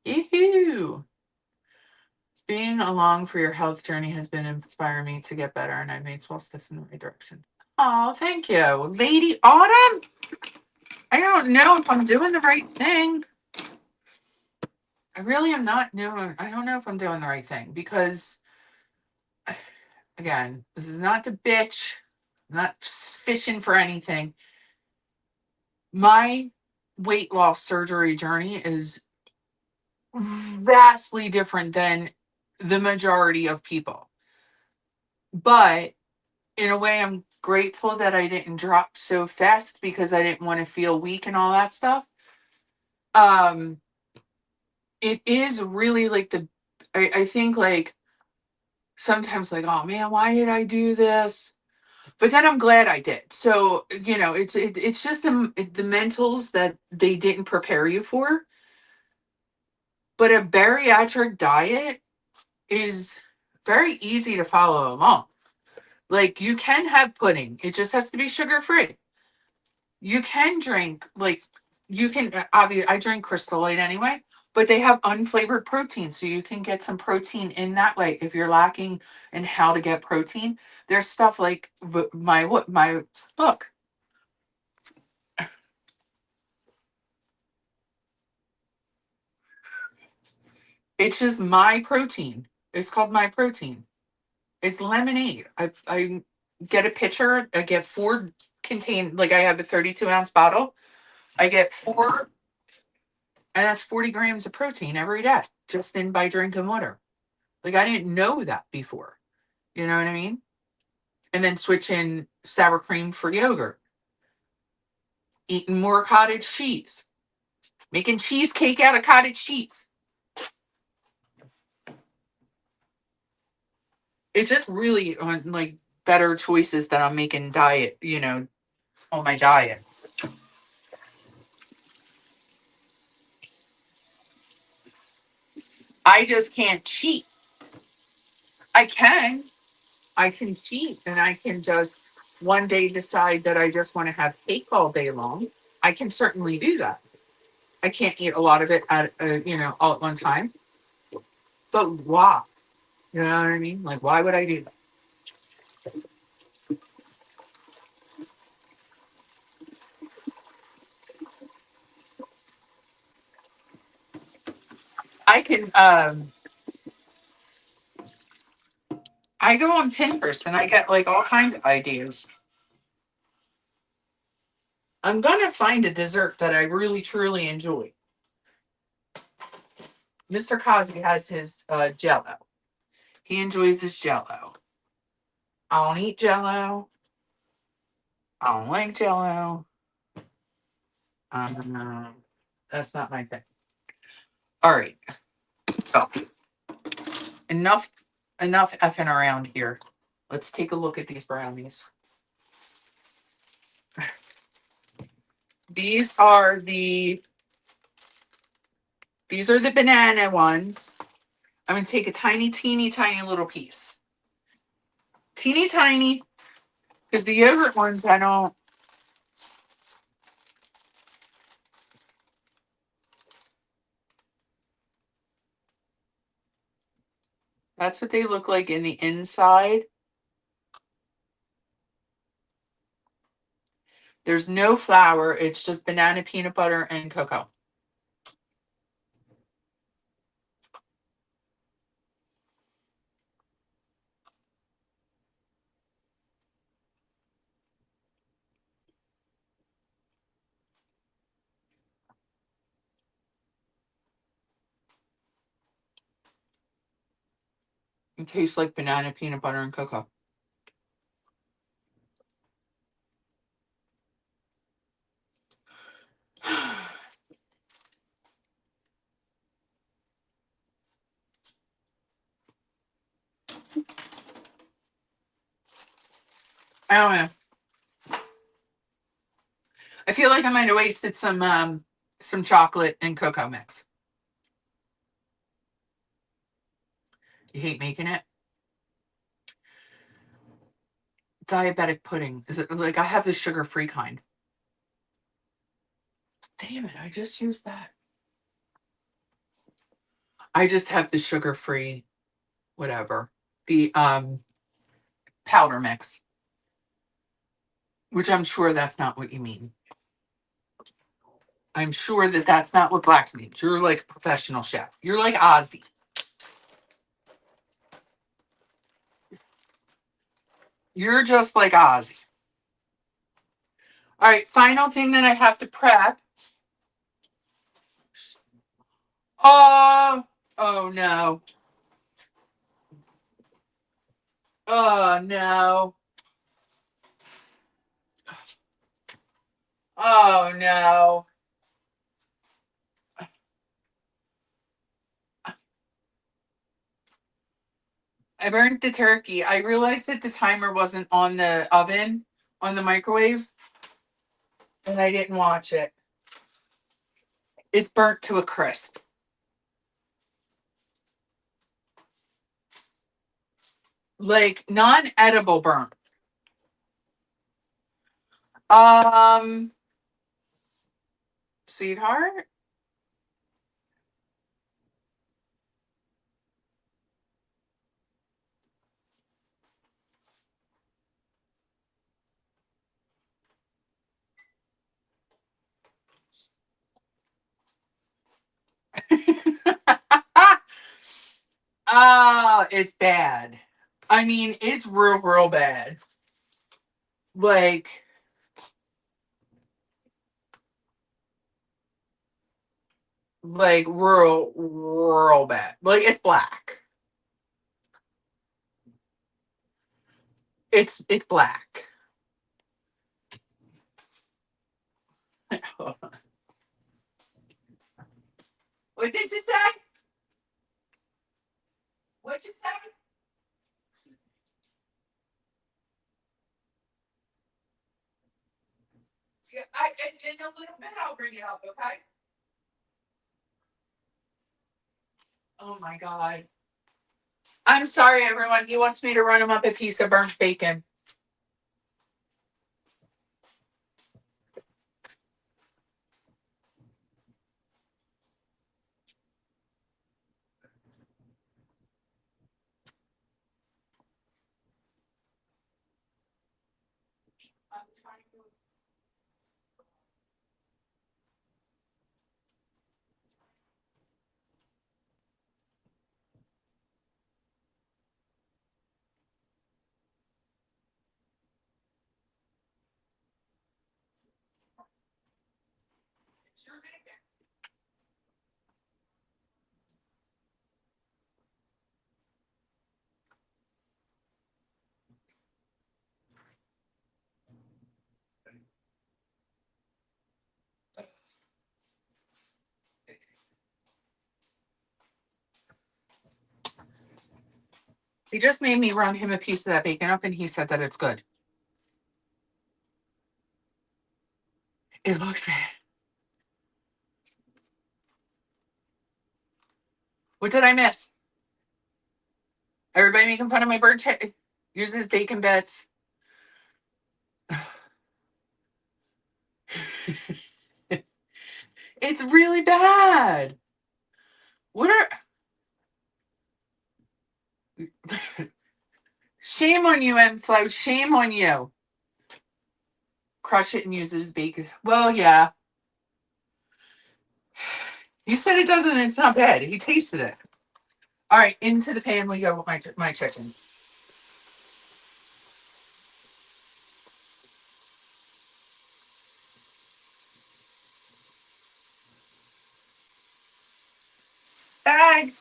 Yoo-hoo! Being along for your health journey has been inspiring me to get better, and I've made small steps in the right direction. Oh, thank you. Lady Autumn? I don't know if I'm doing the right thing. I really am not doing, I don't know if I'm doing the right thing because, again, this is not to bitch, I'm not fishing for anything. My weight loss surgery journey is vastly different than the majority of people. But in a way, I'm grateful that I didn't drop so fast because I didn't want to feel weak and all that stuff. It is really like I think, like, sometimes, like, oh man, why did I do this? But then I'm glad I did. So, it's just the mentals that they didn't prepare you for. But a bariatric diet is very easy to follow along. Like, you can have pudding. It just has to be sugar free. You can drink, like, you can, obviously, I drink Crystal Light anyway, but they have unflavored protein. So you can get some protein in that way. If you're lacking in how to get protein, there's stuff like look. It's just my protein. It's called my protein. It's lemonade. I get a pitcher. I get four contain, like, I have a 32-ounce bottle. I get four, and that's 40 grams of protein every day just in by drinking water. Like, I didn't know that before. You know what I mean? And then switch in sour cream for yogurt. Eating more cottage cheese. Making cheesecake out of cottage cheese. It's just really on, like, better choices that I'm making diet, on my diet. I just can't cheat. I can. I can cheat and I can just one day decide that I just want to have cake all day long. I can certainly do that. I can't eat a lot of it all at one time. But why? You know what I mean? Like, why would I do that? I can I go on Pinterest and I get like all kinds of ideas. I'm gonna find a dessert that I really truly enjoy. Mr. Cosby has his Jello. He enjoys his Jello. I don't eat Jello. I don't like Jello. No, that's not my thing. All right. So enough, enough effing around here. Let's take a look at these brownies. These are the banana ones. I'm gonna take a tiny, teeny, tiny little piece. Teeny tiny, because the yogurt ones I don't. That's what they look like in the inside. There's no flour. It's just banana, peanut butter, and cocoa. It tastes like banana, peanut butter, and cocoa. I don't know. I feel like I might have wasted some chocolate and cocoa mix. You hate making it? Diabetic pudding. Is it like I have the sugar-free kind? Damn it, I just used that. I just have the sugar-free whatever. The powder mix. Which I'm sure that's not what you mean. I'm sure that that's not what Blacks means. You're like a professional chef. You're like Ozzy. You're just like Ozzy. All right, final thing that I have to prep. Oh, oh no. Oh no. Oh no. I burned the turkey. I realized that the timer wasn't on the oven, on the microwave, and I didn't watch it. It's burnt to a crisp. Like non-edible burnt. Um, Sweetheart? Oh, it's bad. I mean, it's real, real bad. Like, real, real bad. Like, it's black. It's black. What did you say? What'd you say? Yeah, in a little bit, I'll bring it up, okay? Oh my God. I'm sorry, everyone. He wants me to run him up a piece of burnt bacon. I'm trying to. He just made me run him a piece of that bacon up, and he said that it's good. It looks bad. What did I miss? Everybody making fun of my bird uses bacon bits. It's really bad. What are shame on you, M-Flow. Shame on you. Crush it and use it as bacon. Well, yeah. He said it doesn't, it's not bad. He tasted it. All right, into the pan we go with my chicken. Bag.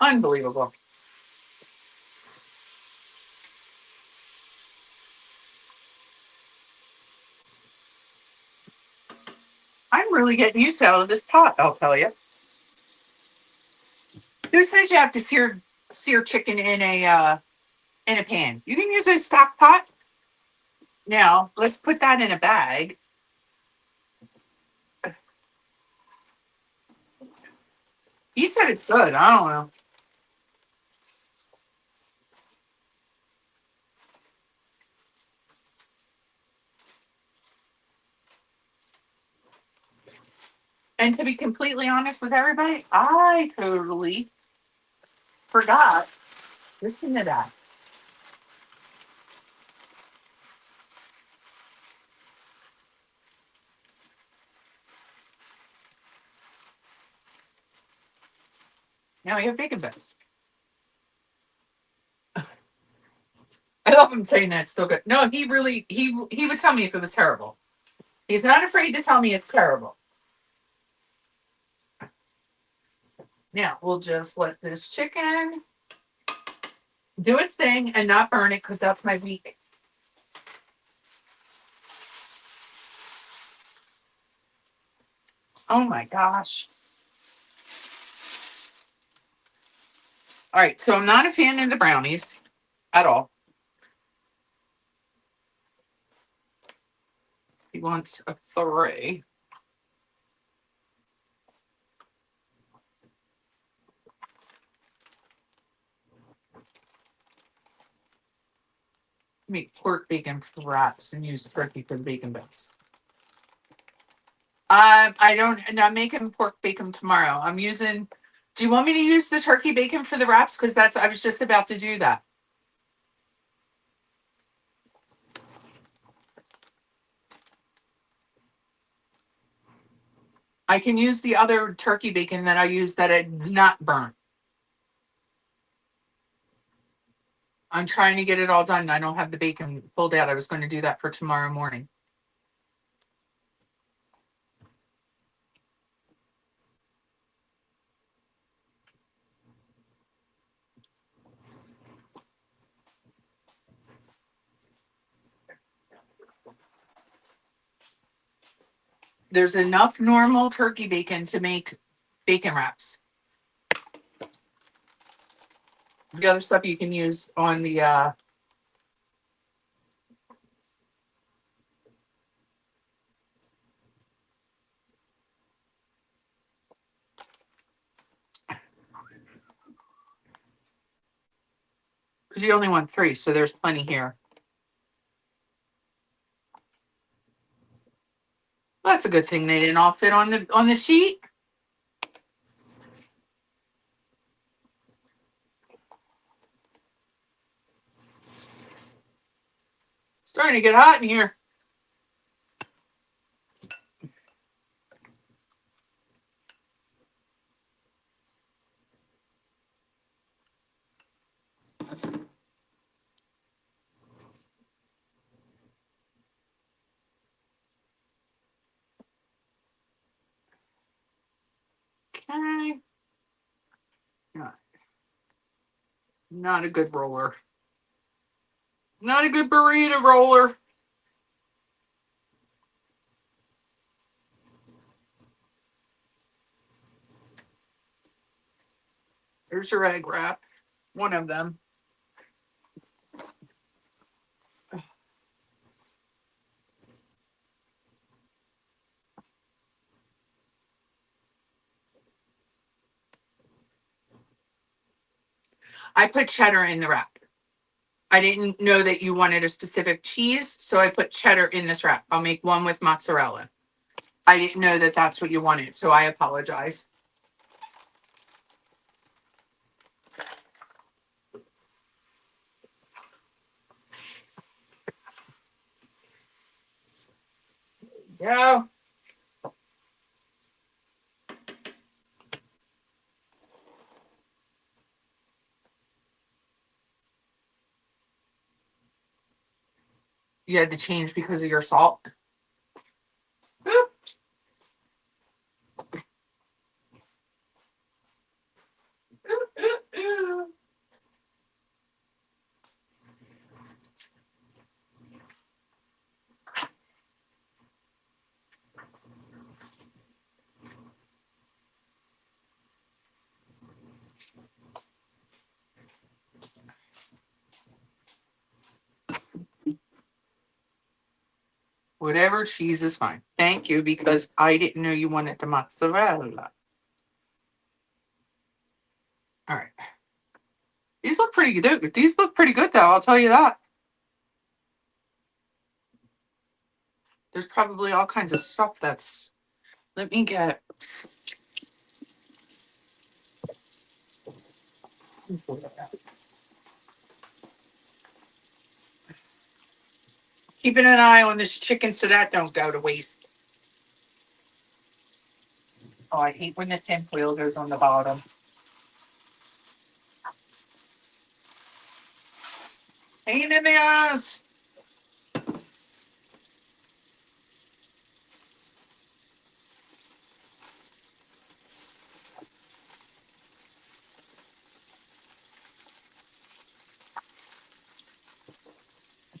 Unbelievable. I'm really getting used out of this pot, I'll tell you. Who says you have to sear chicken in a pan? You can use a stock pot. Now, let's put that in a bag. He said it's good. I don't know. And to be completely honest with everybody, I totally forgot. Listen to that. Now we have bacon bits. I love him saying that it's still good. No, he really he would tell me if it was terrible. He's not afraid to tell me it's terrible. Now we'll just let this chicken do its thing and not burn it because that's my weak. Oh my gosh. All right, so I'm not a fan of the brownies at all. He wants a 3. Make pork bacon wraps and use turkey for the bacon bits. I don't. And I'm making pork bacon tomorrow. I'm using. Do you want me to use the turkey bacon for the wraps? Because that's. I was just about to do that. I can use the other turkey bacon that I use that it's not burnt. I'm trying to get it all done. I don't have the bacon pulled out. I was going to do that for tomorrow morning. There's enough normal turkey bacon to make bacon wraps. The other stuff you can use on the because you only want 3, so there's plenty here. Well, that's a good thing they didn't all fit on the sheet. It's starting to get hot in here. Okay. Not a good roller. Not a good burrito roller. There's your egg wrap. One of them. I put cheddar in the wrap. I didn't know that you wanted a specific cheese, so I put cheddar in this wrap. I'll make one with mozzarella. I didn't know that that's what you wanted, so I apologize. Yeah. You had to change because of your salt. Whatever cheese is fine. Thank you, because I didn't know you wanted the mozzarella. All right. These look pretty good. These look pretty good, though. I'll tell you that. There's probably all kinds of stuff that's. Let me get. Keeping an eye on this chicken so that don't go to waste. Oh, I hate when the tinfoil goes on the bottom. Pain in the ass.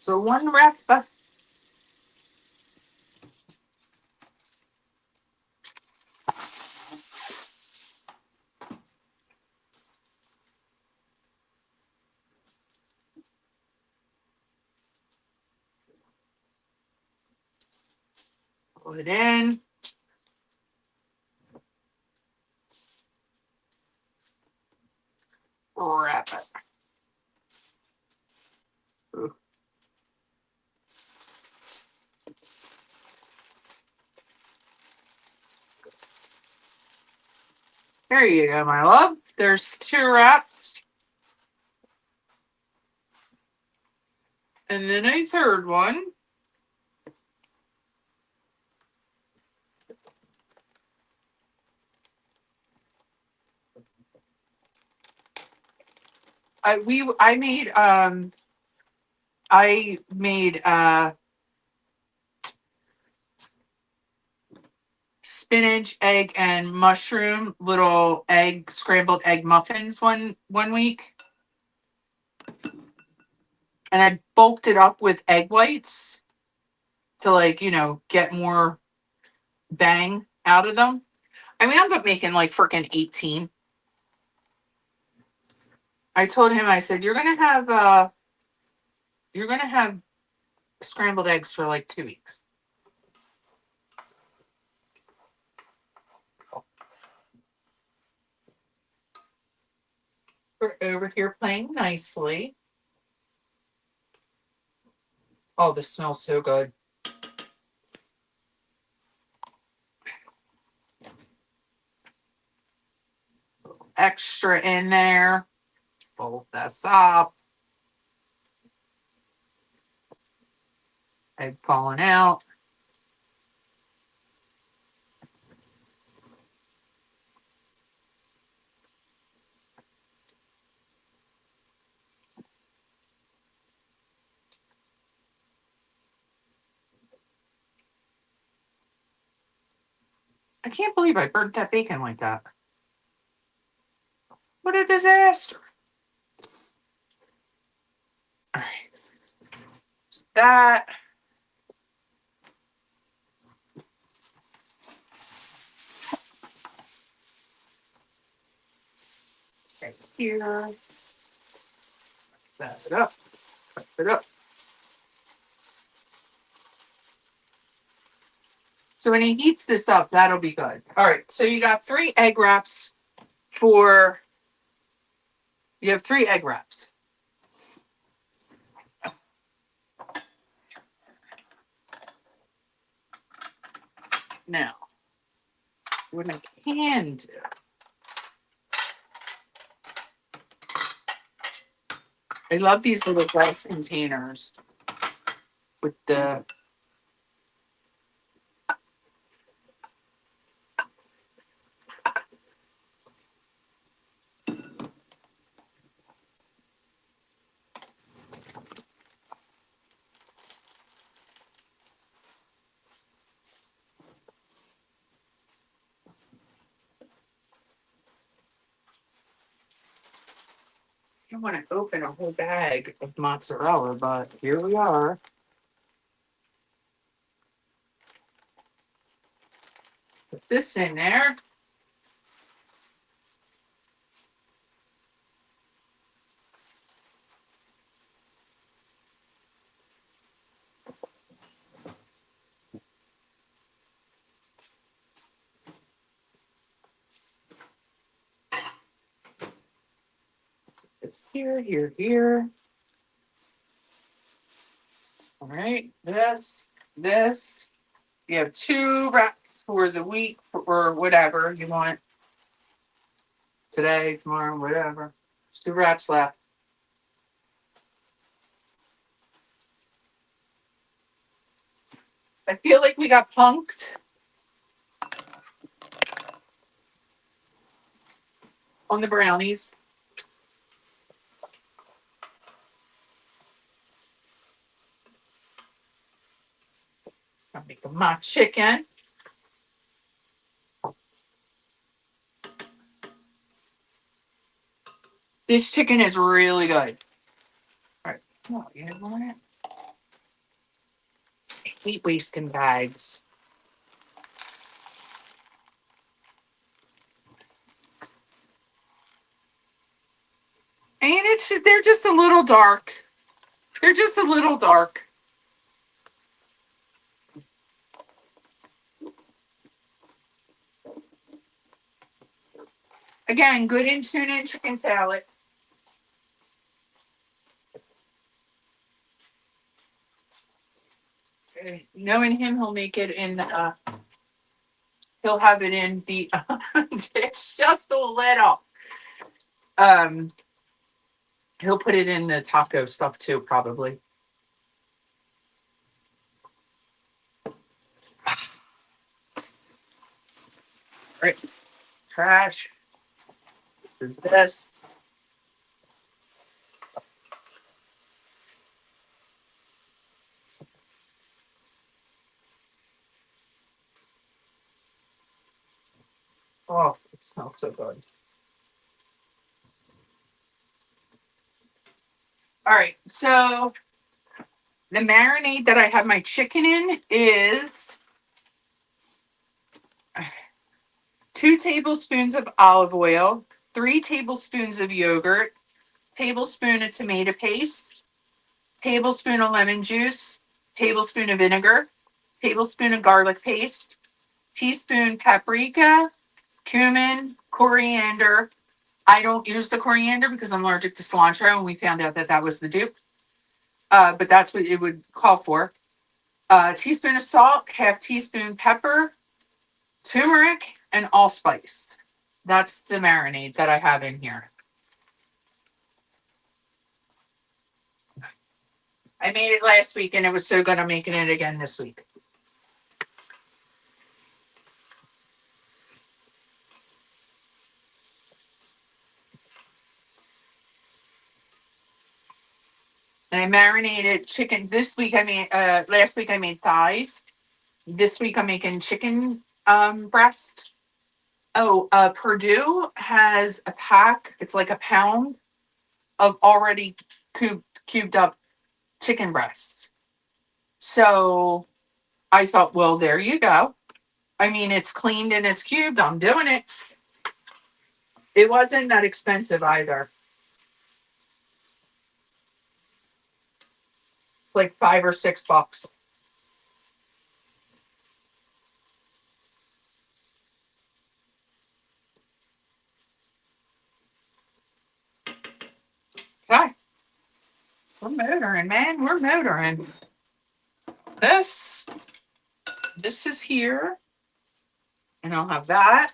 So one wrap. Put it in. Wrap it. Ooh. There you go, my love. There's 2 wraps. And then a third one. I made spinach, egg, and mushroom little scrambled egg muffins one week. And I bulked it up with egg whites to get more bang out of them. I mean, I ended up making like freaking 18. I told him, I said, you're gonna have scrambled eggs for like 2 weeks. We're over here playing nicely. Oh, this smells so good. Extra in there. Fold this up. Egg falling out. I can't believe I burnt that bacon like that. What a disaster. All right. So that. Right here. That it up. Put it up. So when he heats this up, that'll be good. All right. So you got 3 egg wraps for. You have 3 egg wraps. Now, what I can do. I love these little glass containers with the. I don't want to open a whole bag of mozzarella, but here we are. Put this in there. It's here, here, here. All right, this. You have 2 wraps for the week or whatever you want. Today, tomorrow, whatever. There's 2 wraps left. I feel like we got punked on the brownies. I'll make my chicken. This chicken is really good. All right. Oh, you know what? I hate wasting bags. And it's just, they're just a little dark. They're just a little dark. Again, good in tuna and chicken salad. Knowing him, he'll make it in. He'll have it in the. It's just a little. Um, he'll put it in the taco stuff too, probably. All right, trash. This is this. Oh, it smells so good. All right, so the marinade that I have my chicken in is 2 tablespoons of olive oil, 3 tablespoons of yogurt, tablespoon of tomato paste, tablespoon of lemon juice, tablespoon of vinegar, tablespoon of garlic paste, teaspoon paprika, cumin, coriander. I don't use the coriander because I'm allergic to cilantro, and we found out that that was the dupe. But that's what it would call for. Teaspoon of salt, half teaspoon pepper, turmeric, and allspice. That's the marinade that I have in here. I made it last week and it was so good I'm making it again this week. And I marinated chicken. This week I made last week I made thighs. This week I'm making chicken breast. Oh, Purdue has a pack. It's like a pound of already cubed up chicken breasts. So I thought, well, there you go. I mean, it's cleaned and it's cubed. I'm doing it. It wasn't that expensive either. It's like $5 or $6. Okay. We're motoring, man. We're motoring. This is here. And I'll have that.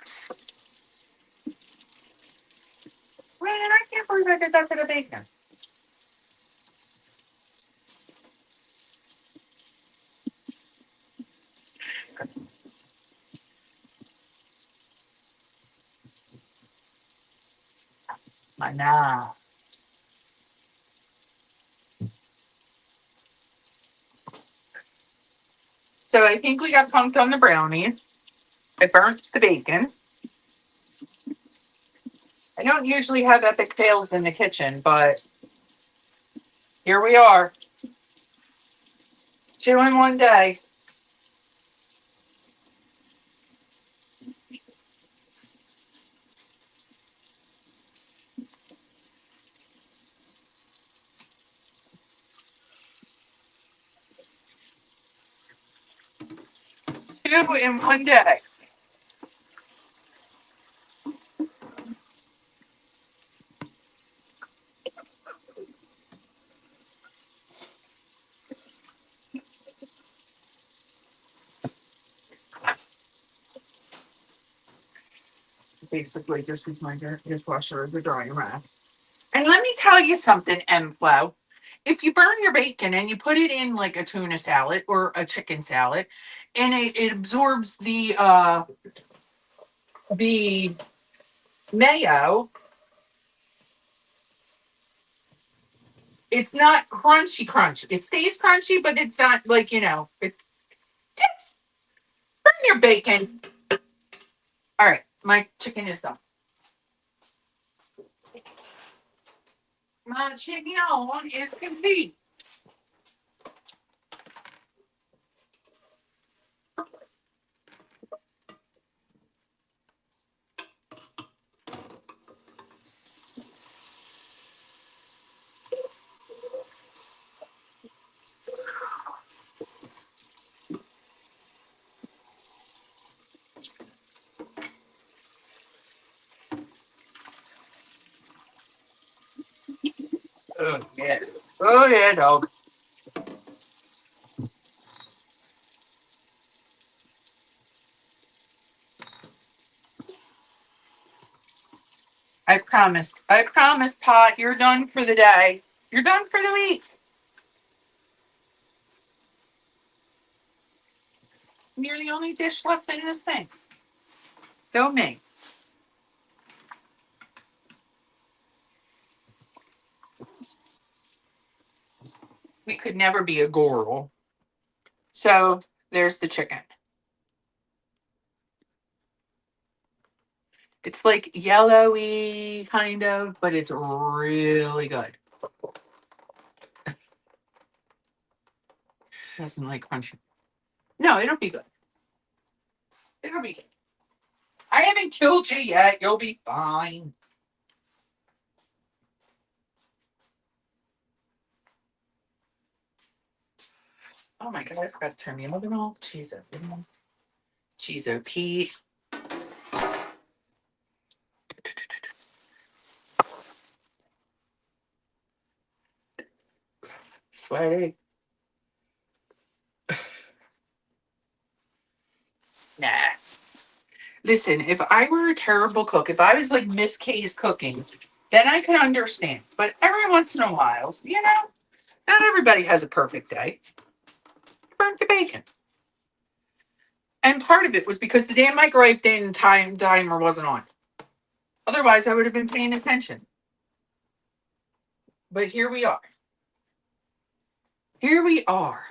Man, I can't believe I did that for the bacon. I know. So I think we got punked on the brownies. I burnt the bacon. I don't usually have epic fails in the kitchen, but here we are. 2 in 1 day. Two in 1 day. Basically, just use my dishwasher as a drying rack. And let me tell you something, M-Flow. If you burn your bacon and you put it in like a tuna salad or a chicken salad, and it absorbs the mayo, it's not crunchy crunch. It stays crunchy, but it's not like, it's just burn your bacon. All right, my chicken is done. My chicken is complete. Oh, yeah. Oh, yeah, dog. I promised. I promised, Pot. You're done for the day. You're done for the week. You're the only dish left in the sink. Go me. We could never be a girl. So there's the chicken. It's like yellowy, kind of, but it's really good. Doesn't like crunchy. No, it'll be good. It'll be good. I haven't killed you yet. You'll be fine. Oh my god, I forgot to turn the oven off. Jesus. Cheezo Pete. Sweaty. Nah. Listen, if I were a terrible cook, if I was like Miss K's cooking, then I could understand. But every once in a while, not everybody has a perfect day. Burnt the bacon. And part of it was because the damn microwave timer wasn't on. Otherwise, I would have been paying attention. But here we are. Here we are.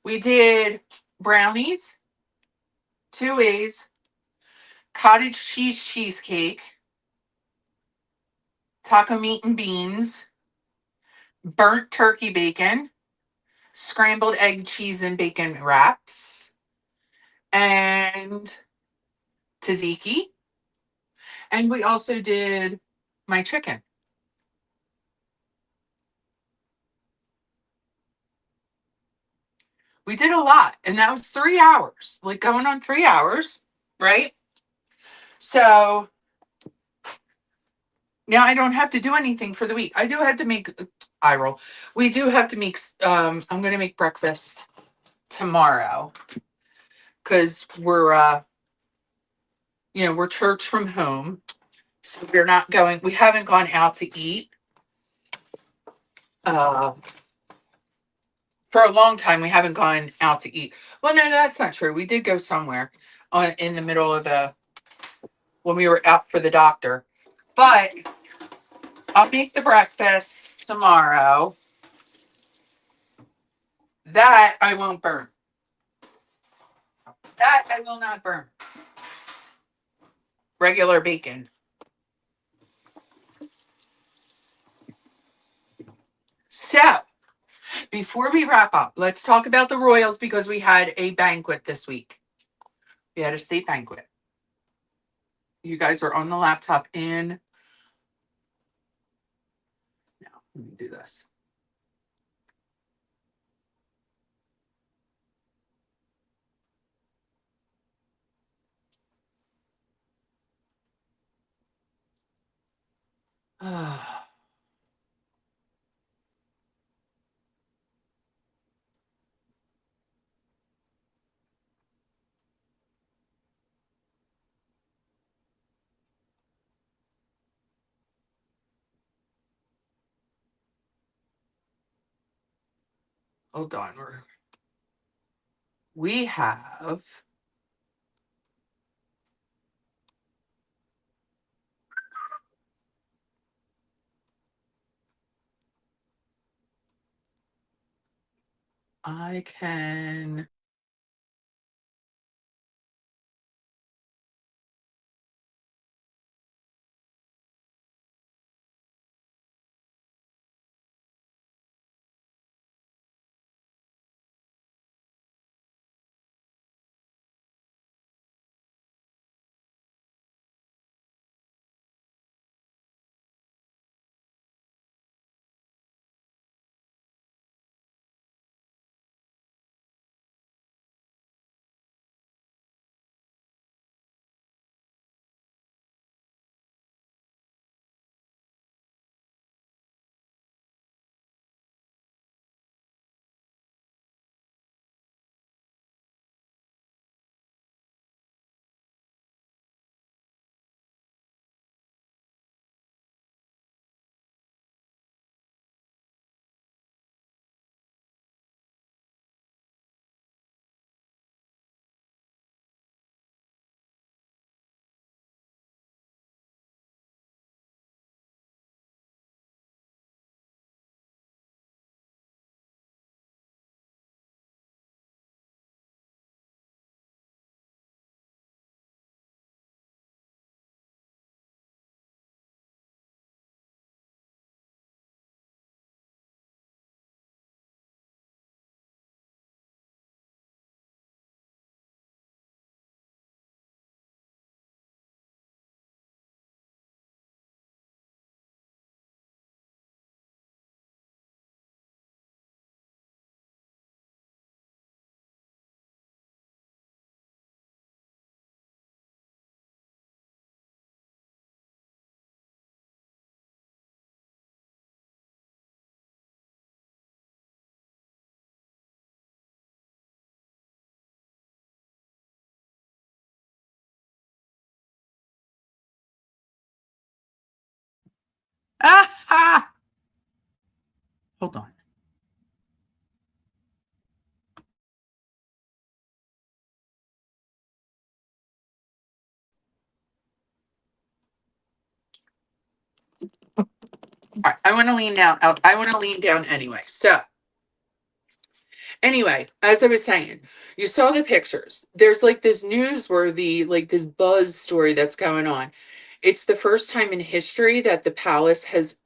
We did brownies, 2 A's, cottage cheese cheesecake, taco meat and beans, burnt turkey bacon, scrambled egg cheese and bacon wraps, and tzatziki. And we also did my chicken. We did a lot, and that was 3 hours, like going on 3 hours, right? So now I don't have to do anything for the week. I do have to make eye roll. We do have to make. I'm gonna make breakfast tomorrow because we're church from home, so we're not going. We haven't gone out to eat. Uh, for a long time, we haven't gone out to eat. Well, no, that's not true. We did go somewhere in the middle of when we were out for the doctor, but I'll make the breakfast tomorrow. That I won't burn. That I will not burn. Regular bacon. So, before we wrap up, let's talk about the Royals because we had a banquet this week. We had a state banquet. You guys are on the laptop in. Now, let me do this. Hold on. We have. I can. Ah! Hold on. All right, I want to lean down. I want to lean down anyway. So Anyway, as I was saying, you saw the pictures. There's like this newsworthy, like this buzz story that's going on. It's the first time in history that the palace has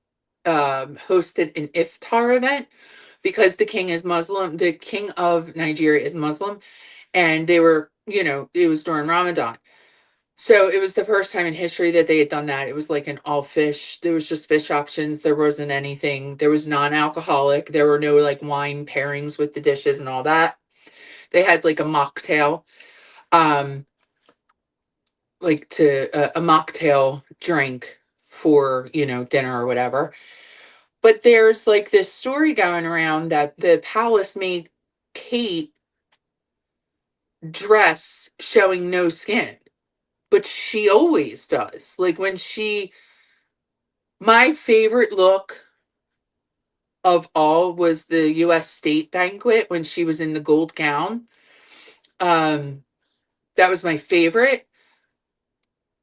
hosted an iftar event because the king is Muslim. The king of Nigeria is Muslim, and they were, it was during Ramadan. So it was the first time in history that they had done that. It was like an all fish. There was just fish options. There wasn't anything. There was non-alcoholic. There were no like wine pairings with the dishes and all that. They had like a mocktail, um, like to a mocktail drink for, dinner or whatever. But there's like this story going around that the palace made Kate dress showing no skin, but she always does. Like my favorite look of all was the US state banquet when she was in the gold gown. Um, that was my favorite.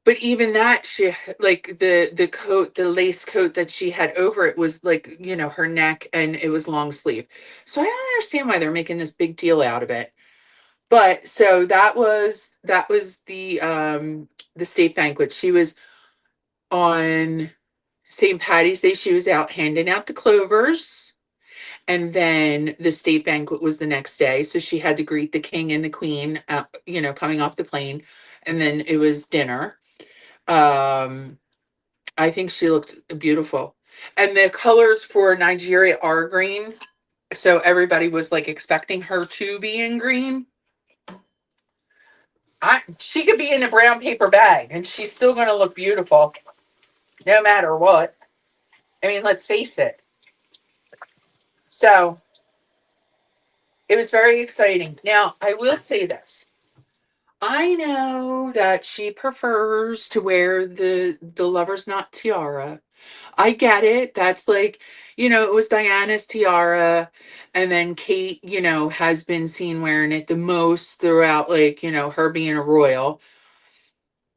But even that, she like the coat, the lace coat that she had over it was like, her neck, and it was long sleeve. So I don't understand why they're making this big deal out of it. But so that was the state banquet. She was on St. Patty's Day, she was out handing out the clovers. And then the state banquet was the next day. So she had to greet the king and the queen, coming off the plane. And then it was dinner. Um, I think she looked beautiful. And the colors for Nigeria are green. So everybody was like expecting her to be in green. She could be in a brown paper bag and she's still going to look beautiful no matter what. I mean, let's face it. So it was very exciting. Now, I will say this. I know that she prefers to wear the lover's knot tiara. I get it. That's like, it was Diana's tiara, and then Kate, has been seen wearing it the most throughout, like, her being a royal.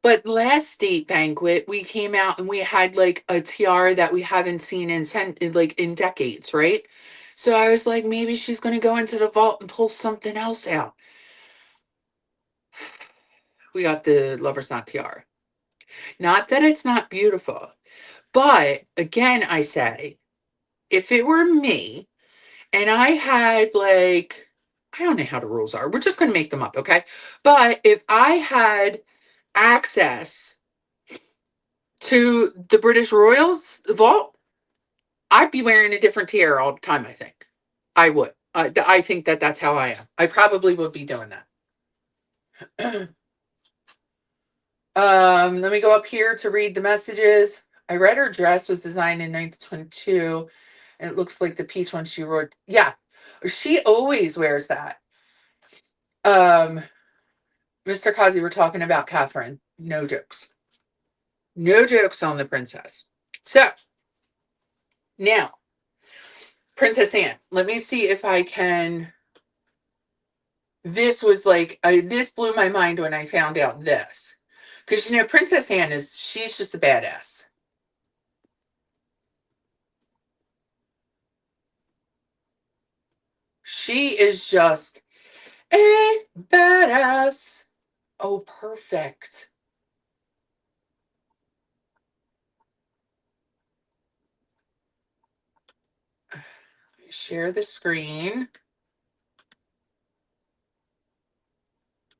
But last state banquet, we came out and we had like a tiara that we haven't seen in decades, right? So I was like, maybe she's going to go into the vault and pull something else out. We got the lover's knot tiara. Not that it's not beautiful, but again, I say, if it were me and I had like, I don't know how the rules are. We're just going to make them up, okay? But if I had access to the British Royals vault, I'd be wearing a different tiara all the time, I think. I would. I think that that's how I am. I probably would be doing that. Let me go up here to read the messages. I read her dress was designed in 1922, and it looks like the peach one she wrote. Yeah, she always wears that. Um, Mr. Kazi, we're talking about Catherine. No jokes. No jokes on the princess. So, now, Princess Anne. Let me see if I can. This was like, this blew my mind when I found out this. Because, Princess Anne she's just a badass. She is just a badass. Oh, perfect. Share the screen.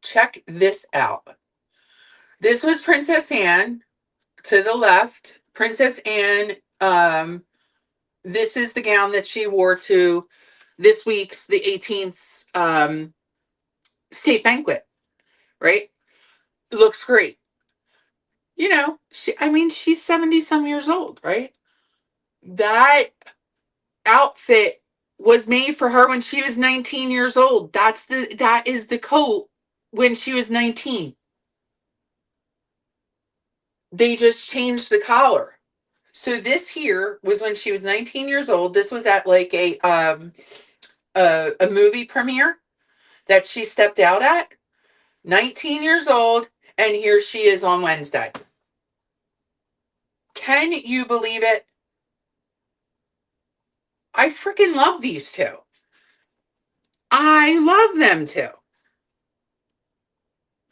Check this out. This was Princess Anne to the left. Princess Anne, this is the gown that she wore to this week's, the 18th state banquet, right? It looks great. She's 70 some years old, right? That outfit was made for her when she was 19 years old. That is the coat when she was 19. They just changed the collar. So this here was when she was 19 years old. This was at like a movie premiere that she stepped out at. 19 years old, and here she is on Wednesday. Can you believe it? I freaking love these two. I love them too.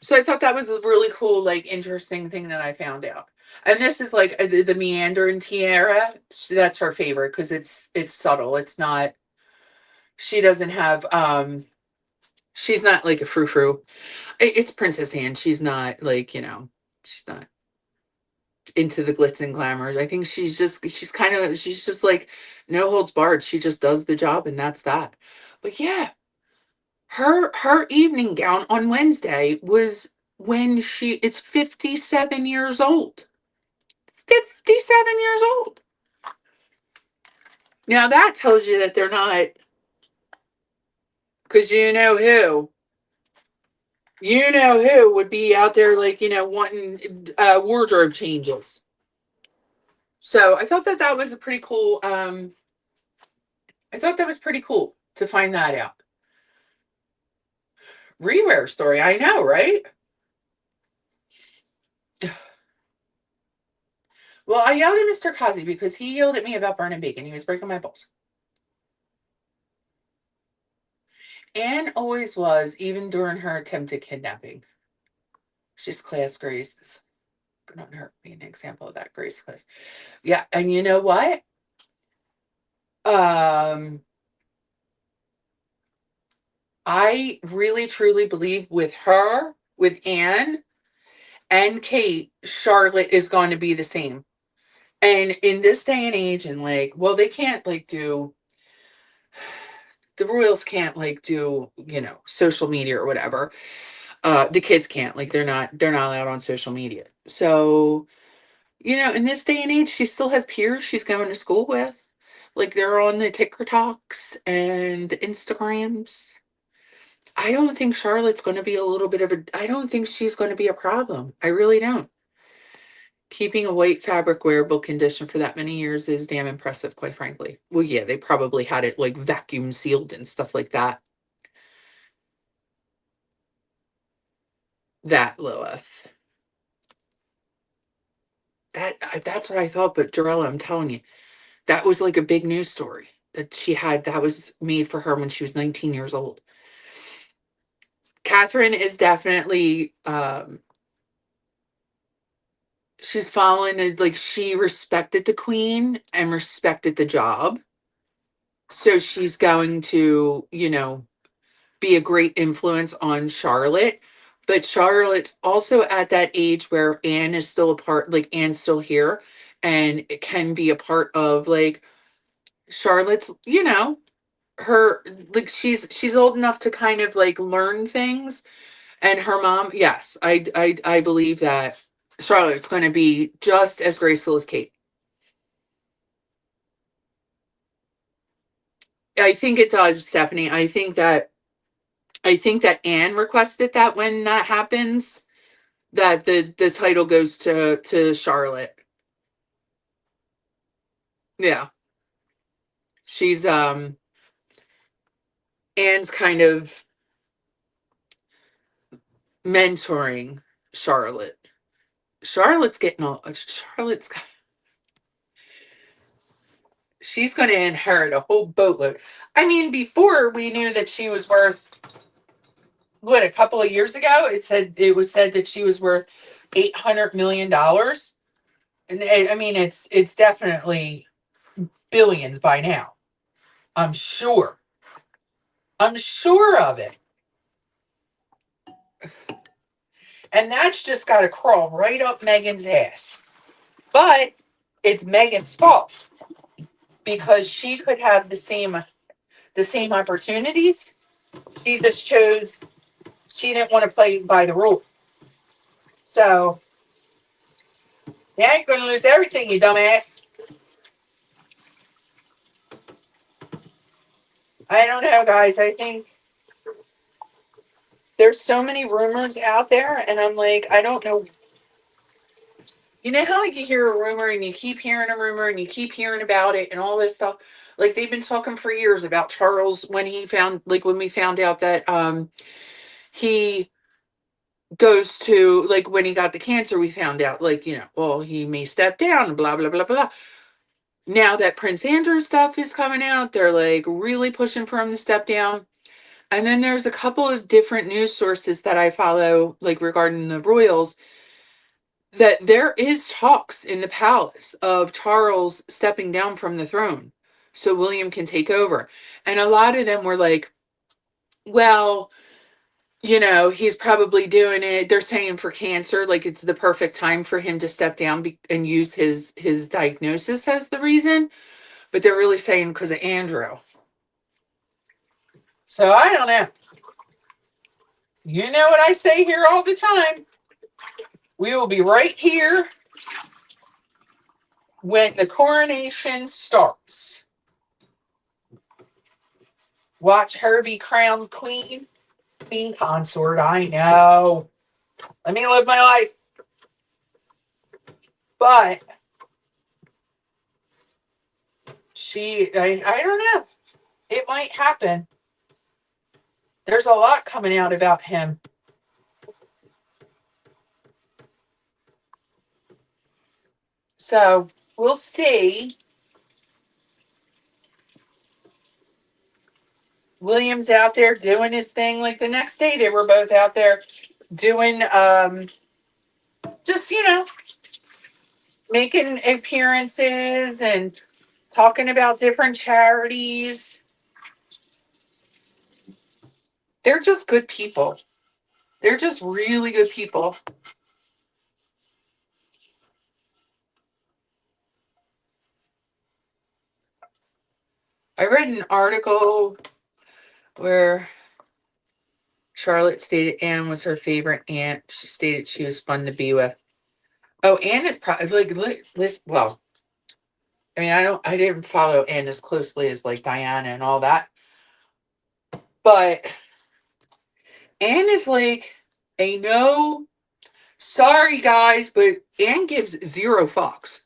So I thought that was a really cool, like, interesting thing that I found out. And this is like the meandering tiara. That's her favorite because it's subtle. It's not. She doesn't have. She's not like a frou frou. It's Princess Anne. She's not like, she's not into the glitz and glamour. I think she's just like no holds barred. She just does the job and that's that. But yeah, her evening gown on Wednesday was when it's 57 years old. 57 years old. Now that tells you that they're not, because you know who would be out there, like, wanting wardrobe changes. So I thought that was a pretty cool. I thought that was pretty cool to find that out. Rewear story, I know, right? Well, I yelled at Mr. Kazi because he yelled at me about burning bacon. He was breaking my balls. Anne always was, even during her attempted kidnapping. She's class Grace. Not her being an example of that Grace class. Yeah, and you know what? Um, I really truly believe with her, with Anne and Kate, Charlotte is going to be the same. And in this day and age, and like, well, they can't like do the royals can't like do, social media or whatever. The kids can't, like, they're not allowed on social media. So, in this day and age, she still has peers she's going to school with. Like, they're on the TikToks and the Instagrams. I don't think Charlotte's going to be I don't think she's going to be a problem. I really don't. Keeping a white fabric wearable condition for that many years is damn impressive, quite frankly. Well, yeah, they probably had it like vacuum sealed and stuff like that. That Lilith. That's what I thought, but Jarella, I'm telling you, that was like a big news story that was made for her when she was 19 years old. Catherine is definitely she's following it, like, she respected the queen and respected the job. So she's going to, be a great influence on Charlotte. But Charlotte's also at that age where Anne is still a part, like, Anne's still here and it can be a part of, like, Charlotte's, her, like, she's old enough to kind of like learn things. And her mom, yes, I believe that Charlotte's going to be just as graceful as Kate. I think it does, Stephanie. I think that Anne requested that when that happens, that the title goes to Charlotte. Yeah. She's Anne's kind of mentoring Charlotte. Charlotte's she's going to inherit a whole boatload. I mean, before we knew that she was worth, what, a couple of years ago, it was said that she was worth $800 million. And I mean, it's definitely billions by now. I'm sure. I'm sure of it. And that's just got to crawl right up Megan's ass. But it's Megan's fault because she could have the same opportunities. She just chose, she didn't want to play by the rules. So, yeah, you're going to lose everything, you dumbass. I don't know, guys. I think there's so many rumors out there, and I'm like, I don't know. You know how, like, you hear a rumor and you keep hearing a rumor and you keep hearing about it and all this stuff? Like, they've been talking for years about Charles when we found out that he goes to, like, when he got the cancer, we found out, like, well, he may step down and blah blah blah blah. Now that Prince Andrew stuff is coming out, they're like really pushing for him to step down. And then there's a couple of different news sources that I follow, like regarding the royals, that there is talks in the palace of Charles stepping down from the throne so William can take over. And a lot of them were like, well, he's probably doing it. They're saying for cancer, like it's the perfect time for him to step down and use his diagnosis as the reason. But they're really saying because of Andrew. So I don't know. You know what I say here all the time. We will be right here when the coronation starts. Watch her be crowned queen consort. I know. Let me live my life. But I don't know. It might happen. There's a lot coming out about him. So we'll see. William's out there doing his thing. Like the next day, they were both out there doing, just, making appearances and talking about different charities. They're just good people. They're just really good people. I read an article where Charlotte stated Anne was her favorite aunt. She stated she was fun to be with. Oh, Anne is probably well, I mean, I didn't follow Anne as closely as like Diana and all that, but Anne is like a no. Sorry, guys, but Anne gives zero fucks.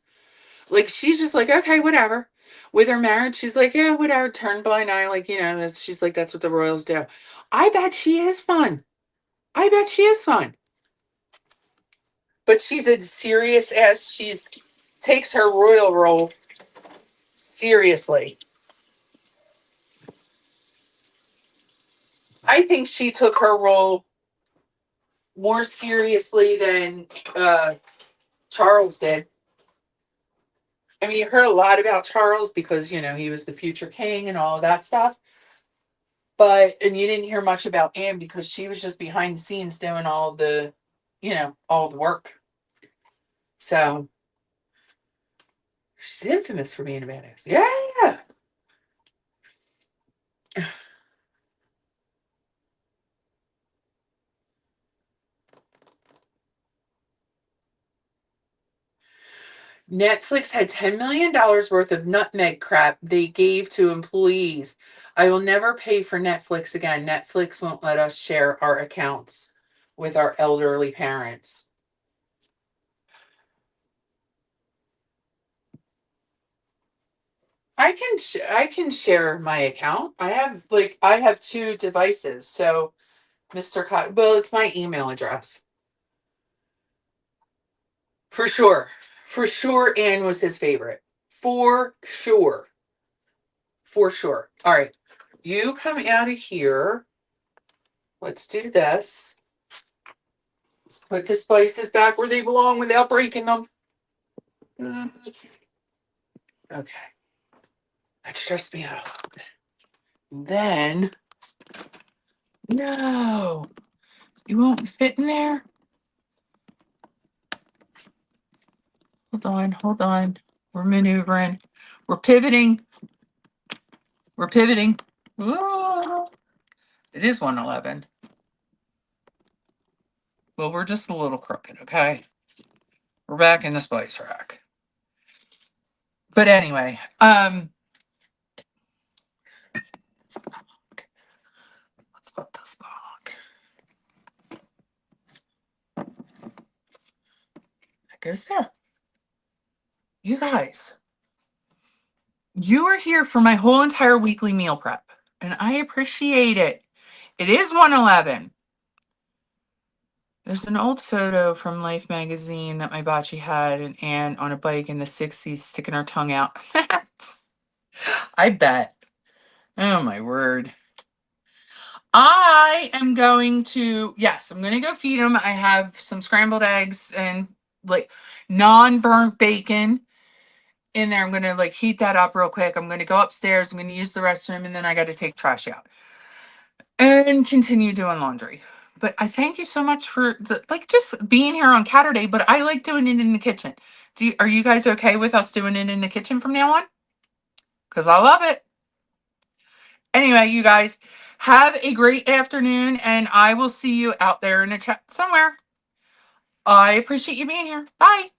Like she's just like, okay, whatever. With her marriage, she's like, yeah, whatever. Turn blind eye, like she's like, that's what the royals do. I bet she is fun. I bet she is fun. But she's as serious as she's takes her royal role seriously. I think she took her role more seriously than Charles did. I mean, you heard a lot about Charles because, he was the future king and all of that stuff. And you didn't hear much about Anne because she was just behind the scenes doing all the work. So she's infamous for being a badass. Yeah. Netflix had $10 million worth of nutmeg crap they gave to employees. I will never pay for Netflix again. Netflix won't let us share our accounts with our elderly parents. I can share my account. I have two devices. So well, it's my email address. For sure. For sure Anne was his favorite. For sure. For sure. All right. You come out of here. Let's do this. Let's put the spices back where they belong without breaking them. Okay. That stressed me out. Then, no. You won't fit in there? Hold on. We're maneuvering. We're pivoting. Oh, it is 111. Well, we're just a little crooked, okay? We're back in the spice rack. But anyway, let's put this back. That goes there. You guys, you are here for my whole entire weekly meal prep, and I appreciate it. It is 111. There's an old photo from Life magazine that my bocce had an aunt on a bike in the 60s sticking her tongue out. I bet. Oh, my word. I am going to, yes, I'm going to go feed them. I have some scrambled eggs and like non-burnt bacon in there. I'm going to like heat that up real quick. I'm going to go upstairs. I'm going to use the restroom and then I got to take trash out and continue doing laundry. But I thank you so much for the like just being here on Caturday, but I like doing it in the kitchen. Are you guys okay with us doing it in the kitchen from now on? Because I love it. Anyway, you guys have a great afternoon and I will see you out there in the chat somewhere. I appreciate you being here. Bye.